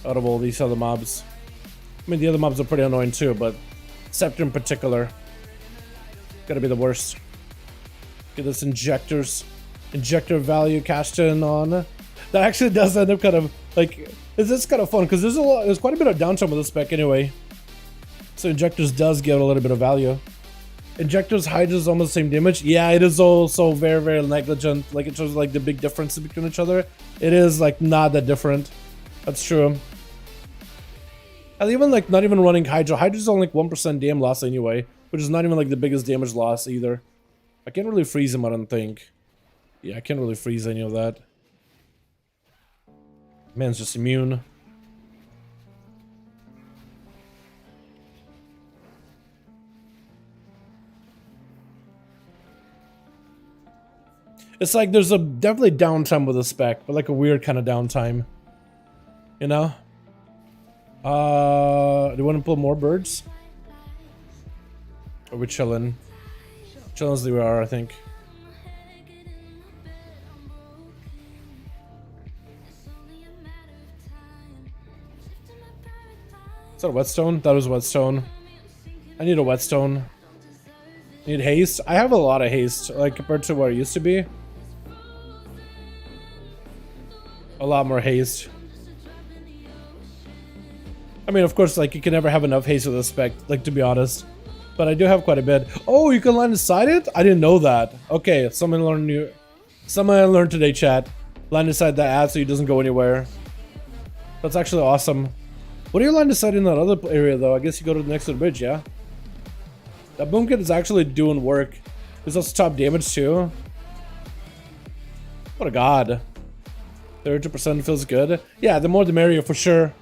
out of all these other mobs. I mean, the other mobs are pretty annoying too, but scepter in particular. Gotta be the worst. Get this injector value cashed in on. That actually does end up kind of like, it's kind of fun because there's quite a bit of downtime with the spec anyway. So injectors does give a little bit of value. Injectors Hydra's almost the same damage. Yeah, it is also very, very negligent. Like in terms of like the big differences between each other, it is like not that different. That's true. And even like not even running Hydra. Hydra's only like 1% DM loss anyway, which is not even like the biggest damage loss either. I can't really freeze him, I don't think. Yeah, I can't really freeze any of that. Man's just immune. It's like there's a definitely downtime with the spec, but like a weird kind of downtime. You know? Do you want to pull more birds? Or we chillin'? Chillin' as we are, I think. Is that a whetstone? That was whetstone. I need a whetstone. Need haste? I have a lot of haste, like compared to what it used to be. A lot more haste. I mean, of course, like you can never have enough haste with a spec, like to be honest. But I do have quite a bit. Oh, you can line aside it? I didn't know that. Okay, someone learned today, chat. Line aside that ad so he doesn't go anywhere. That's actually awesome. What are you line aside in that other area though? I guess you go to the next to the bridge, yeah? That boom kit is actually doing work. There's also top damage too. What a god. 32% feels good. Yeah, the more the merrier for sure.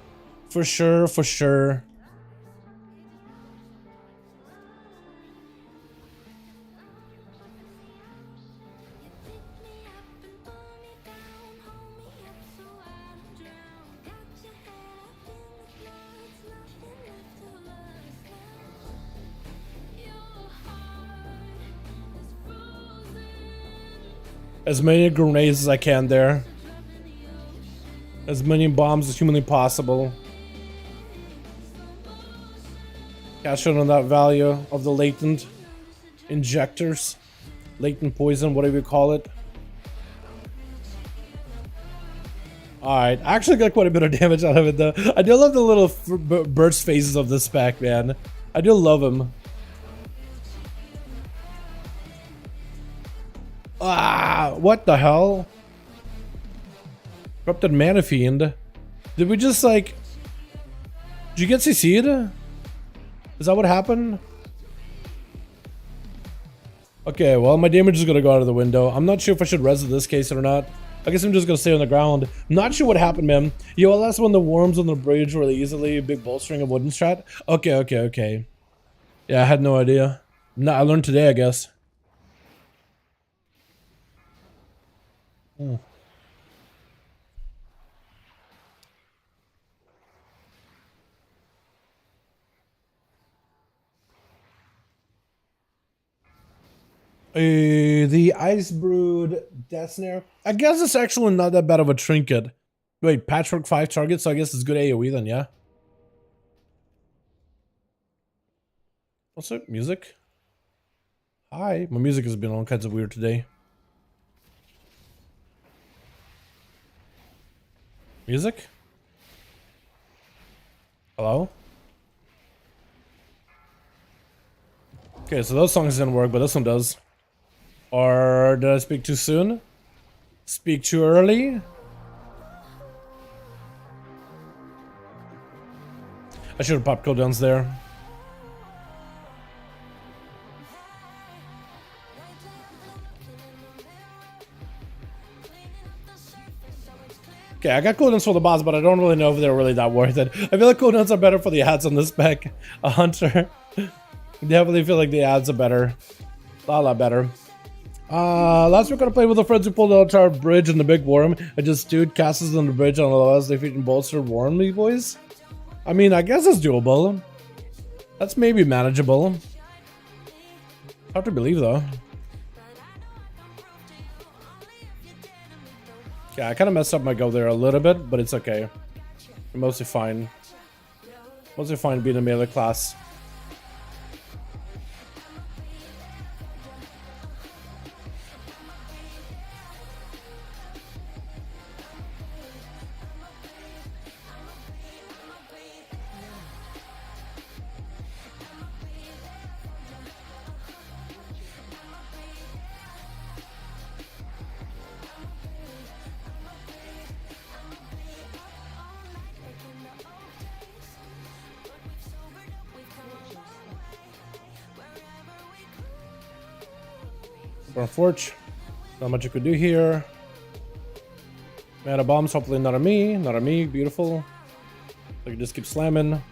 For sure, for sure. As many grenades as I can there. As many bombs as humanly possible. Cash in on that value of the latent injectors. Latent poison, whatever you call it. Alright, I actually got quite a bit of damage out of it though. I do love the little burst phases of this pack, man. I do love them. Ah, what the hell? Corrupted Mana Fiend. Did we just like... Did you get CC'd? Is that what happened? Okay, well my damage is gonna go out of the window. I'm not sure if I should res in this case or not. I guess I'm just gonna stay on the ground. I'm not sure what happened, man. Yo, that's when the worms on the bridge really easily. Big bolstering of wooden strat. Okay, okay, okay. Yeah, I had no idea. No, I learned today, I guess. Hmm. The Ice Brood Death Snare. I guess it's actually not that bad of a trinket. Wait, Patchwork 5 targets, so I guess it's good AoE then, yeah? What's up, music? Hi. My music has been all kinds of weird today. Music? Hello? Okay, so those songs didn't work, but this one does. Or did I speak too soon? Speak too early? I should have popped cooldowns there. Okay, I got cooldowns for the boss, but I don't really know if they're really that worth it. I feel like cooldowns are better for the ads on this spec. A hunter. Definitely feel like the ads are better. A lot better. Last week I played with the friends who pulled out our bridge and the big worm. I just stewed castles on the bridge on the lowest defeat and bolster warm me boys. I mean, I guess it's doable. That's maybe manageable. Hard to believe though. Yeah, I kind of messed up my go there a little bit, but it's okay. I'm mostly fine. Mostly fine being a melee class. Forge. Not much you could do here. Mana bombs, hopefully not on me. Not on me, beautiful. I can just keep slamming.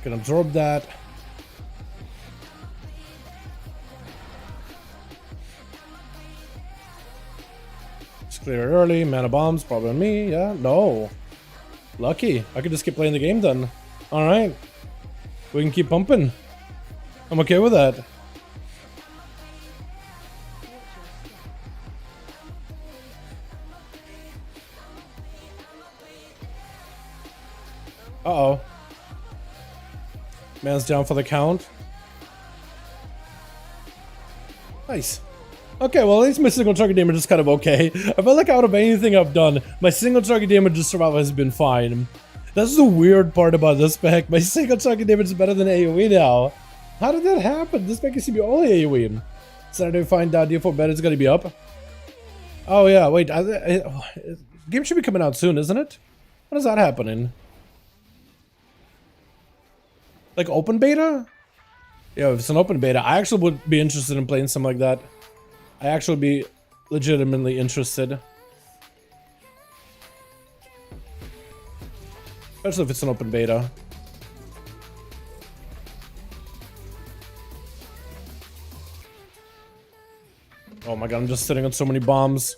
Can absorb that. Just clear it early. Mana bombs, probably on me. Yeah, no. Lucky. I could just keep playing the game then. Alright. We can keep pumping. I'm okay with that. Uh-oh. Man's down for the count. Nice. Okay, well at least my single target damage is kind of okay. I feel like out of anything I've done, my single target damage to survival has been fine. That's the weird part about this spec. My single target damage is better than AoE now. How did that happen? This spec used to be only AoE. Saturday find out D4 bed is gonna be up. Oh yeah, wait. Game should be coming out soon, isn't it? When is that happening? Like open beta? Yeah, if it's an open beta, I actually would be interested in playing something like that. I actually be legitimately interested. Especially if it's an open beta. Oh my god, I'm just sitting on so many bombs.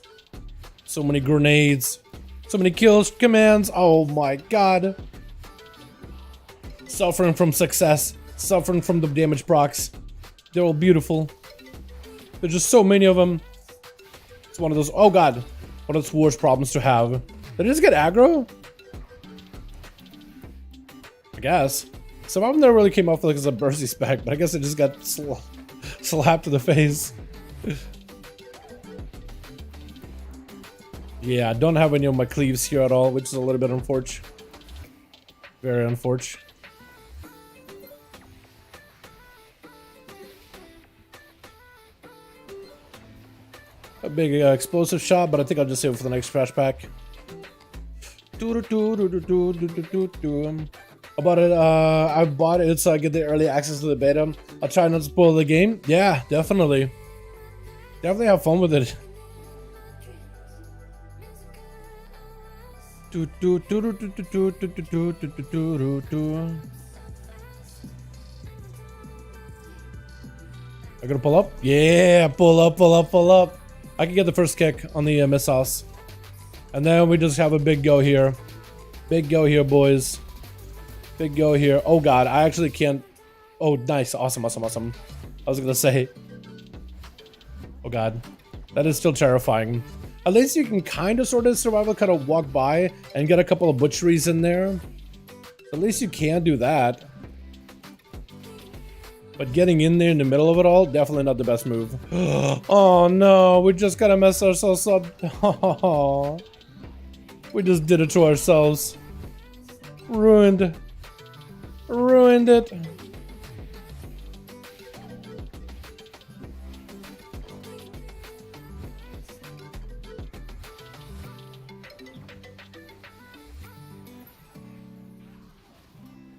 So many grenades. So many kills, commands. Oh my god. Suffering from success. Suffering from the damage procs. They're all beautiful. There's just so many of them. It's one of those, oh god, one of those worst problems to have. Did I just get aggro? I guess. Some of them never really came off like as a bursty spec, but I guess it just got slapped to the face. Yeah, I don't have any of my cleaves here at all, which is a little bit unfortunate. Very unfortunate. A big explosive shot, but I think I'll just save it for the next trash pack. About it, I bought it so I get the early access to the beta. I'll try not to spoil the game. Yeah, definitely. Definitely have fun with it. I gotta pull up? Yeah, pull up, pull up, pull up. I can get the first kick on the missiles. And then we just have a big go here. Big go here, boys. Big go here. Oh god, I actually can't. Oh, nice. Awesome, awesome, awesome. I was gonna say. Oh god. That is still terrifying. At least you can kind of sort of survival, kind of walk by and get a couple of butcheries in there. At least you can do that. But getting in there in the middle of it all, definitely not the best move. Oh no, we just gotta mess ourselves up. Oh, we just did it to ourselves. Ruined. Ruined it.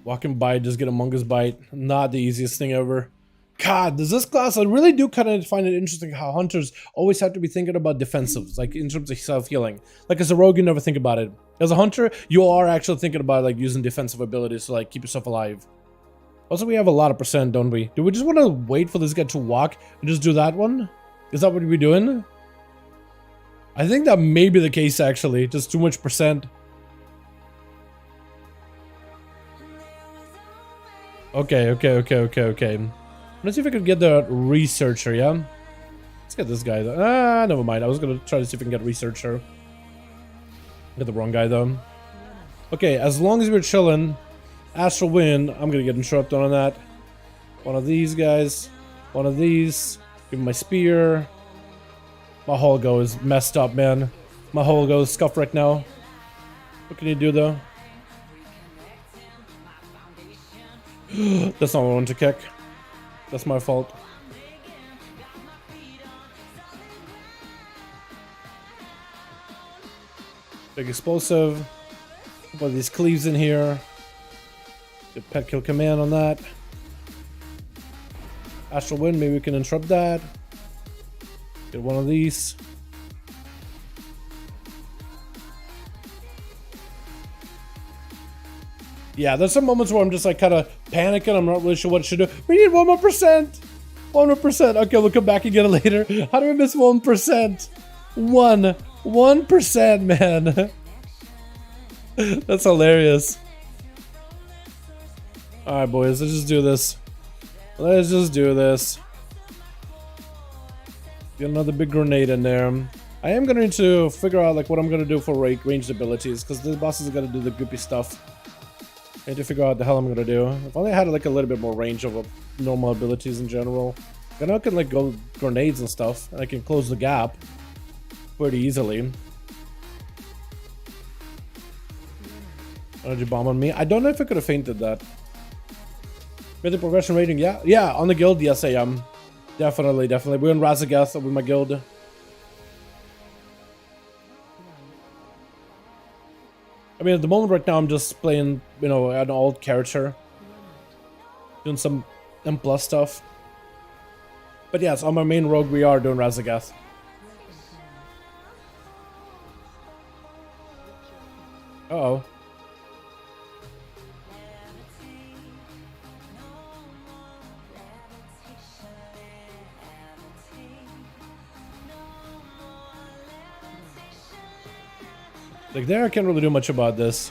Walking by, just get a Among Us bite. Not the easiest thing ever. God, does this class, I really do kind of find it interesting how hunters always have to be thinking about defensives, like in terms of self-healing. Like as a rogue, you never think about it. As a hunter, you are actually thinking about like using defensive abilities to like keep yourself alive. Also, we have a lot of percent, don't we? Do we just want to wait for this guy to walk and just do that one? Is that what we're doing? I think that may be the case actually, just too much percent. Okay. Let's see if I can get the researcher, yeah? Let's get this guy though. Ah, never mind. I was gonna try to see if I can get researcher. Get the wrong guy though. Okay, as long as we're chilling, Astral Wind, I'm gonna get interrupted on that. One of these guys. One of these. Give him my spear. My whole go is messed up, man. My whole go is scuffed right now. What can you do though? That's not what I want to kick. That's my fault. Big explosive. Put these cleaves in here. Get pet kill command on that. Astral Wind, maybe we can interrupt that. Get one of these. Yeah, there's some moments where I'm just like kind of panicking. I'm not really sure what to do. We need 1 more percent. 1 more percent. Okay, we'll come back and get it later. How do we miss 1%? 1%, man. That's hilarious. All right, boys, let's just do this. Let's just do this. Get another big grenade in there. I am going to figure out like what I'm going to do for ranged abilities because the bosses are going to do the goopy stuff. I need to figure out what the hell I'm gonna do. If only I had like a little bit more range of normal abilities in general. I know I can like go grenades and stuff, and I can close the gap pretty easily. Energy bomb on me. I don't know if I could have fainted that. Mythic progression rating, yeah, on the guild, yes I am. Definitely. We're in Razagath with my guild. I mean, at the moment right now, I'm just playing, you know, an old character. Doing some M+ stuff. But yes, on my main rogue, we are doing Razagath. Uh-oh. Like there, I can't really do much about this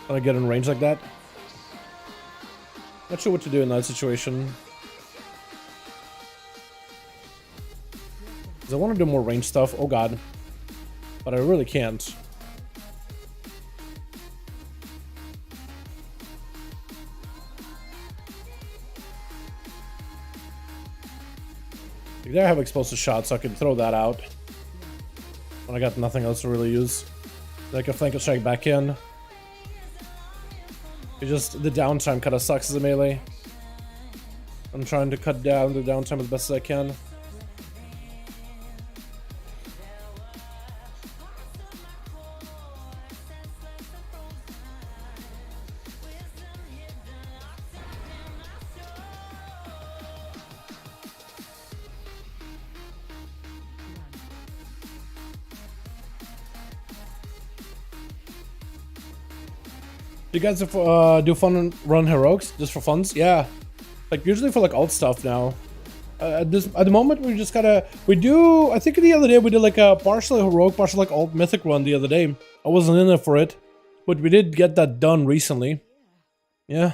when I get in range like that. Not sure what to do in that situation. Because I want to do more range stuff. Oh god. But I really can't. Like there I have explosive shots, so I can throw that out. When I got nothing else to really use. Then I can flank and strike back in. It just, the downtime kind of sucks as a melee. I'm trying to cut down the downtime as best as I can. You guys do fun run heroics just for funs? Yeah, like usually for like alt stuff now. At the moment we just gotta do. I think the other day we did like a partially heroic, partially like alt mythic run the other day. I wasn't in there for it, but we did get that done recently. Yeah.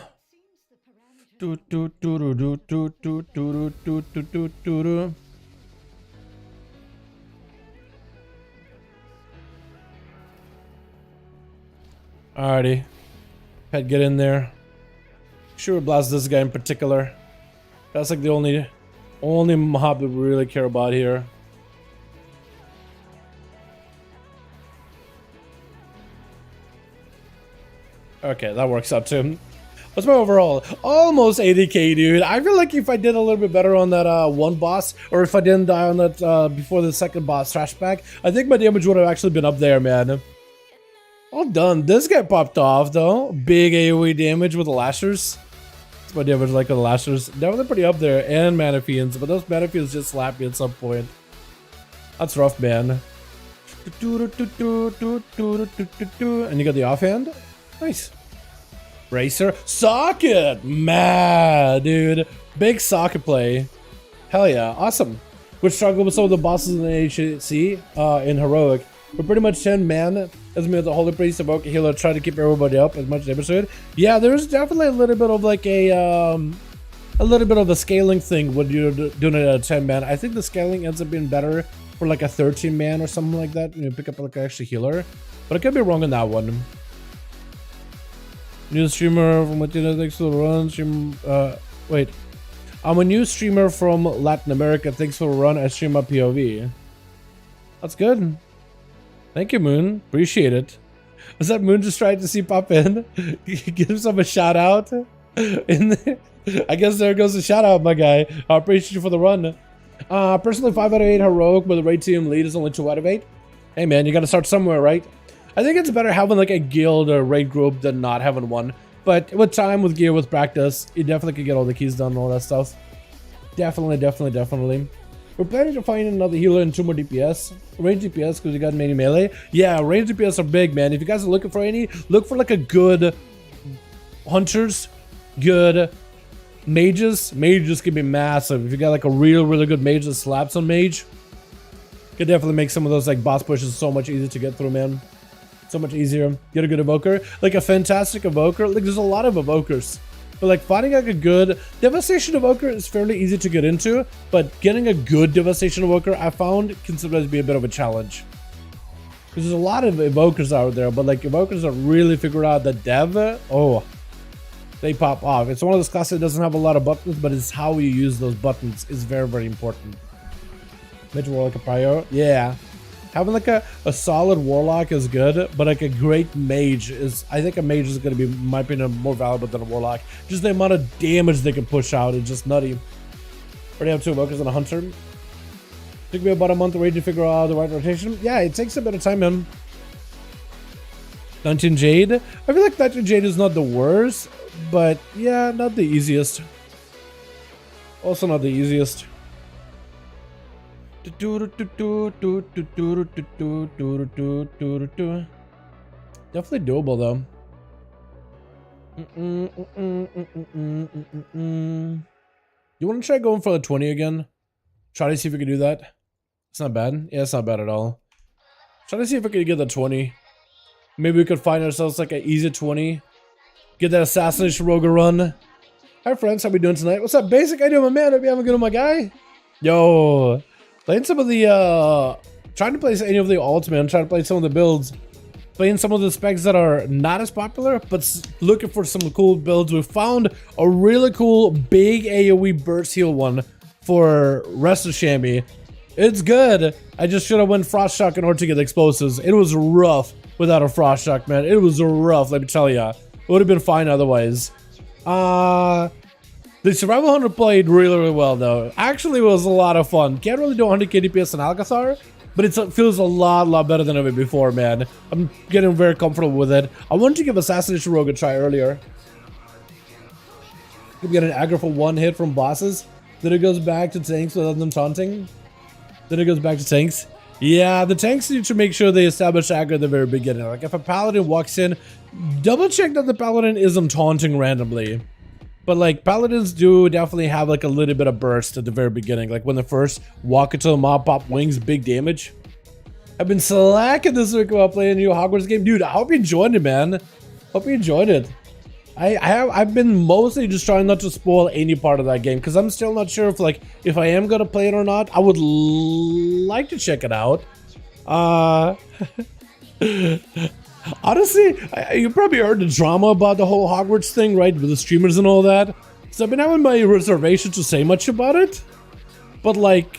Alrighty. Pet, get in there. Sure, blast this guy in particular. That's like the only mob that we really care about here. Okay, that works out too. What's my overall? Almost 80k, dude. I feel like if I did a little bit better on that one boss, or if I didn't die on that before the second boss trash pack, I think my damage would have actually been up there, man. All done. This guy popped off though. Big AoE damage with the lashers. That's my damage like with the lashers. Definitely pretty up there. And mana fiends, but those mana fiends just slap me at some point. That's rough, man. And you got the offhand. Nice. Bracer. Socket! Mad, dude. Big socket play. Hell yeah. Awesome. We struggled with some of the bosses in the HC in Heroic. We're pretty much 10 man. As me with the Holy Priest, Evoke a Healer, try to keep everybody up as much as episode. Yeah, there's definitely a little bit of like a little bit of a scaling thing when you're doing it at a 10 man. I think the scaling ends up being better for like a 13 man or something like that. You pick up like an extra healer. But I could be wrong on that one. New streamer from Latina, thanks for the run. Wait. I'm a new streamer from Latin America. Thanks for the run. I stream my POV. That's good. Thank you, Moon. Appreciate it. Was that Moon just trying to see pop in? Give himself a shout out. I guess there goes the shout out, my guy. I appreciate you for the run. Personally, 5 out of 8 heroic, but the raid team lead is only 2 out of 8. Hey, man, you gotta start somewhere, right? I think it's better having like a guild or raid group than not having one. But with time, with gear, with practice, you definitely can get all the keys done and all that stuff. Definitely. We're planning to find another healer and 2 more DPS. Range DPS because we got many melee. Yeah, range DPS are big, man. If you guys are looking for any, look for like a good hunters, good mages. Mages can be massive. If you got like a really good mage that slaps on mage, could definitely make some of those like boss pushes so much easier to get through, man. So much easier. Get a good evoker, like a fantastic evoker. Like there's a lot of evokers, but like finding like a good devastation evoker is fairly easy to get into. But getting a good devastation evoker, I found, can sometimes be a bit of a challenge. Because there's a lot of evokers out there, but like evokers that really figure out the dev, oh, they pop off. It's one of those classes that doesn't have a lot of buttons, but it's how you use those buttons is very important. Mage warlock a prior, yeah. Having like a solid warlock is good, but like a great mage is, I think a mage is going to be, in my opinion, more valuable than a warlock. Just the amount of damage they can push out is just nutty. Already have 2 evokers and a hunter. Took me about a month already to figure out the right rotation. Yeah, it takes a bit of time, man. 19 Jade. I feel like 19 Jade is not the worst, but yeah, not the easiest. Also not the easiest. Definitely doable though. You want to try going for the 20 again? Try to see if we can do that. It's not bad. Yeah, it's not bad at all. Try to see if we can get the 20. Maybe we could find ourselves like an easy 20. Get that assassination rogue run. Hi friends, how we doing tonight? What's up, Basic? How you doing, my man? Hope you having good on my guy. Yo. Playing some of the, trying to play any of the ults, man. Trying to play some of the builds. Playing some of the specs that are not as popular, but looking for some cool builds. We found a really cool big AoE burst heal one for Rest of Shammy. It's good. I just should have went Frost Shock in order to get explosives. It was rough without a Frost Shock, man. It was rough, let me tell ya. It would have been fine otherwise. The Survival Hunter played really well, though. Actually, it was a lot of fun. Can't really do 100k DPS in Alcazar, but it feels a lot better than ever before, man. I'm getting very comfortable with it. I wanted to give Assassination Rogue a try earlier. You get an aggro for 1 hit from bosses. Then it goes back to tanks without them taunting. Then it goes back to tanks. Yeah, the tanks need to make sure they establish aggro at the very beginning. Like, if a paladin walks in, double check that the paladin isn't taunting randomly. But like paladins do definitely have like a little bit of burst at the very beginning. Like when they first walk into the mob, pop wings, big damage. I've been slacking this week while playing a new Hogwarts game. Dude, I hope you enjoyed it, man. Hope you enjoyed it. I've been mostly just trying not to spoil any part of that game because I'm still not sure if I am gonna play it or not. I would like to check it out. Honestly, you probably heard the drama about the whole Hogwarts thing, right? With the streamers and all that. So I've been having my reservation to say much about it. But like,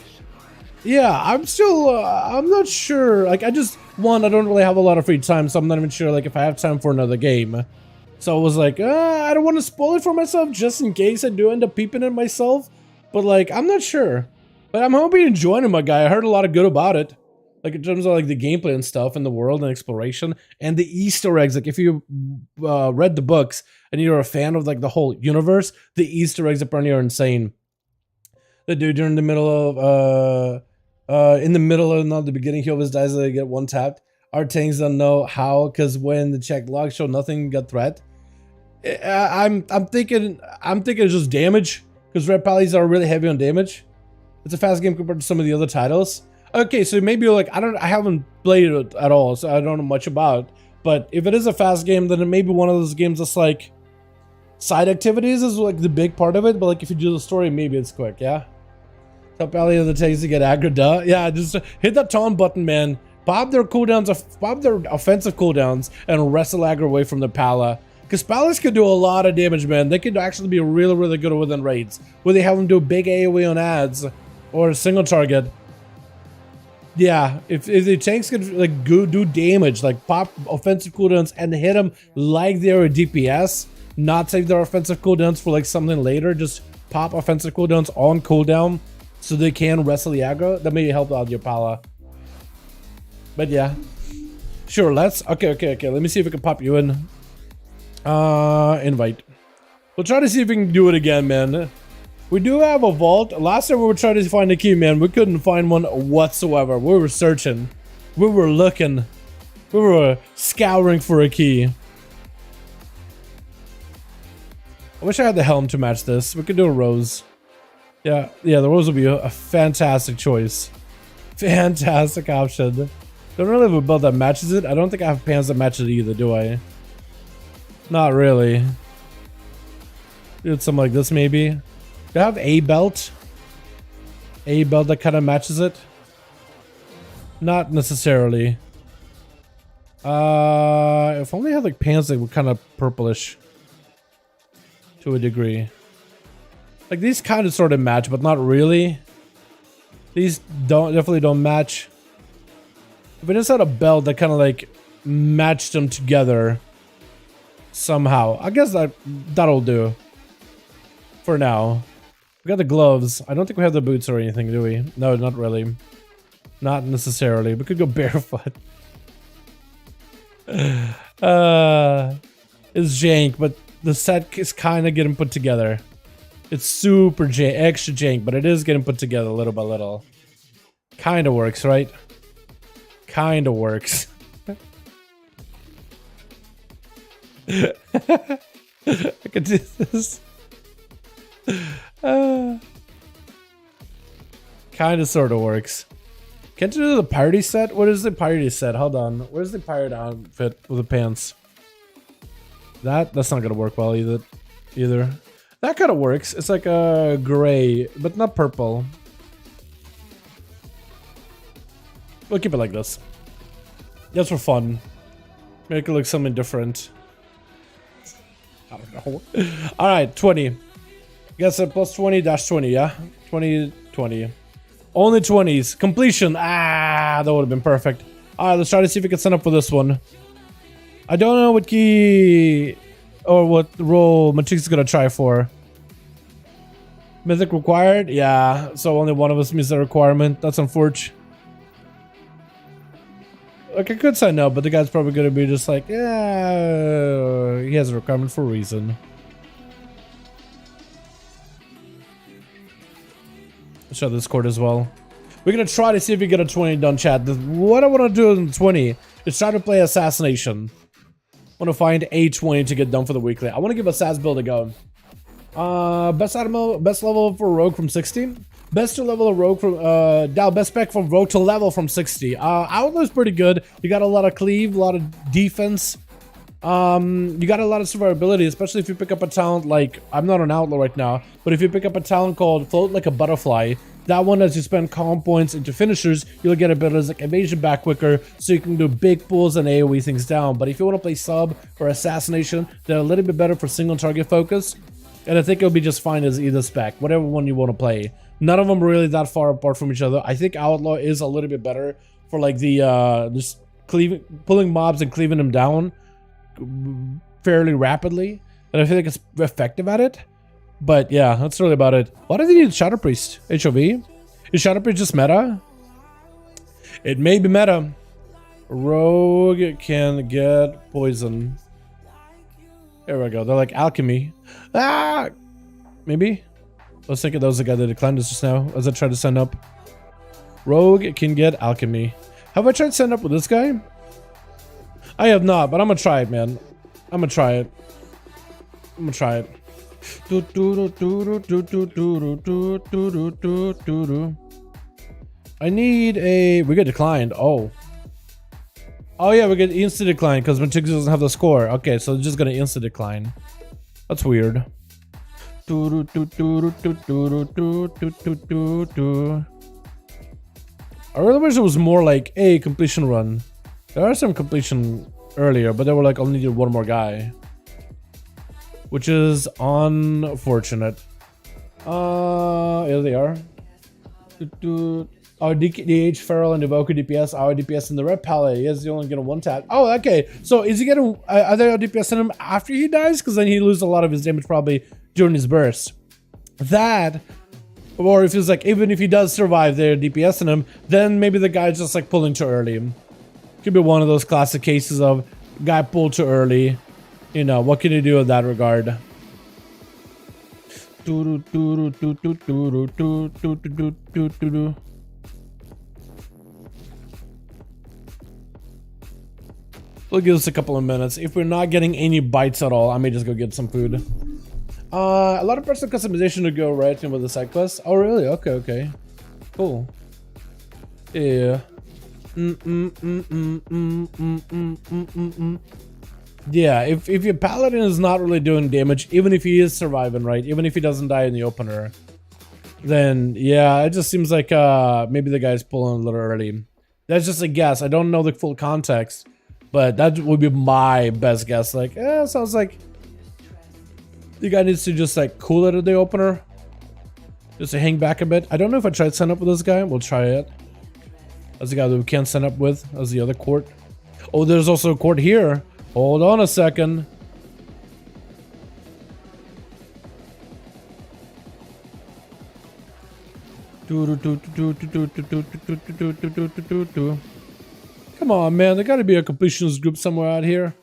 yeah, I'm not sure. Like, I don't really have a lot of free time, so I'm not even sure like if I have time for another game. So I was like, I don't want to spoil it for myself just in case I do end up peeping it myself. But like, I'm not sure. But I'm hoping you're enjoying it, my guy. I heard a lot of good about it. Like in terms of like the gameplay and stuff and the world and exploration and the Easter eggs. Like if you read the books and you're a fan of like the whole universe, the Easter eggs apparently are insane. The dude during the middle of in the middle and not the beginning, he always dies. They get one tapped. Our tanks don't know how because when the check log show nothing got threat. I'm thinking it's just damage because red pallies are really heavy on damage. It's a fast game compared to some of the other titles. Okay, so maybe you're like, I haven't played it at all, so I don't know much about it. But if it is a fast game, then it may be one of those games that's like side activities is like the big part of it. But like if you do the story, maybe it's quick, yeah. Top alley of the tanks to get aggro, duh. Yeah, just hit that taunt button, man. Pop their cooldowns, pop their offensive cooldowns, and wrestle aggro away from the Pala. Because Palas can do a lot of damage, man. They can actually be really, really good within raids. Where they have them do big AoE on ads or a single target. Yeah, if the tanks can like do damage, like pop offensive cooldowns and hit them like they're a DPS, not save their offensive cooldowns for like something later, just pop offensive cooldowns on cooldown so they can wrestle the aggro, that may help out your Pala. But yeah. Sure, let's okay. Let me see if we can pop you in. Invite. We'll try to see if we can do it again, man. We do have a vault. Last time we were trying to find a key, man. We couldn't find one whatsoever. We were searching. We were looking. We were scouring for a key. I wish I had the helm to match this. We could do a rose. Yeah, the rose would be a fantastic choice. Fantastic option. Don't really have a build that matches it. I don't think I have pants that match it either, do I? Not really. Do something like this, maybe. Do I have a belt? A belt that kind of matches it? Not necessarily. If only I had like pants that were kind of purplish. To a degree. Like these kind of sort of match, but not really. These definitely don't match. If I just had a belt that kind of like matched them together somehow, I guess that'll do for now. We got the gloves. I don't think we have the boots or anything, do we? No, not really. Not necessarily. We could go barefoot. It's jank, but the set is kind of getting put together. It's super extra jank, but it is getting put together little by little. Kind of works, right? Kind of works. I can do this. Kind of sort of works. Can't you do the party set? What is the party set? Hold on. Where's the pirate outfit with the pants? That's not gonna work well either. That kind of works. It's like a gray, but not purple. We'll keep it like this. Just for fun. Make it look something different. I don't know. Alright, 20. Guess a plus 20-20, yeah? 20. Only 20s. Completion. Ah, that would have been perfect. Alright, let's try to see if we can sign up for this one. I don't know what key or what role Mythic is gonna try for. Mythic required? Yeah, so only one of us meets the requirement. That's unfortunate. Like, I could say no, but the guy's probably gonna be just like, yeah, he has a requirement for a reason. Let's show this court as well. We're gonna try to see if we get a 20 done, chat. What I want to do in 20 is try to play Assassination. I want to find a 20 to get done for the weekly. I want to give a SAS build a go. Best level for Rogue from 16. Best to level a rogue from Dal, best spec from rogue to level from 60. Outlaw's pretty good. You got a lot of cleave, a lot of defense. You got a lot of survivability, especially if you pick up a talent like, I'm not an outlaw right now, but if you pick up a talent called Float Like a Butterfly, that one, as you spend calm points into finishers, you'll get a bit of like evasion back quicker, so you can do big pulls and AoE things down. But if you want to play sub or assassination, they're a little bit better for single target focus, and I think it'll be just fine as either spec, whatever one you want to play. None of them are really that far apart from each other. I think outlaw is a little bit better for like the just pulling mobs and cleaving them down fairly rapidly, and I feel like it's effective at it. But yeah, that's really about it. Why do they need Shadow Priest? HOV? Is Shadow Priest just meta? It may be meta. Rogue can get poison. There we go. They're like alchemy. Ah! Maybe? I was thinking that was the guy that declined us just now as I tried to send up. Rogue can get alchemy. Have I tried to send up with this guy? I have not, but I'm gonna try it, man. I'm gonna try it. I'm gonna try it. I need a... We get declined. Oh. Oh yeah, we get instant decline because Mythic doesn't have the score. Okay, so it's just gonna instant decline. That's weird. I really wish it was more like a completion run. There are some completion earlier, but they were like only need one more guy, which is unfortunate. Here they are. Our DH Feral and Evoker DPS, our DPS in the red palette. He is only getting one tap. Oh, okay. So is he getting other DPS in him after he dies? Because then he loses a lot of his damage probably during his burst. That, or if he's like, even if he does survive their DPS in him, then maybe the guy's just like pulling too early. Could be one of those classic cases of guy pulled too early. You know, what can you do in that regard? We'll give us a couple of minutes. If we're not getting any bites at all, I may just go get some food. A lot of personal customization to go right in with the side quest. Oh, really? Okay, okay. Cool. Yeah. Yeah, if your paladin is not really doing damage, even if he is surviving, right? Even if he doesn't die in the opener, then yeah, it just seems like maybe the guy's pulling a little early. That's just a guess. I don't know the full context, but that would be my best guess. Like, sounds like the guy needs to just like cool it at the opener, just to hang back a bit. I don't know if I tried to sign up with this guy. We'll try it. That's the guy that we can't sign up with. That's the other court. Oh, there's also a court here. Hold on a second. Come on, man. There gotta be a completionist group somewhere out here.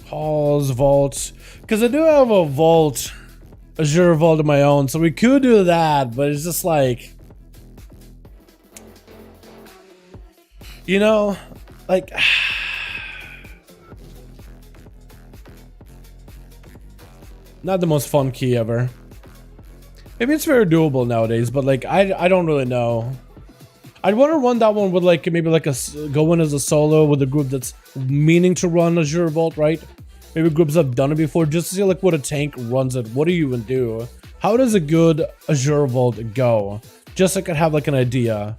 Halls, vaults. Because I do have a vault, Azure vault of my own, so we could do that, but it's just like, you know, like, not the most fun key ever. Maybe it's very doable nowadays, but like, I don't really know. I'd want to run that one with like, maybe like go in as a solo with a group that's meaning to run Azure Vault, right? Maybe groups have done it before, just to see like what a tank runs it. What do you even do? How does a good Azure Vault go? Just so I could have like an idea.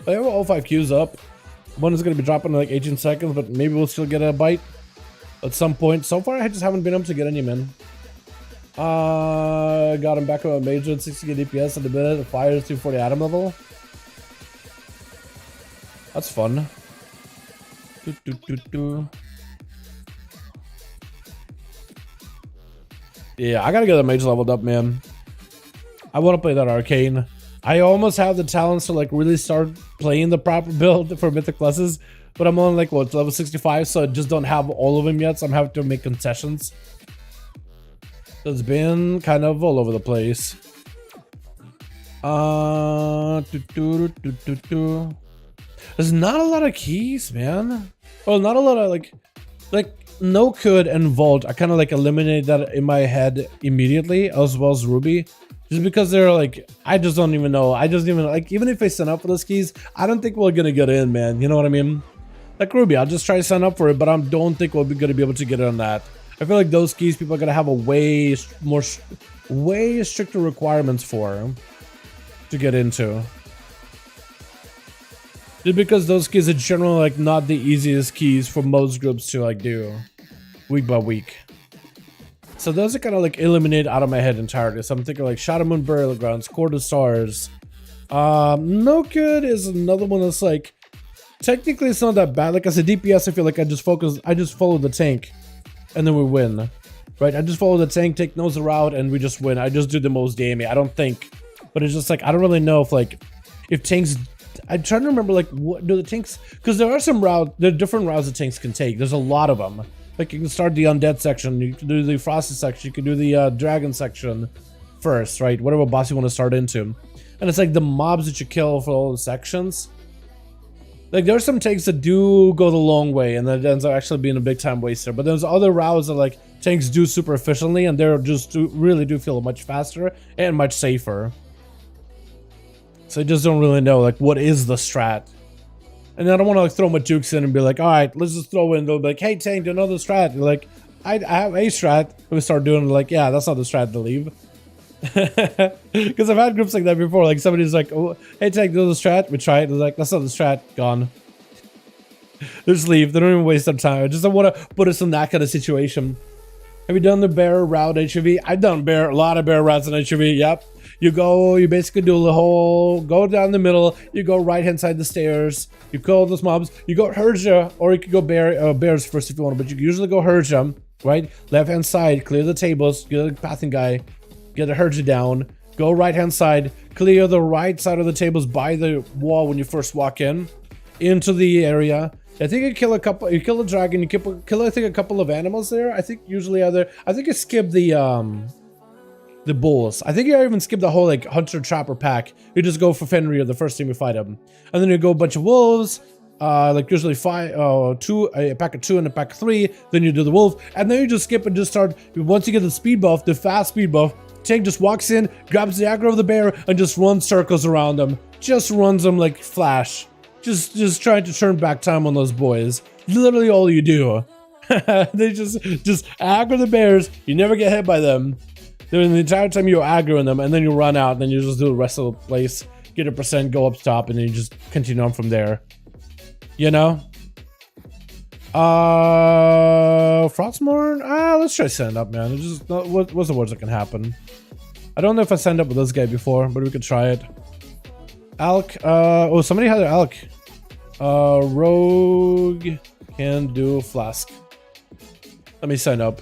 I have all 5 queues up. One is going to be dropping in like 18 seconds, but maybe we'll still get a bite at some point. So far, I just haven't been able to get any, man. Got him back on a major at 60 DPS at the minute. Fires 240 atom level. That's fun. Yeah, I gotta get the mage leveled up, man. I want to play that arcane. I almost have the talents to like really start playing the proper build for Mythic classes, but I'm on like what, level 65, so I just don't have all of them yet, so I'm having to make concessions. So it's been kind of all over the place. There's not a lot of keys, man. Well, not a lot of like no could and vault. I kind of like eliminated that in my head immediately, as well as Ruby, just because they're like, I just don't even know. I just even like, even if I sign up for those keys, I don't think we're gonna get in, man. You know what I mean? Like Ruby, I'll just try to sign up for it, but I don't think we're gonna be able to get it on that. I feel like those keys people are gonna have a way stricter requirements for to get into. Just because those keys are generally like not the easiest keys for most groups to like do week by week. So those are kind of like eliminated out of my head entirely. So I'm thinking like Shaman, Burial Grounds, Court of Stars. No Good is another one that's like, technically it's not that bad. Like as a DPS, I feel like I just follow the tank and then we win. Right? I just follow the tank, take nose route, and we just win. I just do the most damage. I don't think. But it's just like, I don't really know if tanks, I'm trying to remember like what do the tanks, because there are some routes, there are different routes that tanks can take. There's a lot of them. Like you can start the undead section, you can do the frosted section, you can do the dragon section first, right? Whatever boss you want to start into. And it's like the mobs that you kill for all the sections. Like there are some tanks that do go the long way and that ends up actually being a big time waster. But there's other routes that like tanks do super efficiently and they're just really do feel much faster and much safer. So I just don't really know like what is the strat. And I don't want to like throw my jukes in and be like, all right, let's just throw in. They'll be like, hey tank, do another strat. You're like, I have a strat. We start doing like, yeah, that's not the strat to leave. Because I've had groups like that before. Like somebody's like, oh, hey tank, do the strat. We try it. They're like, that's not the strat. Gone. They just leave. They don't even waste their time. I just don't want to put us in that kind of situation. Have you done the bear route HV? I've done a lot of bear routes in HV. Yep. You basically do the whole, go down the middle, you go right hand side the stairs, you kill those mobs, you go Herja, or you could go bears first if you want, but you usually go Herja, right? Left hand side, clear the tables, get a pathing guy, get a Herja down, go right hand side, clear the right side of the tables by the wall when you first walk in, into the area. I think you kill a couple, you kill a dragon, you kill I think a couple of animals there. I think usually either, I think you skip the bulls. I think you even skip the whole like hunter trapper pack. You just go for Fenrir the first time you fight him, and then you go a bunch of wolves, like usually a pack of 2 and a pack of 3. Then you do the wolf, and then you just skip and just start. Once you get the speed buff, the fast speed buff, tank just walks in, grabs the aggro of the bear, and just runs circles around them. Just runs them like Flash. Just trying to turn back time on those boys. Literally all you do. They just aggro the bears. You never get hit by them. Then the entire time you're aggroing them, and then you run out, and then you just do the rest of the place, get a percent, go up top, and then you just continue on from there. You know? Frostmourne? Let's try send up, man. It's just, what's the worst that can happen? I don't know if I signed up with this guy before, but we could try it. Alk, oh, somebody had an Alk. Rogue can do flask. Let me sign up.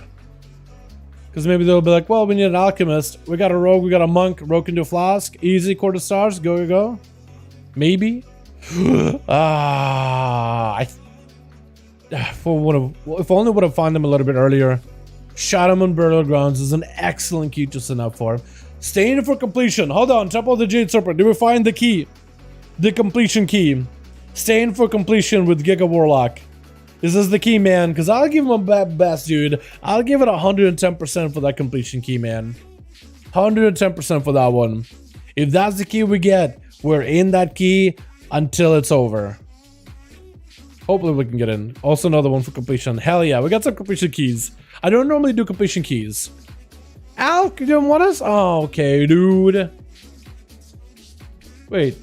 Because maybe they'll be like, well, we need an alchemist. We got a rogue, we got a monk. Rogue can do flask. Easy, Court of Stars. Go. Maybe. If only would have found them a little bit earlier. Shaman Burial Grounds is an excellent key to sign up for. Staying for completion. Hold on, Temple of the Jade Serpent. Did we find the key? The completion key. Staying for completion with Giga Warlock. This is the key, man, because I'll give him a best, dude. I'll give it 110% for that completion key, man. 110% for that one. If that's the key we get, we're in that key until it's over. Hopefully we can get in. Also another one for completion. Hell yeah, we got some completion keys. I don't normally do completion keys. Alk, you don't want us? Oh, okay, dude. Wait.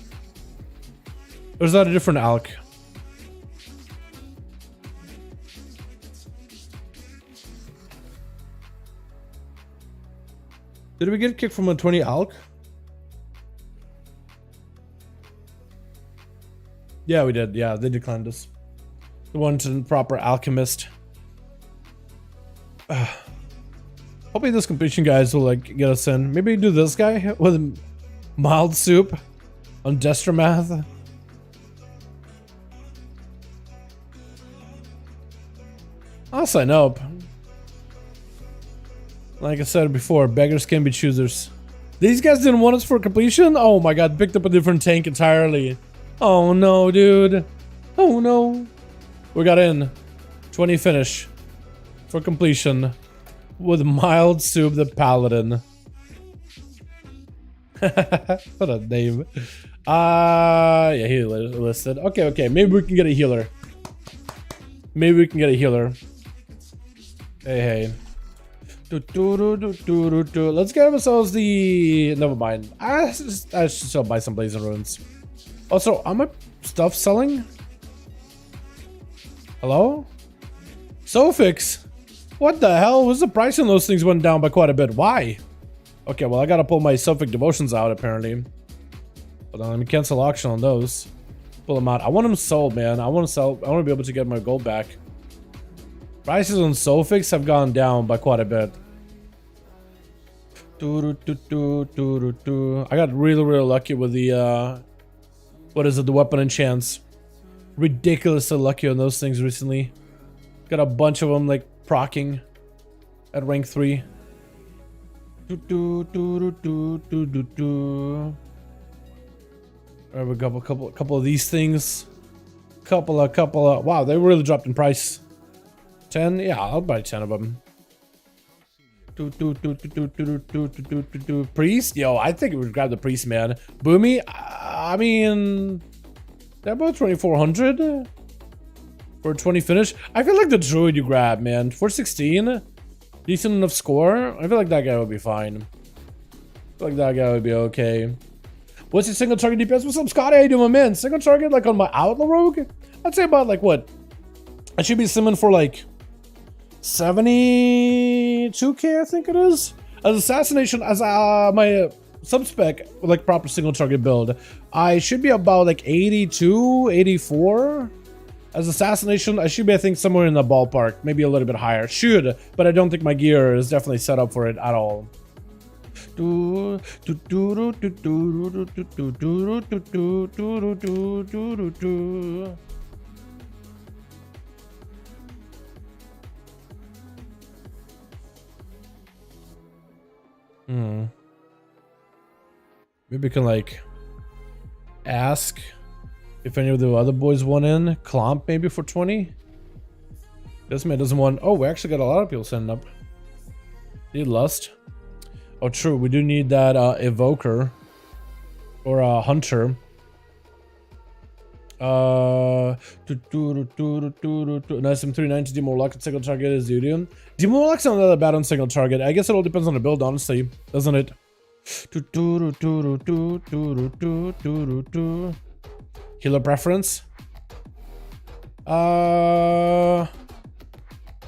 Or is that a different Alk? Did we get kicked from a 20 Alk? Yeah, we did. Yeah, they declined us. The one to proper alchemist. Hopefully this completion guys will like get us in. Maybe do this guy with mild soup on Destramath. I'll sign up. Like I said before, beggars can be choosers. These guys didn't want us for completion? Oh my god, picked up a different tank entirely. Oh no, dude. Oh no. We got in. 20 finish. For completion. With Mild Soup the Paladin. What a name. Yeah, he listed. Okay, maybe we can get a healer. Maybe we can get a healer. Hey. Let's get ourselves the... Never mind. I should still buy some Blazing Runes. Also, are my stuff selling? Hello? Sofix? What the hell? What's the price on those things went down by quite a bit? Why? Okay, well, I gotta pull my Sophic Devotions out, apparently. Hold on, let me cancel auction on those. Pull them out. I want them sold, man. I want to sell. I want to be able to get my gold back. Prices on Sofix have gone down by quite a bit. I got really lucky with the what is it, the weapon enchants. Ridiculously lucky on those things recently. Got a bunch of them like proccing at rank 3. I have a couple of these things. Couple of wow, they really dropped in price. 10? Yeah, I'll buy 10 of them. Priest? Yo, I think we would grab the priest, man. Boomy? I mean, they're about 2400 for a 20 finish. I feel like the druid you grab, man. 416, decent enough score. I feel like that guy would be fine. I feel like that guy would be okay. What's your single target DPS? What's up, Scotty? How you doing, man? Single target, like on my Outlaw Rogue? I'd say about like what? I should be simming for like 72k, I think it is. As assassination, as my sub-spec, like proper single target build, I should be about like 82, 84. As assassination, I should be, I think, somewhere in the ballpark, maybe a little bit higher. Should, but I don't think my gear is definitely set up for it at all. Maybe we can like ask if any of the other boys want in. Clomp maybe for 20. This man doesn't want. Oh, we actually got a lot of people sending up. Need Lust. Oh, true. We do need that Evoker or a Hunter. Nice M390 Demorlock at single target is Udium. Demorlock's not that bad on single target. I guess it all depends on the build, honestly, doesn't it? Healer preference. I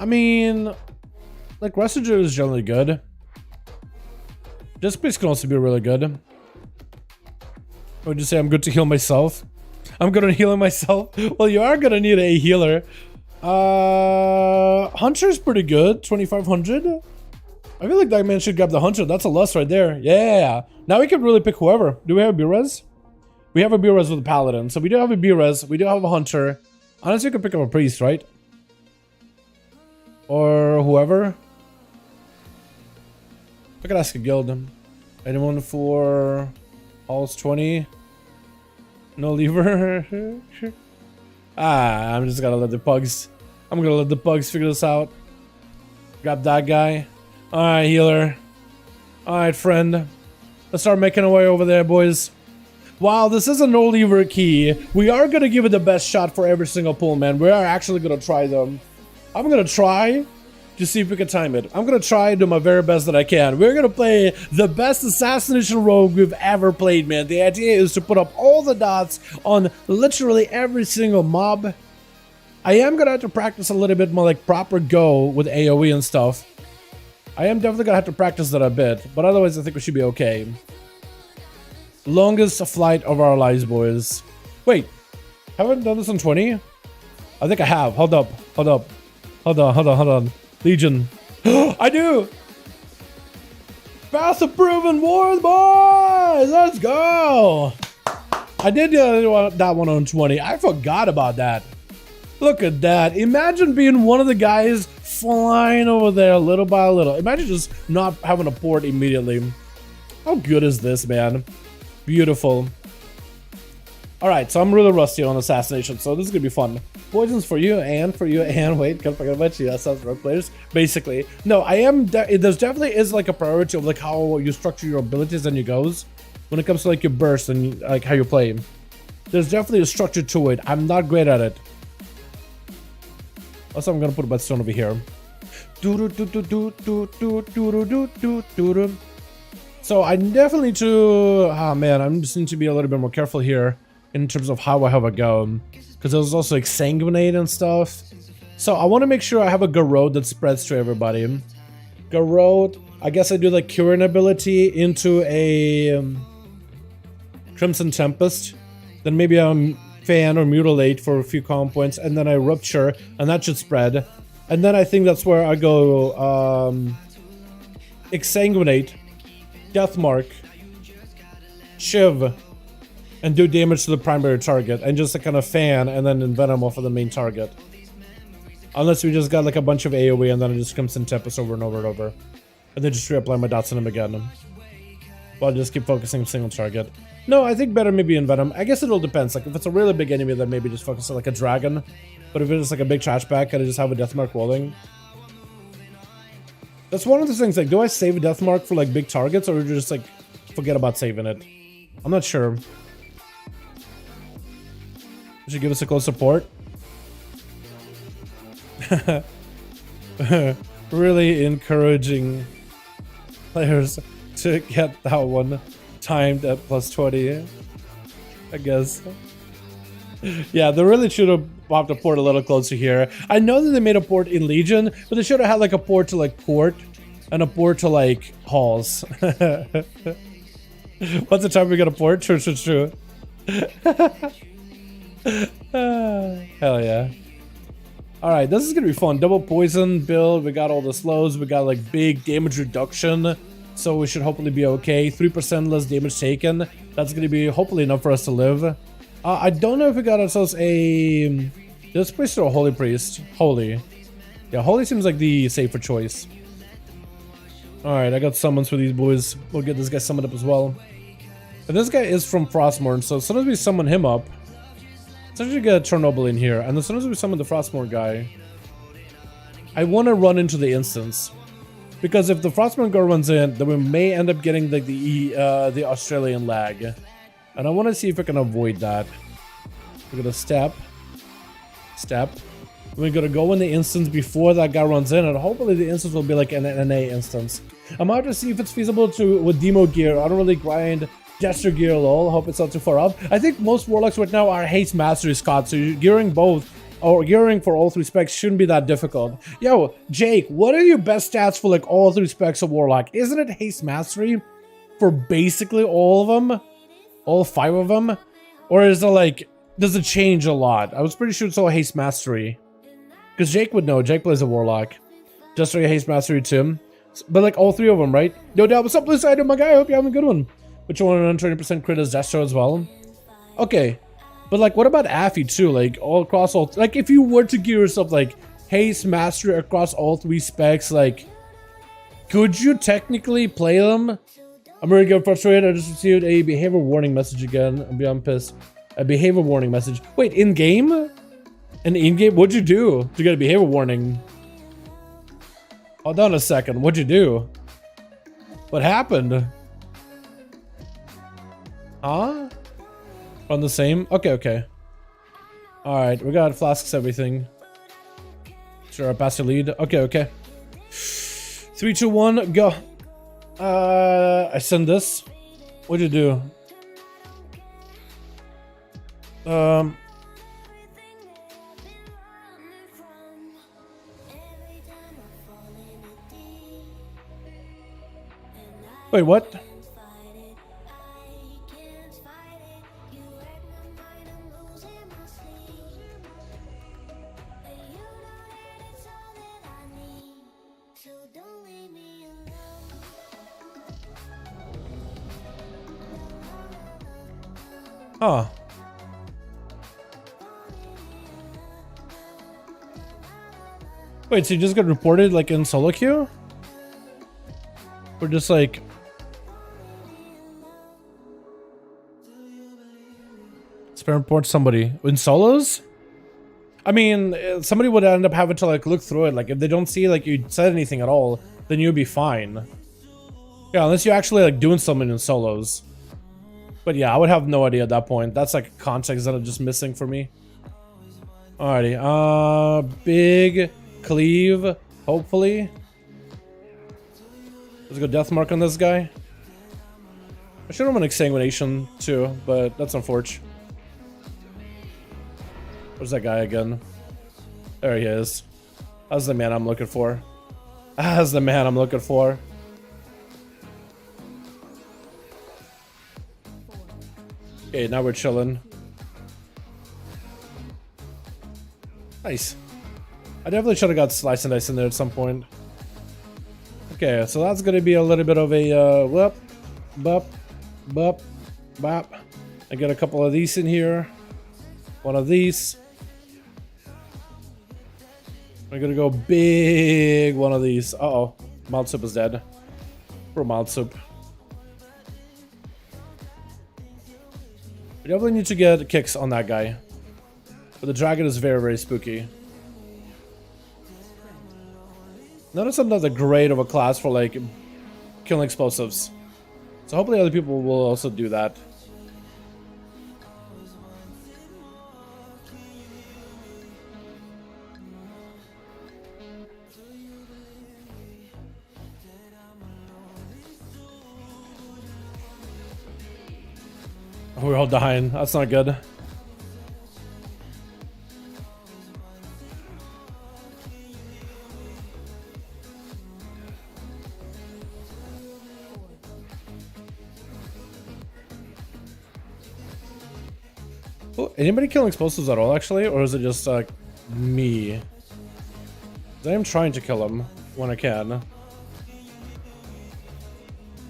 mean, like Residue is generally good. This place can also be really good. I would just say I'm good to heal myself. I'm good at healing myself. Well, you are gonna need a healer. Hunter's pretty good. 2500. I feel like that man should grab the Hunter. That's a lust right there. Yeah. Now we can really pick whoever. Do we have a B-Res? We have a B-Res with a Paladin. So we do have a B-Res. We do have a Hunter. Honestly, we could pick up a Priest, right? Or whoever. I could ask a guild. Anyone for Halls 20? No lever. I'm just gonna let the pugs. I'm gonna let the pugs figure this out. Grab that guy. Alright, healer. Alright, friend. Let's start making our way over there, boys. While this is a no lever key, we are gonna give it the best shot for every single pull, man. We are actually gonna try them. I'm gonna try to see if we can time it. I'm gonna try to do my very best that I can. We're gonna play the best assassination rogue we've ever played, man. The idea is to put up all the dots on literally every single mob. I am gonna have to practice a little bit more like proper go with AoE and stuff. I am definitely gonna have to practice that a bit, but otherwise I think we should be okay. Longest flight of our lives, boys. Wait, haven't done this on 20? I think I have. Hold up. Legion. I do! Path of Proven Wars, boys! Let's go! I did that one on 20. I forgot about that. Look at that. Imagine being one of the guys flying over there little by little. Imagine just not having a port immediately. How good is this, man? Beautiful. Alright, so I'm really rusty on assassination, so this is gonna be fun. Poisons for you, and wait, can't forget about you, that's rogue players. Basically. No, I am, there's definitely is like a priority of like how you structure your abilities and your goes when it comes to like your burst and like how you play. There's definitely a structure to it. I'm not great at it. Also, I'm gonna put a bedstone over here. So I definitely need to, man, I just need to be a little bit more careful here in terms of how I have a go, because there's also like sanguinate and stuff. So I want to make sure I have a garrote that spreads to everybody. Garrote, I guess I do like curing ability into a Crimson Tempest, then maybe I'm fan or mutilate for a few comm points, and then I rupture, and that should spread. And then I think that's where I go exsanguinate, deathmark, shiv, and do damage to the primary target, and just a kind of fan and then envenom off of the main target. Unless we just got like a bunch of AoE and then it just comes in Tempest over and over and over. And then just reapply my dots on him again. Well, just keep focusing on single target. No, I think better maybe envenom. I guess it all depends. Like if it's a really big enemy, then maybe just focus on like a dragon. But if it's like a big trash bag, can I just have a deathmark rolling? That's one of the things, like, do I save a deathmark for like big targets, or just like forget about saving it? I'm not sure. Should give us a close support. Really encouraging players to get that one timed at +20, I guess. Yeah, they really should have popped a port a little closer here. I know that they made a port in Legion, but they should have had like a port to like port and a port to like halls. What's the time we got a port? True. Hell yeah. Alright, this is gonna be fun. Double poison build. We got all the slows. We got like big damage reduction. So we should hopefully be okay. 3% less damage taken. That's gonna be hopefully enough for us to live. I don't know if we got ourselves a... This priest or a holy priest? Holy. Yeah, holy seems like the safer choice. Alright, I got summons for these boys. We'll get this guy summoned up as well. And this guy is from Frostmourne, so as soon as we summon him up, let's actually get Chernobyl in here. And as soon as we summon the Frostmourne guy, I want to run into the instance. Because if the Frostmourne guy runs in, then we may end up getting like the Australian lag. And I want to see if I can avoid that. We're gonna step. We're gonna go in the instance before that guy runs in, and hopefully the instance will be like an NA instance. I'm out to see if it's feasible to with demo gear. I don't really grind gesture gear lol. Hope it's not too far up. I think most warlocks right now are haste mastery, Scott. So you're gearing both, or gearing for all 3 specs shouldn't be that difficult. Yo, Jake, what are your best stats for like all 3 specs of warlock? Isn't it haste mastery for basically all of them? All 5 of them? Or is it like, does it change a lot? I was pretty sure it's all haste mastery. Because Jake would know. Jake plays a warlock. Just so haste mastery too. But like all 3 of them, right? No doubt. What's up, Blue Side? My guy, I hope you're having a good one. Which 120% crit is Destro as well. Okay. But like, what about Affy too? Like, all across all... Like, if you were to gear yourself like haste mastery across all 3 specs, like... Could you technically play them? I'm really getting frustrated. I just received a behavior warning message again. I'm beyond pissed. A behavior warning message. Wait, in-game? In-game? What'd you do to get a behavior warning? Hold on a second. What'd you do? What happened? Huh? On the same? Okay. Alright, we got flasks, everything. Sure, I passed the lead. Okay. 3, 2, 1, go. I send this. What'd you do? Wait, what? Huh. Wait, so you just got reported like in solo queue? Or just like... Spam report somebody. In solos? I mean, somebody would end up having to like look through it. Like if they don't see like you said anything at all, then you'd be fine. Yeah, unless you're actually like doing something in solos. But yeah, I would have no idea at that point. That's like context that I'm just missing for me. Alrighty, big cleave, hopefully. Let's go death mark on this guy. I should have an exsanguination too, but that's unfortunate. Where's that guy again? There he is. That's the man I'm looking for. That's the man I'm looking for. Okay, now we're chilling. Nice. I definitely should have got slice and dice in there at some point. Okay, so that's gonna be a little bit of a whoop, bop, bop, bop. I get a couple of these in here. One of these. I'm gonna go big one of these. Uh-oh. Mild soup is dead. Poor mild soup. We definitely need to get kicks on that guy. But the dragon is very, very spooky. Notice I'm not that great of a class for like killing explosives. So hopefully other people will also do that. Oh, we're all dying. That's not good. Oh, anybody killing explosives at all, actually? Or is it just, me? I am trying to kill him when I can.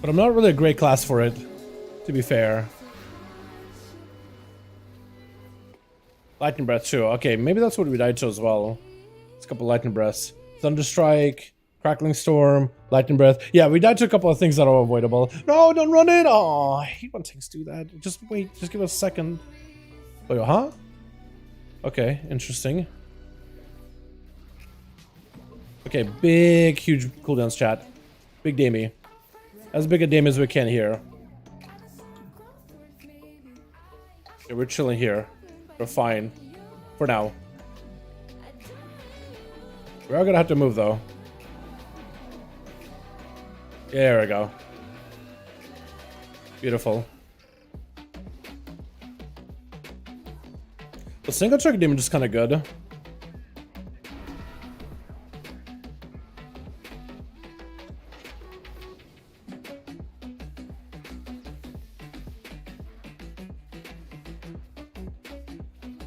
But I'm not really a great class for it, to be fair. Lightning Breath too. Okay, maybe that's what we died to as well. It's a couple Lightning Breaths. Thunderstrike, Crackling Storm, Lightning Breath. Yeah, we died to a couple of things that are avoidable. No, don't run in! Oh, I hate when things do that. Just wait, just give us a second. Wait, huh? Okay, interesting. Okay, big, huge cooldowns, chat. Big damage. As big a damage as we can here. Okay, we're chilling here. We're fine. For now. We are gonna have to move, though. There we go. Beautiful. The single track damage is kind of good.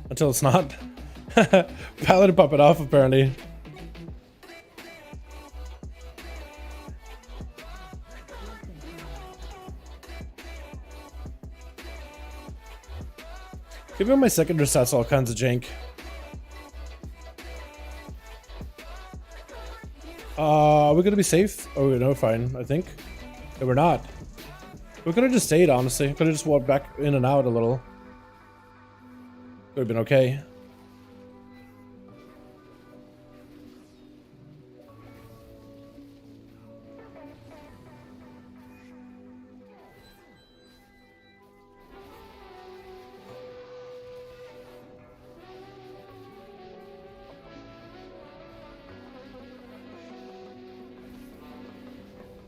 Until it's not. Paladin pop it off, apparently. Give me my secondary stats, all kinds of jank. Are we gonna be safe? Oh, no, fine, I think. No, we're not. We could have just stayed, honestly. Could have just walked back in and out a little. Could have been okay.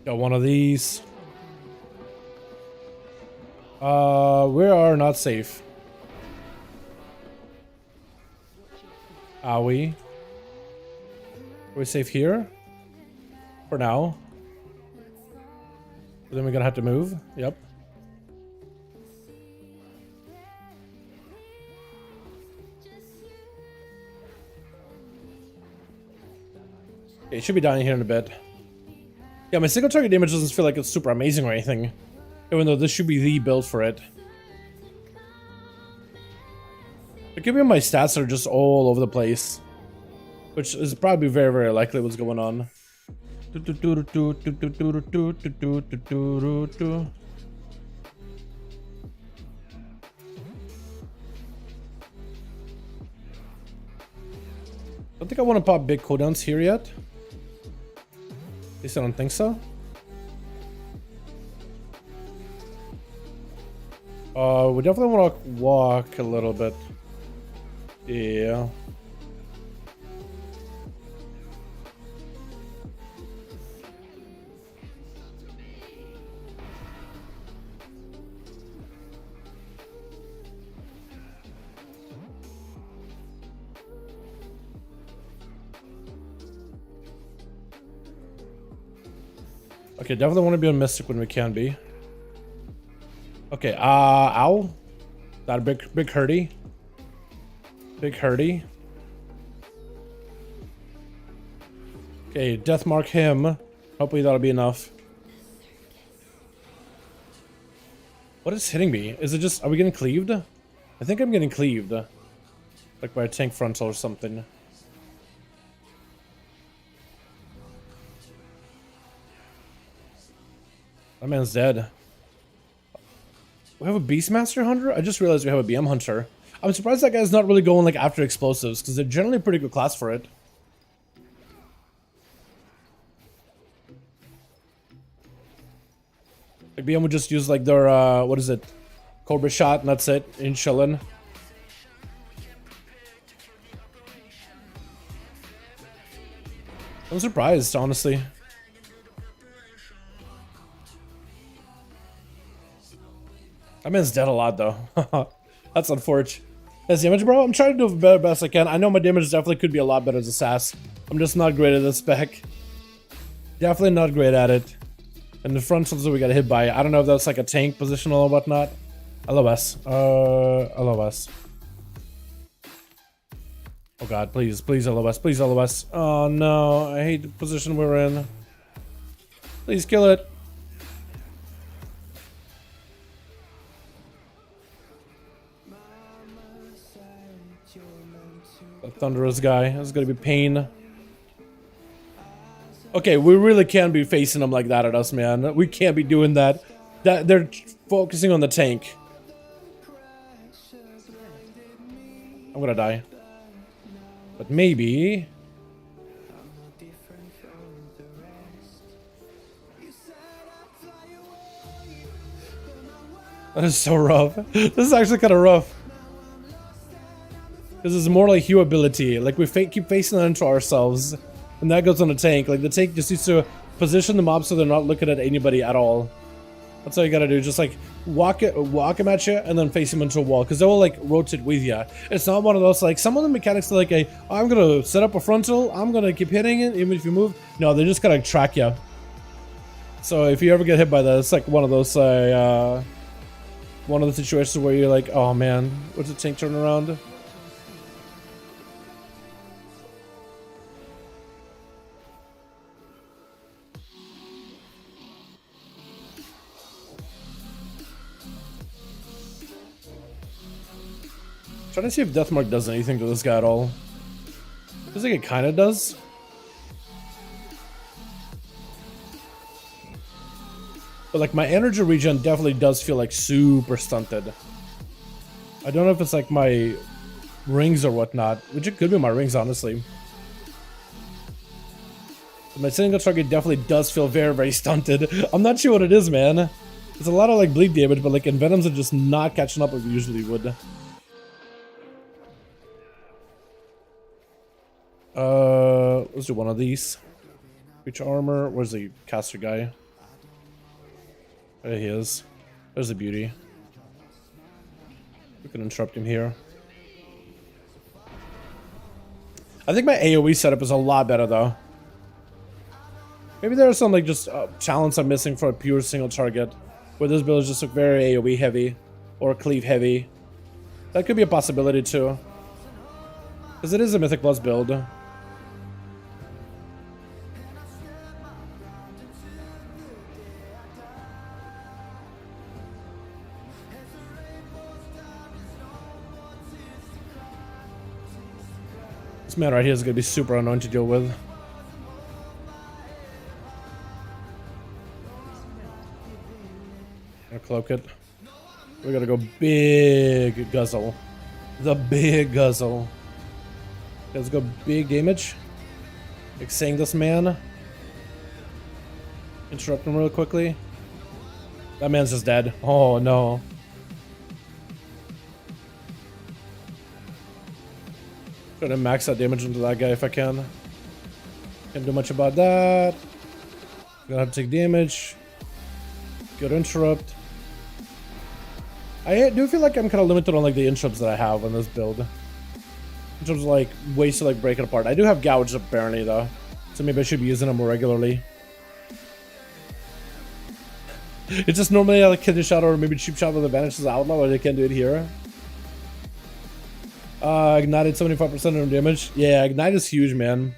Got one of these. We are not safe. Are we? Are we safe here? For now. But then we're gonna have to move. Yep. Okay, it should be dying here in a bit. Yeah, my single target damage doesn't feel like it's super amazing or anything. Even though this should be the build for it. It could be my stats are just all over the place. which is probably very, very likely what's going on. I don't think I want to pop big cooldowns here yet. At least I don't think so. We definitely want to walk a little bit. Yeah. Okay, definitely want to be on Mystic when we can be. Okay, ow. That a big hurdy. Big hurdy. Okay, death mark him. Hopefully that'll be enough. What is hitting me? Is it just, are we getting cleaved? I think I'm getting cleaved. Like by a tank frontal or something. That man's dead. We have a Beastmaster Hunter? I just realized we have a BM Hunter. I'm surprised that guy's not really going like after explosives, because they're generally a pretty good class for it. Like BM would just use like their, what is it? Cobra shot and that's it, in chillin'. I'm surprised, honestly. That man's dead a lot, though. That's unfortunate. That's damage, bro. I'm trying to do the best I can. I know my damage definitely could be a lot better as a SAS. I'm just not great at this spec. Definitely not great at it. And the frontals that we got hit by, I don't know if that's like a tank positional or whatnot. LOS. LOS. Oh god, please, please LOS, please LOS. Oh no, I hate the position we're in. Please kill it. That thunderous guy, that's gonna be pain. Okay, we really can't be facing them like that at us, man. We can't be doing that. They're focusing on the tank. I'm gonna die. But maybe... That is so rough. This is actually kind of rough. This is more like Hue ability. Like we keep facing that into ourselves. And that goes on the tank. Like the tank just needs to position the mob so they're not looking at anybody at all. That's all you gotta do. Just like walk him at you and then face him into a wall. Because they will like rotate with you. It's not one of those like some of the mechanics are like oh, I'm gonna set up a frontal, I'm gonna keep hitting it even if you move. No, they just gotta track you. So if you ever get hit by that, it's like one of those one of the situations where you're like, oh man, what's the tank turn around? Trying to see if Deathmark does anything to this guy at all. Feels like it kind of does. But like my energy regen definitely does feel like super stunted. I don't know if it's like my rings or whatnot, which it could be my rings, honestly. But my single target definitely does feel very, very stunted. I'm not sure what it is, man. It's a lot of like bleed damage, but like Envenoms are just not catching up as we usually would. Let's do one of these. Creature armor. Where's the caster guy? There he is. There's the beauty. We can interrupt him here. I think my AoE setup is a lot better though. Maybe there are some like just talents I'm missing for a pure single target, where this build is just like very AoE heavy or cleave heavy. That could be a possibility too, because it is a Mythic Plus build. This man right here is gonna be super annoying to deal with. Gonna cloak it. We gotta go big guzzle. The big guzzle. Let's go big damage. Exing this man. Interrupt him real quickly. That man's just dead. Oh no. Trying to max that damage into that guy if I can. Can't do much about that. Gonna have to take damage. Good interrupt. I do feel like I'm kind of limited on like the interrupts that I have on this build. In terms of like ways to like break it apart. I do have gouge apparently though, so maybe I should be using them more regularly. It's just normally I like kidney shot or maybe cheap shot with advantage as outlaw, but I can't do it here. Ignited 75% of damage. Yeah, Ignite is huge, man.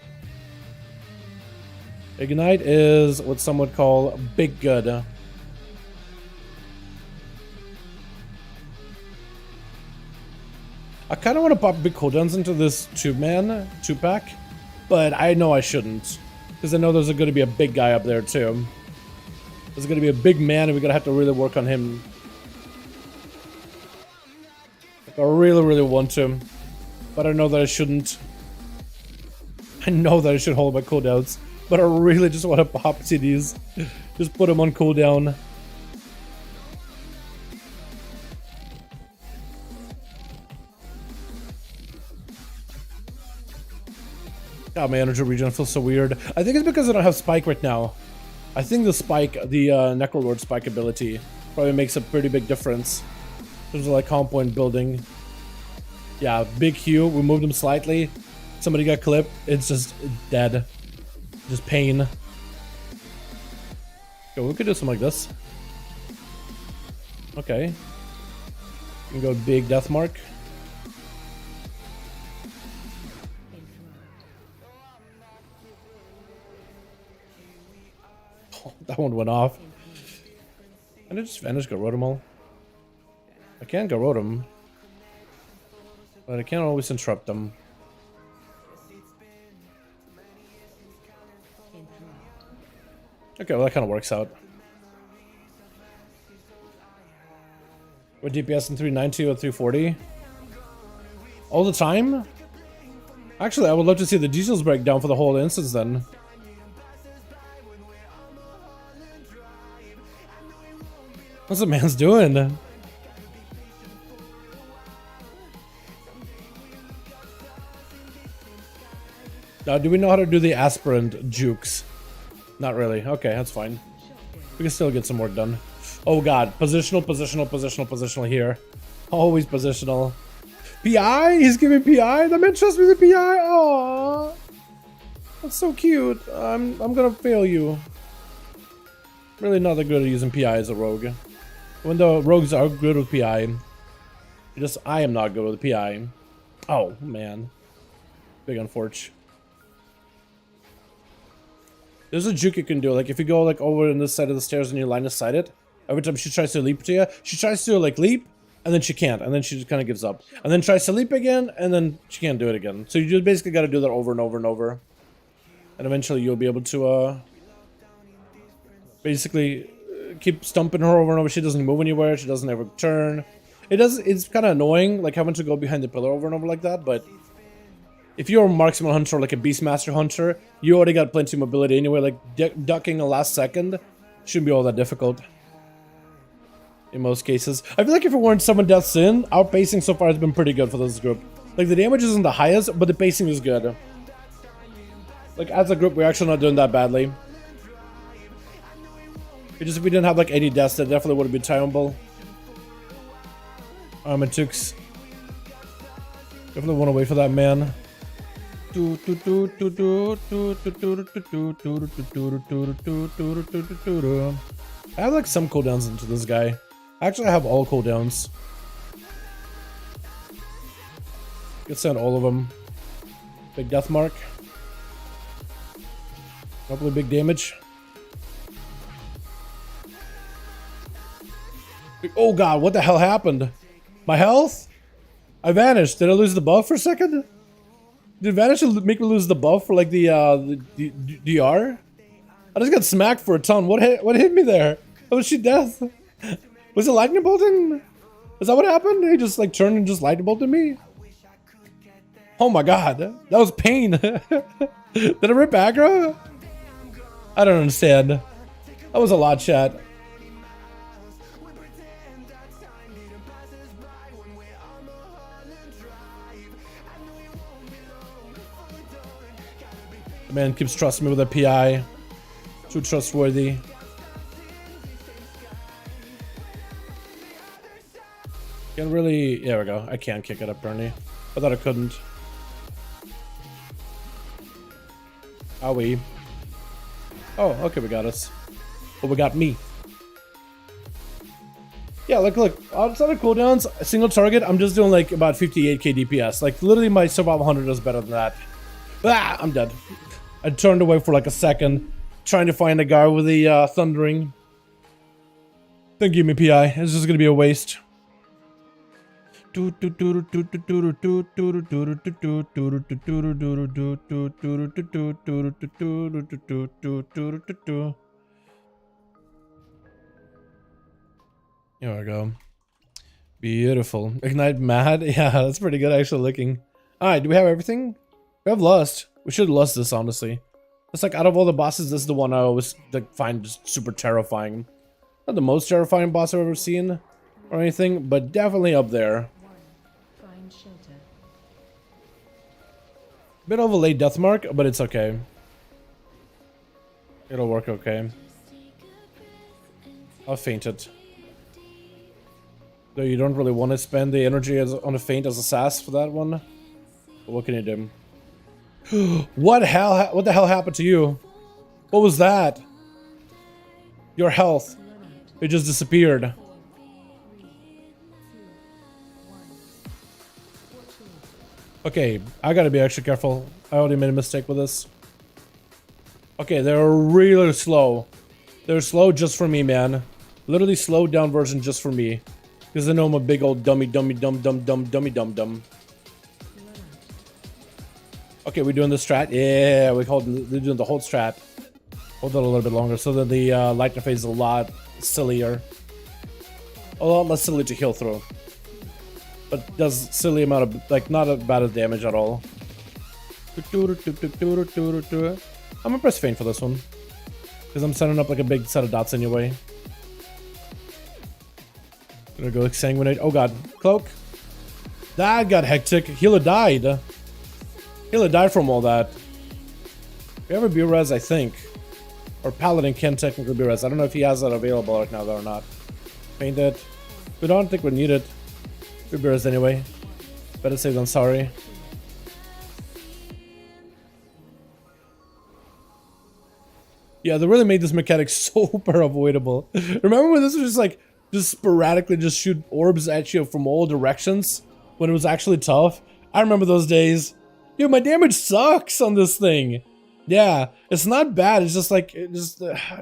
Ignite is what some would call big good. I kind of want to pop big cooldowns into this tube man, 2-pack, but I know I shouldn't. Because I know there's going to be a big guy up there too. There's going to be a big man and we're going to have to really work on him. Like, I really want to. But I know that I shouldn't. I know that I should hold my cooldowns. But I really just want to pop CDs. Just put them on cooldown. God, my energy regen feels so weird. I think it's because I don't have spike right now. I think the spike, the Necrolord spike ability, probably makes a pretty big difference. There's like comp point building. Yeah, big Q. We moved him slightly. Somebody got clipped. It's just dead. Just pain. Yo, we could do something like this. Okay. We can go big death mark. That one went off. And it just vanished, got road him all. I can go road him. But I can't always interrupt them. Okay, well that kind of works out. With DPS in 390 or 340? All the time? Actually, I would love to see the diesels breakdown for the whole instance then. What's the man's doing? Now, do we know how to do the aspirant jukes? Not really. Okay, that's fine. We can still get some work done. Oh god, positional here. Always positional. PI? He's giving PI? The man trusts me with PI? Aww. That's so cute. I'm gonna fail you. Really not that good at using PI as a rogue. Even though rogues are good with PI. I am not good with PI. Oh, man. Big unfortunate. There's a juke you can do. Like, if you go, like, over on this side of the stairs and you line of sight it, every time she tries to leap to you, she tries to, like, leap, and then she can't, and then she just kind of gives up. And then tries to leap again, and then she can't do it again. So you just basically got to do that over and over and over. And eventually you'll be able to, basically keep stumping her over and over. She doesn't move anywhere. She doesn't ever turn. It's kind of annoying, like, having to go behind the pillar over and over like that, but if you're a marksman hunter or like a beastmaster hunter, you already got plenty of mobility anyway. Like ducking a last second shouldn't be all that difficult in most cases. I feel like if it weren't Summon Death's in, our pacing so far has been pretty good for this group. Like, the damage isn't the highest, but the pacing is good. Like, as a group, we're actually not doing that badly. If we didn't have like 80 deaths, that definitely would have been timeable. It definitely want to wait for that man. I have like some cooldowns into this guy. Actually, I have all cooldowns. Get sent all of them. Big death mark. Hopefully big damage. Oh god, what the hell happened? My health? I vanished. Did I lose the buff for a second? Did Vanish make me lose the buff for like the DR? I just got smacked for a ton. What hit me there? Oh, was she death? Was it lightning bolting? Is that what happened? He just like turned and just lightning bolted me? Oh my god, that was pain. Did it rip aggro? I don't understand. That was a lot, chat. The man keeps trusting me with a PI. Too trustworthy. Can't really. There we go. I can't kick it up, Bernie. I thought I couldn't. Are we? Oh, okay, we got us. But we got me. Yeah, look. Outside of cooldowns, a single target, I'm just doing like about 58k DPS. Like, literally, my survival 100 does better than that. Ah, I'm dead. I turned away for like a second, trying to find a guy with the thundering. Don't give me PI. It's just gonna be a waste. Yeah, there we go. Beautiful. Ignite mad. Yeah, that's pretty good actually looking. Alright, do we have everything? We have Lust. We should lust this, honestly. It's like out of all the bosses, this is the one I always like, find just super terrifying. Not the most terrifying boss I've ever seen or anything, but definitely up there. Bit of a late death mark, but it's okay. It'll work okay. I'll feint it. Though you don't really want to spend the energy on a feint as a sass for that one. But what can you do? What the hell happened to you? What was that? Your health. It just disappeared. Okay, I gotta be extra careful. I already made a mistake with this. Okay, they're really slow. They're slow just for me, man. Literally slowed down version just for me. Because I know I'm a big old dummy. Okay, we're doing the strat. Yeah, we're doing the whole strat. Hold it a little bit longer so that the lightning phase is a lot sillier. A lot less silly to heal through. But does silly amount of, like, not as bad as damage at all. I'm gonna press feint for this one. Because I'm setting up like a big set of dots anyway. Gonna go sanguinate. Oh god. Cloak. That got hectic. Healer died. Healer died from all that. We have a B-res, I think. Or Paladin can technically B-res. I don't know if he has that available right now though or not. Feint it. We don't think we need it. B-res anyway. Better safe than sorry. Yeah, they really made this mechanic super avoidable. Remember when this was just like, just sporadically just shoot orbs at you from all directions when it was actually tough? I remember those days. Dude, my damage sucks on this thing. Yeah, it's not bad. It's just like,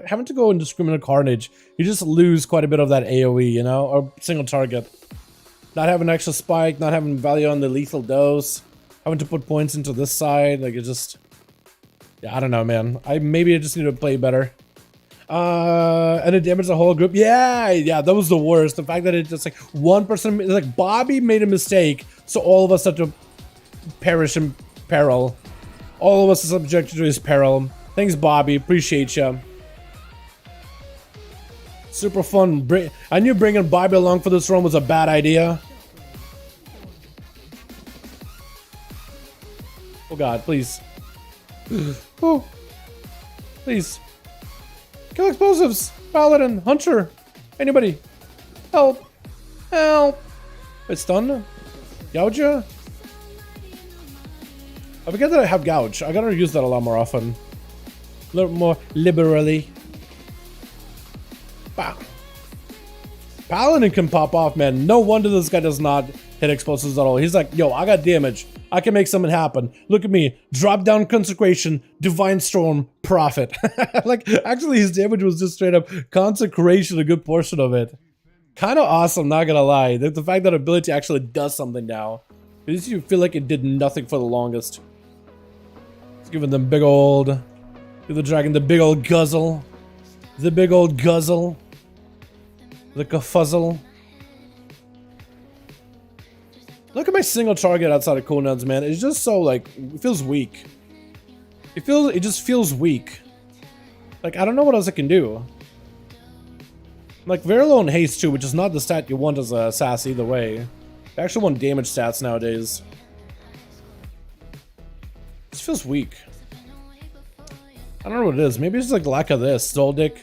having to go indiscriminate carnage. You just lose quite a bit of that AoE, you know, or single target. Not having extra spike, not having value on the lethal dose, having to put points into this side, like it just, yeah, I don't know, man. Maybe I just need to play better. And it damaged the whole group. Yeah, that was the worst. The fact that it just like one person, like Bobby made a mistake, so all of us had to perish in peril. All of us are subjected to his peril. Thanks, Bobby. Appreciate ya. Super fun. I knew bringing Bobby along for this run was a bad idea. Oh god, please. Oh, please. Kill explosives. Paladin, Hunter, anybody. Help. Help. It's done. Gouge ya? I forget that I have gouge. I gotta use that a lot more often. A little more liberally. Bah. Paladin can pop off, man. No wonder this guy does not hit explosives at all. He's like, yo, I got damage. I can make something happen. Look at me. Drop down consecration, divine storm, prophet. Like, actually, his damage was just straight up consecration, a good portion of it. Kind of awesome, not gonna lie. The fact that ability actually does something now. Because you feel like it did nothing for the longest. Giving them big old... Give the dragon the big old guzzle. The big old guzzle. The kafuzzle. Look at my single target outside of cooldowns, man. It's just so, like, it feels weak. It just feels weak. Like, I don't know what else I can do. Like, very low in haste, too, which is not the stat you want as a sass either way. I actually want damage stats nowadays. This feels weak. I don't know what it is. Maybe it's like lack of this. Zoldyck.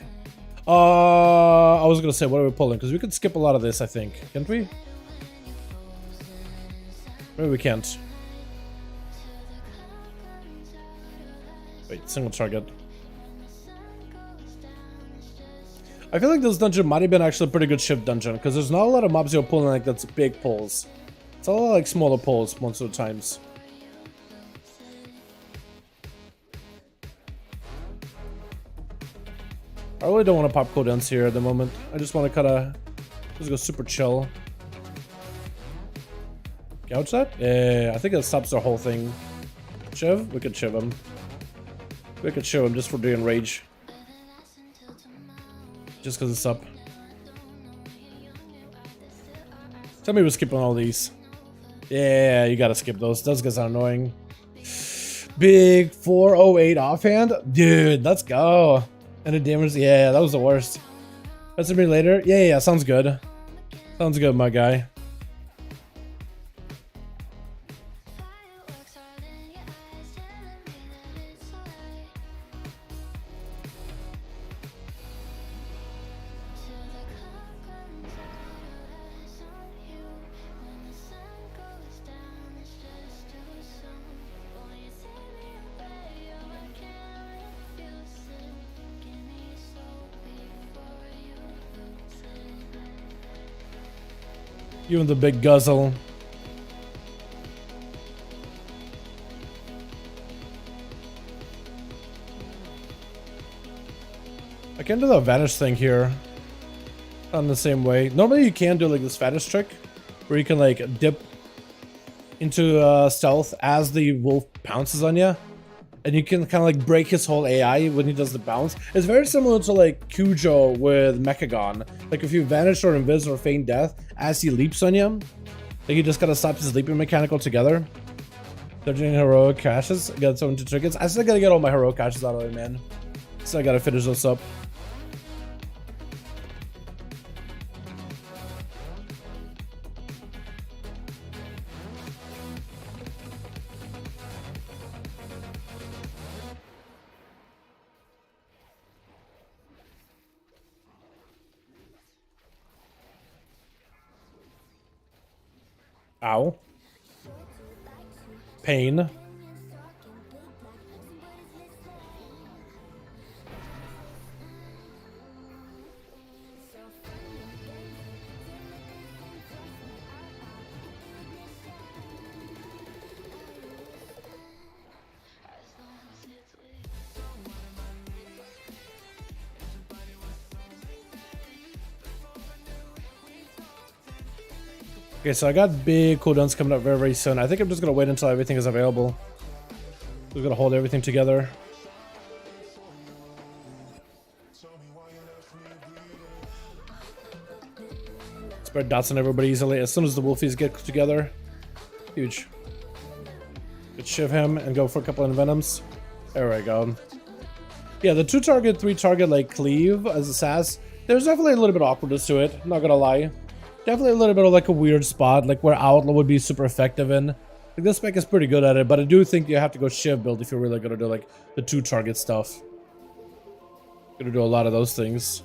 I was gonna say, what are we pulling? Because we could skip a lot of this, I think. Can't we? Maybe we can't. Wait, single target. I feel like this dungeon might have been actually a pretty good shift dungeon, because there's not a lot of mobs you're pulling like that's big pulls. It's a lot like smaller pulls most of the times. I really don't want to pop cooldowns here at the moment. I just want to kind of just go super chill. Gouge that? Yeah, I think that stops the whole thing. Shiv? We could shiv him. We could shiv him just for doing rage. Just because it's up. Tell me we're skipping all these. Yeah, you gotta skip those. Those guys are annoying. Big 408 offhand? Dude, let's go. And the damage, yeah, that was the worst. That's me later. Yeah, sounds good. Sounds good, my guy. You and the big guzzle. I can do the vanish thing here. On the same way. Normally you can do like this vanish trick. Where you can like dip into stealth as the wolf pounces on you. And you can kind of like break his whole AI when he does the bounce. It's very similar to like Cujo with Mechagon. Like if you vanish or invis or feign death as he leaps on you, like you just gotta stop his leaping mechanical together. They're doing heroic caches. Got some trinkets. I still gotta get all my heroic caches out of it, man. So I gotta finish this up. Ow. Pain. Okay, so I got big cooldowns coming up very, very soon. I think I'm just gonna wait until everything is available. We're gonna hold everything together. Spread dots on everybody easily. As soon as the wolfies get together. Huge. Could shiv him and go for a couple of envenoms. There we go. Yeah, the 2-target, 3-target like cleave as a sass. There's definitely a little bit of awkwardness to it, not gonna lie. Definitely a little bit of like a weird spot, like where Outlaw would be super effective in. Like this spec is pretty good at it, but I do think you have to go shiv build if you're really gonna do like the 2-target stuff. Gonna do a lot of those things.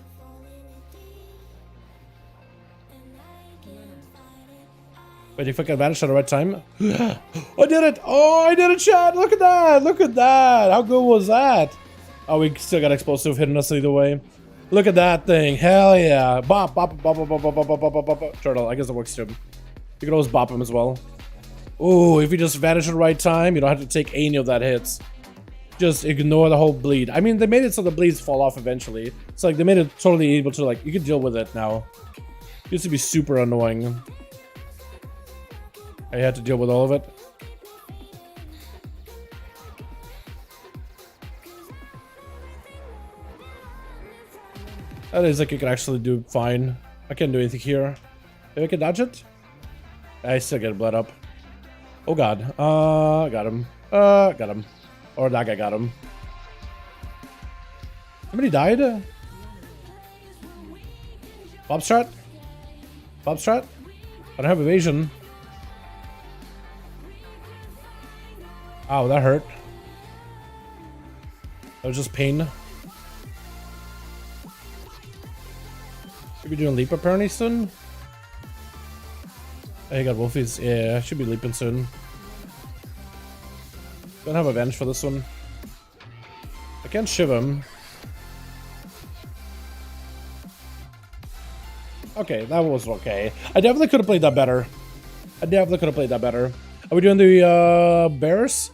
Wait, if I can vanish at the right time. I did it! Oh, I did it, chat! Look at that! Look at that! How good was that? Oh, we still got explosive hitting us either way. Look at that thing. Hell yeah. Bop, bop, bop, bop, bop, bop, bop, bop, bop, bop. Turtle, I guess it works too. You can always bop him as well. Ooh, if you just vanish at the right time, you don't have to take any of that hits. Just ignore the whole bleed. I mean, they made it so the bleeds fall off eventually. It's like they made it totally able to like, you can deal with it now. It used to be super annoying. I had to deal with all of it. That is like you can actually do fine. I can't do anything here. Maybe I can dodge it? I still get blood up. Oh god. Got him. Got him. Or that guy got him. Somebody died? Bob strat? Bob strat? I don't have evasion. Ow, that hurt. That was just pain. Should be doing leap apparently soon. Oh, he got wolfies. Yeah, should be leaping soon. Don't have advantage for this one. I can't shiv him. Okay, that was okay. I definitely could have played that better. Are we doing the bears?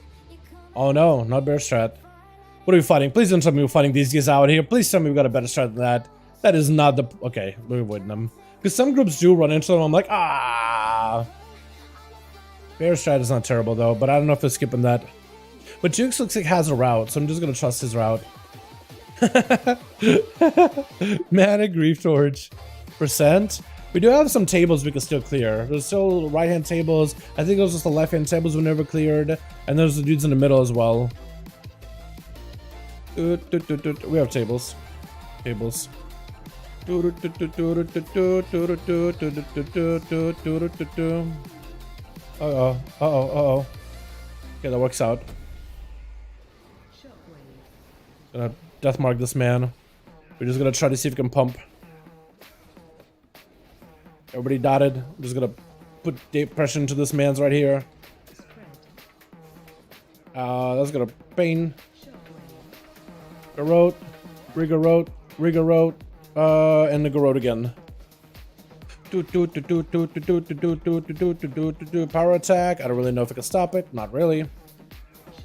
Oh no, not bear strat. What are we fighting? Please don't tell me we're fighting these guys out here. Please tell me we got a better strat than that. That is not the... Okay, we're avoiding them. Because some groups do run into them. I'm like, ah. Bear strat is not terrible though, but I don't know if they're skipping that. But Jukes looks like he has a route, so I'm just gonna trust his route. Mana Grief Torch. Percent. We do have some tables we can still clear. There's still right-hand tables. I think those are the left-hand tables we never cleared. And there's the dudes in the middle as well. We have tables. Tables. Uh-oh. Okay, that works out. Gonna death mark this man. We're just gonna try to see if we can pump. Everybody dotted. I'm just gonna put pressure into this man's right here. That's gonna pain. Garrote, Regarrote, and the Garrote again. Power attack. I don't really know if I can stop it. Not really.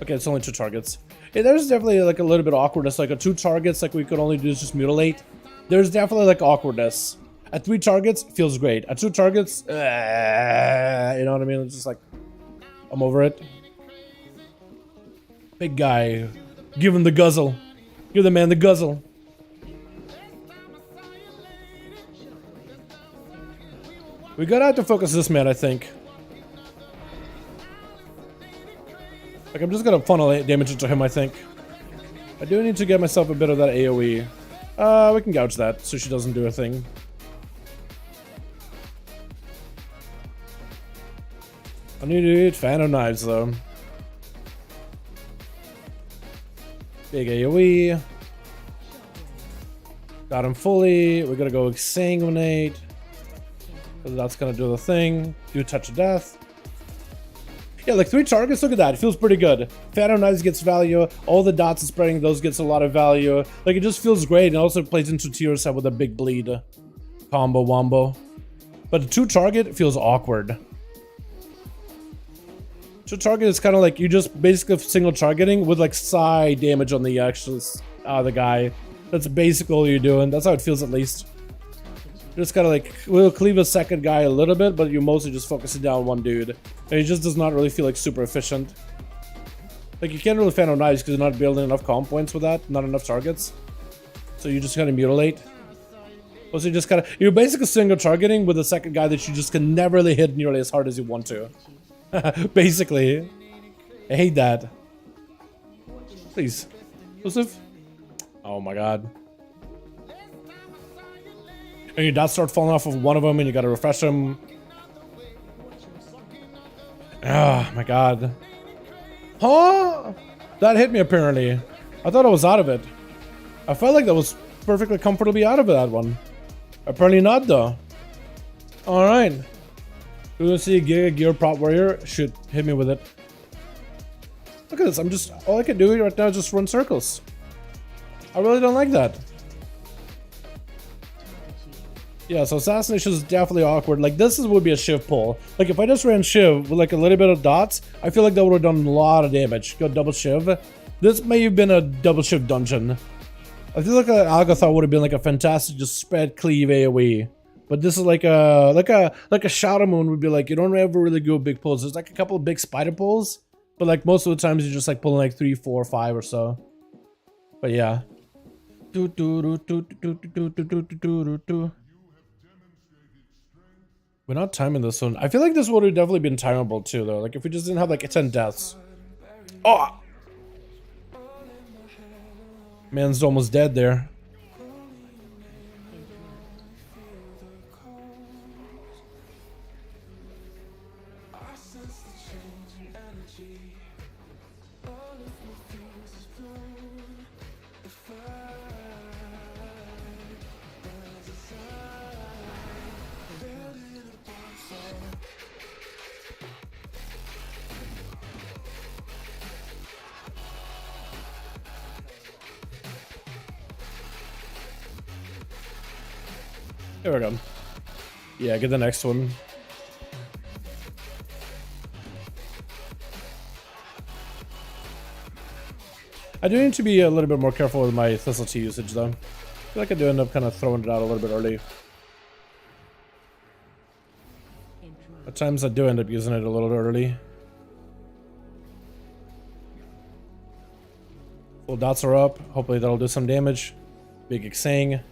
Okay, it's only 2 targets. Yeah, there's definitely like a little bit of awkwardness. Like 2 targets, like we could only do is just mutilate. There's definitely like awkwardness. At 3 targets, feels great. At 2 targets, you know what I mean? It's just like, I'm over it. Big guy. Give him the guzzle. Give the man the guzzle. We gotta have to focus this man, I think. Like, I'm just gonna funnel damage into him, I think. I do need to get myself a bit of that AoE. We can gouge that so she doesn't do a thing. I need to eat fan of knives though. Big AoE. Got him fully. We're gonna go exsanguinate. That's gonna do the thing. Do touch of death. Yeah, like 3 targets. Look at that. It feels pretty good. Fan of knives gets value. All the dots and spreading those gets a lot of value. Like it just feels great. And also plays into tier set with a big bleed combo wombo. But the 2 target feels awkward. 2 target is kind of like you just basically single targeting with like side damage on the actual the guy. That's basically all you're doing. That's how it feels at least. Just kind of like we'll cleave a second guy a little bit, but you're mostly just focusing down one dude. And it just does not really feel like super efficient. Like you can't really fan on knives because you're not building enough comp points with that, not enough targets. So you just kind of mutilate. Also, you just kind of you're basically single targeting with a second guy that you just can never really hit nearly as hard as you want to. Basically, I hate that. Please, Joseph. Oh my god. And your dots start falling off of one of them, and you gotta refresh them. Oh my god. Huh? That hit me apparently. I thought I was out of it. I felt like that was perfectly comfortably out of that one. Apparently not though. Alright. We're gonna see a gear prop warrior. Shoot, hit me with it. Look at this, I'm just, all I can do right now is just run circles. I really don't like that. Yeah, so assassination is definitely awkward. Like this would be a shiv pull. Like if I just ran shiv with like a little bit of dots, I feel like that would have done a lot of damage. Go double shiv. This may have been a double shiv dungeon. I feel like an Algothar would have been like a fantastic just spread cleave AoE. But this is like a Shadow Moon would be like you don't ever really go big pulls. There's like a couple of big spider pulls, but like most of the times you're just like pulling like 3, 4, 5 or so. But yeah. We're not timing this one. I feel like this would have definitely been timeable too, though. Like if we just didn't have like 10 deaths. Oh, man's almost dead there. There we go. Yeah, get the next one. I do need to be a little bit more careful with my thistle tea usage, though. I feel like I do end up kind of throwing it out a little bit early. At times I do end up using it a little early. Full dots are up. Hopefully that'll do some damage. Big Xang.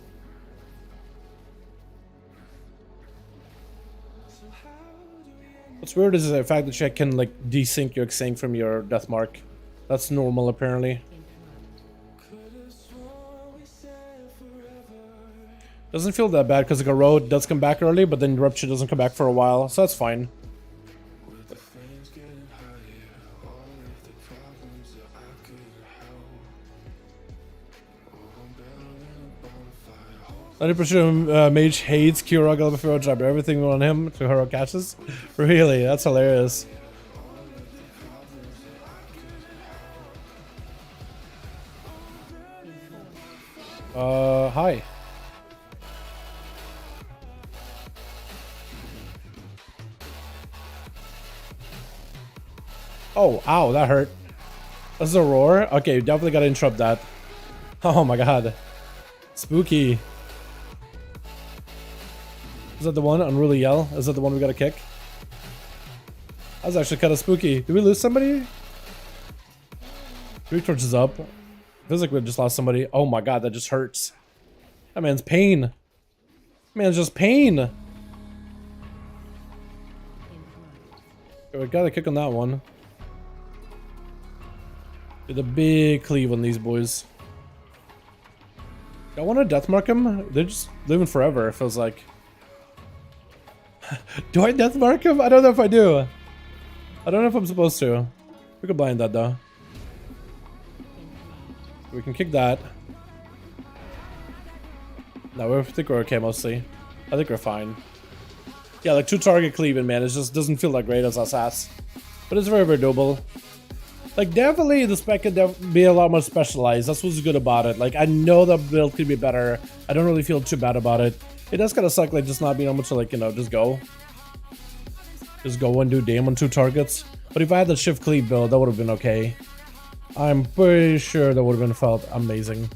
What's weird is the fact that you can like desync your Xang from your death mark. That's normal apparently. Doesn't feel that bad because like a road does come back early, but then Rupture doesn't come back for a while, so that's fine. I presume Mage hates Kurog Elbafiro job. Everything on him to hero catches. Really, that's hilarious. Hi. Oh, ow, that hurt. That's a roar? Okay, definitely gotta interrupt that. Oh my god. Spooky. Is that the one? Unruly Yell? Is that the one we gotta kick? That was actually kind of spooky. Did we lose somebody? 3 torches up. Feels like we just lost somebody. Oh my god, that just hurts. That man's pain. That man's just pain. Okay, we got a kick on that one. Did a big cleave on these boys. I want to death mark them. They're just living forever, it feels like. Do I death mark him? I don't know if I do. I don't know if I'm supposed to. We could blind that though. We can kick that. No, I think we're okay mostly. I think we're fine. Yeah, like 2 target cleaving, man. It just doesn't feel that great as assassin. But it's very, very doable. Like, definitely the spec could be a lot more specialized. That's what's good about it. Like, I know the build could be better. I don't really feel too bad about it. It does kind of suck, like, just not being able to, like, you know, just go. Just go and do damn on 2 targets. But if I had the shift cleave build, that would have been okay. I'm pretty sure that would have been felt amazing.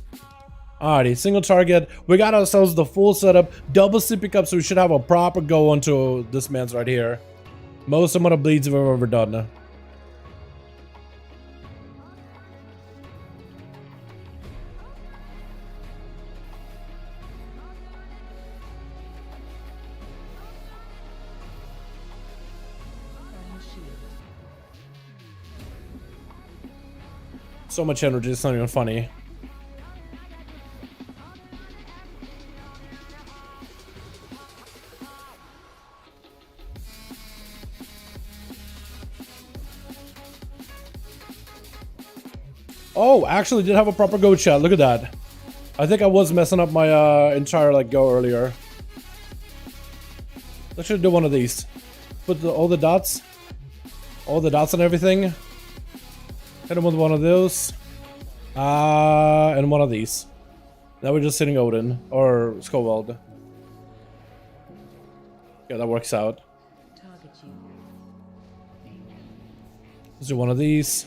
Alrighty, single target. We got ourselves the full setup. Double sippy cup, so we should have a proper go onto this man's right here. Most amount of bleeds we've ever done. So much energy, it's not even funny. Oh, actually did have a proper go chat. Look at that. I think I was messing up my entire like go earlier. Let's do one of these. Put all the dots and everything. Hit him with one of those. And one of these. Now we're just hitting Odin or Skovald. Yeah, that works out. Let's do one of these.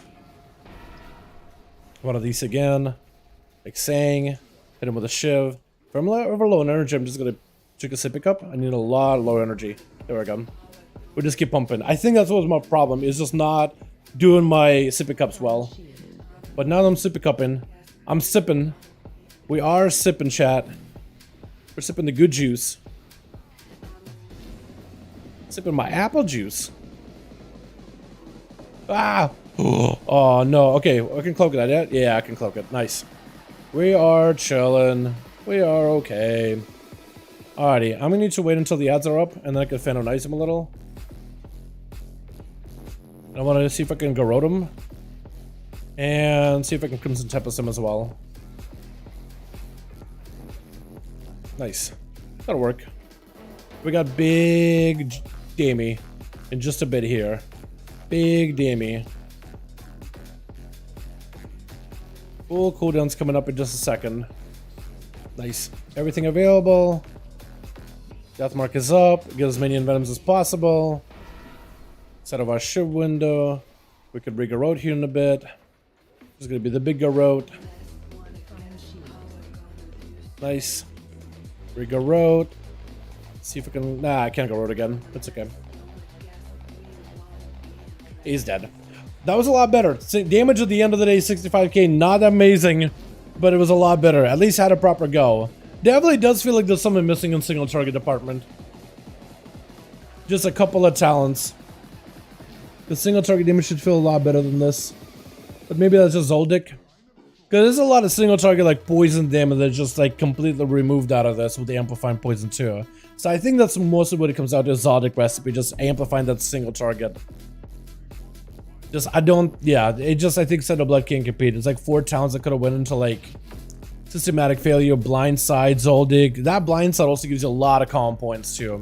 One of these again. Like Sang. Hit him with a Shiv. If I'm over low on energy, I'm just gonna check a sippy cup. I need a lot of low energy. There we go. We just keep pumping. I think that's what my problem is, just not doing my sippy cups well. But now that I'm sippy cupping, I'm sipping. We are sipping, chat. We're sipping the good juice. Sipping my apple juice. Ah! Oh no. Okay, I can cloak that yet? Yeah, I can cloak it. Nice. We are chilling. We are okay. Alrighty, I'm gonna need to wait until the ads are up, and then I can Phantomize him a little. I want to see if I can garrote him. And see if I can Crimson Tempest him as well. Nice. That'll work. We got big Damie in just a bit here. Big Damie. Full cooldown's coming up in just a second. Nice. Everything available. Deathmark is up. Get as many Envenoms as possible. Set of our ship window. We could re-garrote here in a bit. This is gonna be the big garrote. Nice. Re-garrote. See if we can. Nah, I can't garrote again. That's okay. He's dead. That was a lot better. Damage at the end of the day, 65k, not amazing, but it was a lot better. At least had a proper go. Definitely does feel like there's something missing in single target department. Just a couple of talents. The single target damage should feel a lot better than this. But maybe that's just Zoldyck. Because there's a lot of single target like poison damage that's just like completely removed out of this with the amplifying poison too. So I think that's mostly what it comes out to, is Zoldyck recipe, just amplifying that single target. Just, I don't, yeah, it just, I think Set of Blood can't compete. It's like 4 talents that could have went into like Systematic Failure, Blindside, Zoldyck. That Blindside also gives you a lot of calm points too.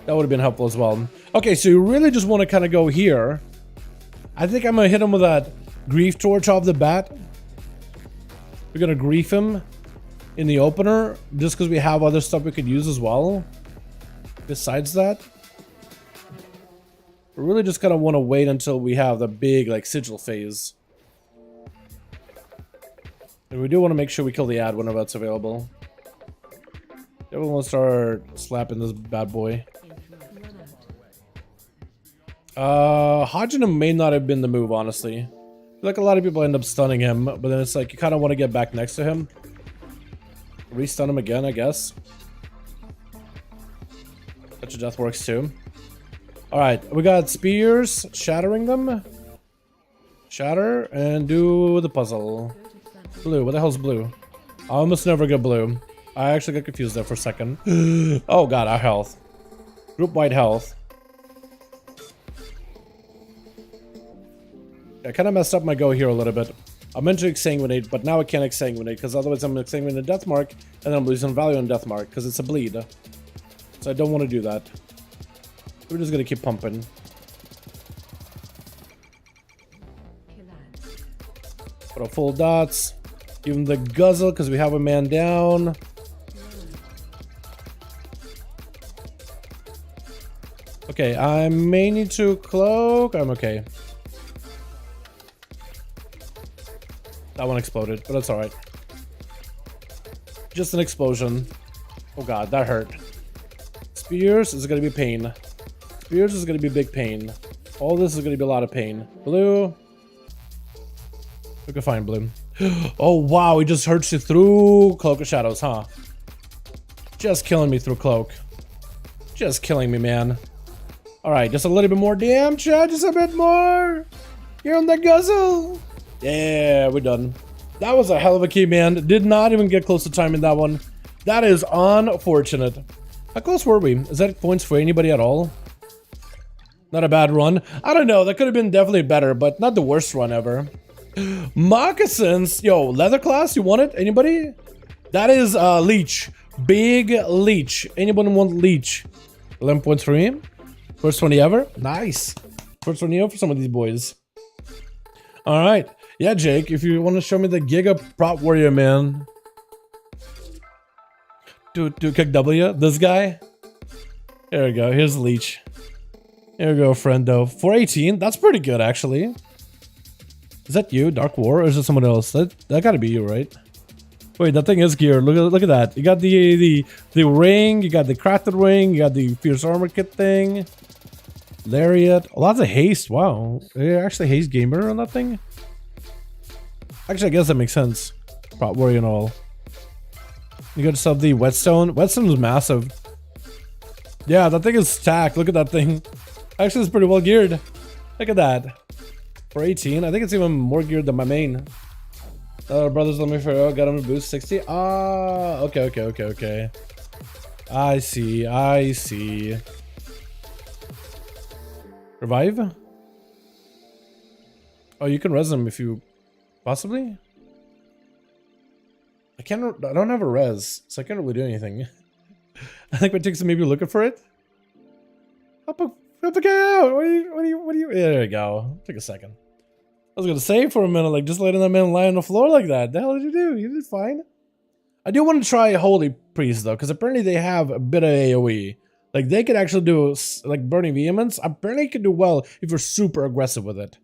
That would have been helpful as well. Okay, so you really just want to kind of go here. I think I'm going to hit him with that Grief Torch off the bat. We're going to grief him in the opener, just because we have other stuff we could use as well. Besides that. We really just kind of want to wait until we have the big, like, sigil phase. And we do want to make sure we kill the ad whenever that's available. Everyone will start slapping this bad boy. Hodging may not have been the move, honestly. I feel like a lot of people end up stunning him, but then it's like you kind of want to get back next to him. Restun him again, I guess. Touch of Death works too. Alright, we got spears, shattering them. Shatter, and do the puzzle. Blue, what the hell's blue? I almost never get blue. I actually got confused there for a second. Oh god, our health. Group-wide health. I kind of messed up my go here a little bit. I meant to exsanguinate, but now I can't exsanguinate, because otherwise I'm exsanguinating Deathmark, and then I'm losing value on Deathmark, because it's a bleed. So I don't want to do that. We're just gonna keep pumping. Put up full dots. Give him the guzzle because we have a man down. Okay, I may need to cloak. I'm okay. That one exploded, but that's alright. Just an explosion. Oh god, that hurt. Spears is gonna be pain. Spears is gonna be big pain. All this is gonna be a lot of pain. Blue. We can find blue. Oh wow, he just hurts you through Cloak of Shadows, huh? Just killing me through Cloak. Just killing me, man. Alright, just a little bit more. Damn, Chad, just a bit more. You're on the guzzle. Yeah, we're done. That was a hell of a key, man. Did not even get close to timing that one. That is unfortunate. How close were we? Is that points for anybody at all? Not a bad run. I don't know. That could have been definitely better, but not the worst run ever. Moccasins. Yo, leather class, you want it? Anybody? That is Leech. Big Leech. Anybody want Leech? 11 points for him. First 20 ever. Nice. First 20 ever for some of these boys. Alright. Yeah, Jake, if you want to show me the Giga Prop Warrior, man. Do kick W. This guy. There we go. Here's Leech. Here we go, friendo. 418. That's pretty good, actually. Is that you, Dark War, or is it someone else? That gotta be you, right? Wait, that thing is geared. Look at that. You got the ring. You got the crafted ring. You got the fierce armor kit thing. Lariat. Lots of haste. Wow. You're actually haste gamer on that thing. Actually, I guess that makes sense. Prop Warrior and all. You got yourself the whetstone. Whetstone is massive. Yeah, that thing is stacked. Look at that thing. Actually, it's pretty well geared. Look at that. For 18, I think it's even more geared than my main. Brothers, let me for got him to boost 60. Ah, okay. I see. Revive? Oh, you can res him if you possibly. I don't have a res, so I can't really do anything. I think it takes some maybe looking for it. Help the guy out. What do you? Yeah, there you go. Take a second. I was gonna say for a minute, like just letting that man lie on the floor like that. The hell did you do? You did fine. I do want to try Holy Priest though, because apparently they have a bit of AoE. Like they could actually do like Burning Vehemence. Apparently it could do well if you're super aggressive with it.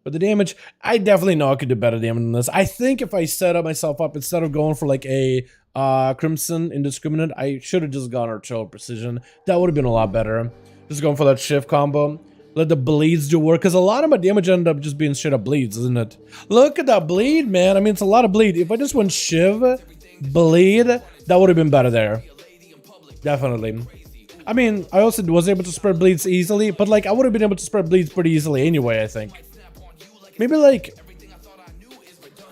But the damage, I definitely know I could do better damage than this. I think if I set up myself up instead of going for like a Crimson Indiscriminate, I should have just gone Artillery Precision. That would have been a lot better. Just going for that shift combo. Let the bleeds do work, because a lot of my damage ended up just being straight up bleeds, isn't it? Look at that bleed, man. I mean, it's a lot of bleed. If I just went Shiv, bleed, that would have been better there. Definitely. I mean, I also was able to spread bleeds easily, but like I would have been able to spread bleeds pretty easily anyway, I think. Maybe like,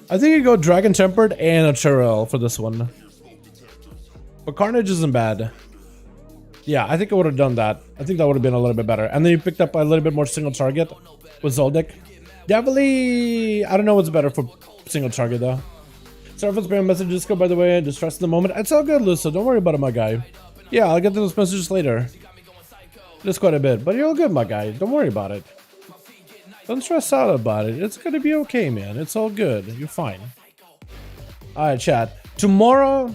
I think you go Dragon Tempered and a Churl for this one. But Carnage isn't bad. Yeah, I think I would have done that. I think that would have been a little bit better. And then you picked up a little bit more single target with Zoldyck. Definitely, I don't know what's better for single target though. Sorry for spamming messages, by the way, distressed in the moment. It's all good, Lusso. Don't worry about it, my guy. Yeah, I'll get to those messages later. Just quite a bit, but you're all good, my guy. Don't worry about it. Don't stress out about it. It's gonna be okay, man. It's all good. You're fine. Alright, chat. Tomorrow...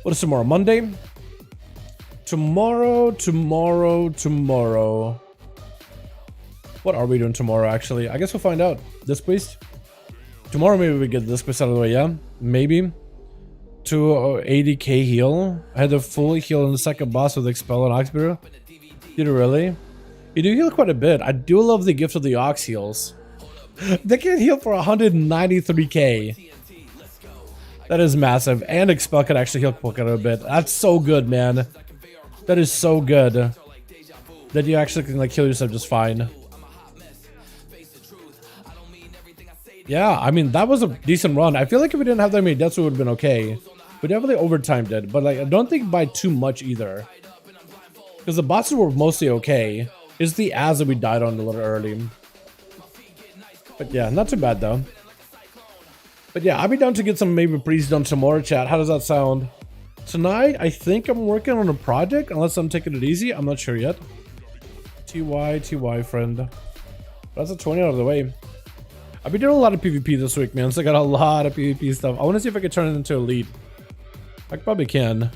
What is tomorrow? Monday? Tomorrow. What are we doing tomorrow, actually? I guess we'll find out. Disc Priest? Tomorrow maybe we get Disc Priest out of the way, yeah? Maybe. To 80k heal. I had a full heal in the second boss with Expel and Oxbury. Did you really? You do heal quite a bit. I do love the gift of the Ox heals. They can heal for 193k. That is massive. And Expel can actually heal quite a bit. That's so good, man. That is so good. That you actually can like heal yourself just fine. Yeah, I mean, that was a decent run. I feel like if we didn't have that many deaths, it would have been okay. We definitely overtimed it. But like, I don't think by too much either. Because the bosses were mostly okay. It's the Az that we died on a little early. But yeah, not too bad though. But yeah, I'll be down to get some maybe priests done tomorrow, chat. How does that sound? Tonight, I think I'm working on a project, unless I'm taking it easy. I'm not sure yet. TY, friend. That's a 20 out of the way. I've been doing a lot of PvP this week, man. So I got a lot of PvP stuff. I want to see if I can turn it into Elite. I probably can.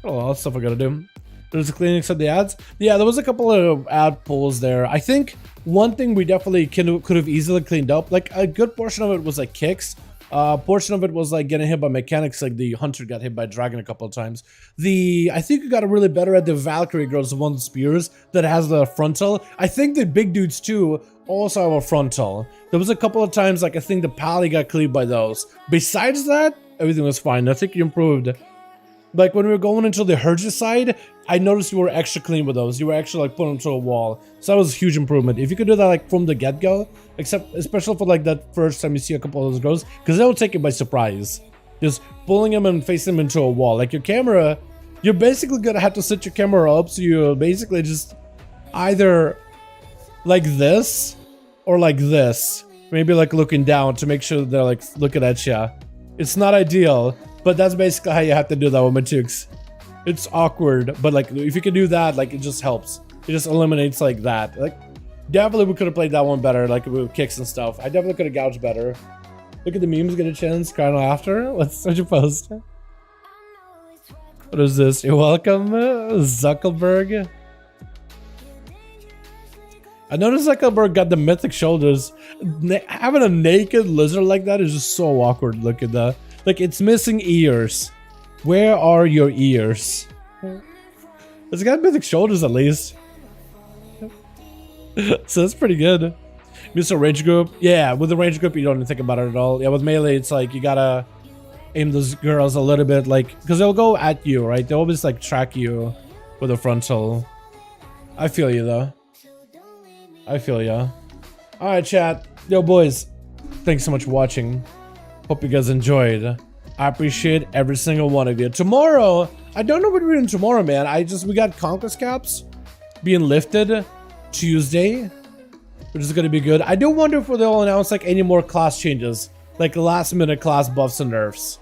Got a lot of stuff I gotta do. There's a cleaning of the ads. Yeah, there was a couple of ad pulls there. I think one thing we definitely could have easily cleaned up. Like a good portion of it was like kicks. Portion of it was like getting hit by mechanics, like the hunter got hit by dragon a couple of times. I think we got really better at the Valkyrie girls, the one with spears that has the frontal. I think the big dudes too also have a frontal. There was a couple of times like I think the pally got cleaved by those. Besides that, everything was fine. I think you improved. Like when we were going into the Herges side, I noticed you were extra clean with those. You were actually like putting them to a wall. So that was a huge improvement. If you could do that like from the get-go, especially for like that first time you see a couple of those girls, because they'll take it by surprise. Just pulling them and facing them into a wall. Like your camera, you're basically gonna have to set your camera up so you basically just either like this or like this. Maybe like looking down to make sure they're like looking at you. It's not ideal. But that's basically how you have to do that with Mythics. It's awkward, but like if you can do that, like it just helps. It just eliminates like that. Like definitely we could have played that one better, like with kicks and stuff. I definitely could have gouged better. Look at the memes, get a chance, crying after. What's such a post? What is this? You're welcome, Zuckerberg. I noticed Zuckerberg got the mythic shoulders. Having a naked lizard like that is just so awkward. Look at that. Like, it's missing ears. Where are your ears? It's got mythic shoulders at least. So that's pretty good. Mr. Range group. Yeah, with the range group, you don't even think about it at all. Yeah, with melee, it's like you gotta aim those girls a little bit, like, because they'll go at you, right? They always like track you with a frontal. I feel you though. I feel ya. All right, chat. Yo, boys. Thanks so much for watching. Hope you guys enjoyed. I appreciate every single one of you. Tomorrow, I don't know what we're doing tomorrow, man. We got Conquest caps being lifted Tuesday, which is gonna be good. I do wonder if they'll announce like any more class changes, like last minute class buffs and nerfs.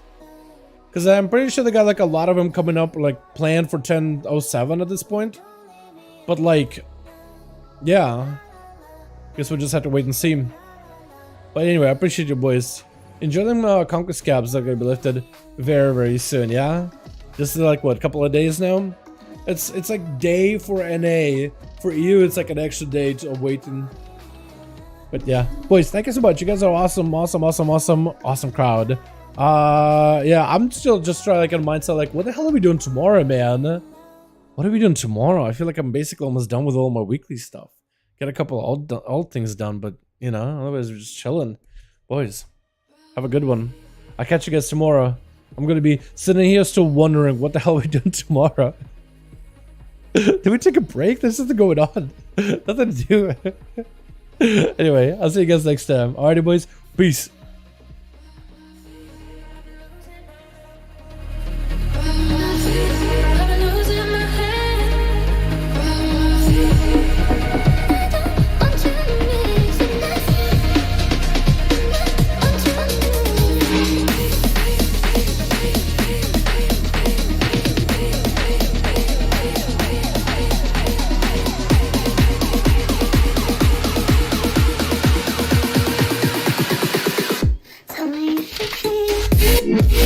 Because I'm pretty sure they got like a lot of them coming up, like planned for 10.07 at this point. But like, yeah, guess we'll just have to wait and see. But anyway, I appreciate you, boys. Enjoy them Conquest caps that are gonna be lifted very, very soon. Yeah, this is like what, a couple of days now. It's like day for NA. For EU, it's like an extra day of waiting. But yeah, boys, thank you so much. You guys are awesome, awesome crowd. Yeah, I'm still just trying like in mindset, like, what the hell are we doing tomorrow, man? What are we doing tomorrow? I feel like I'm basically almost done with all my weekly stuff. Get a couple old things done, but you know, otherwise we're just chilling. Boys, have a good one. I'll catch you guys tomorrow. I'm gonna be sitting here still wondering what the hell we're doing tomorrow. Did we take a break? There's something going on. Nothing to do. Anyway, I'll see you guys next time. Alrighty, boys. Peace. Tell me if you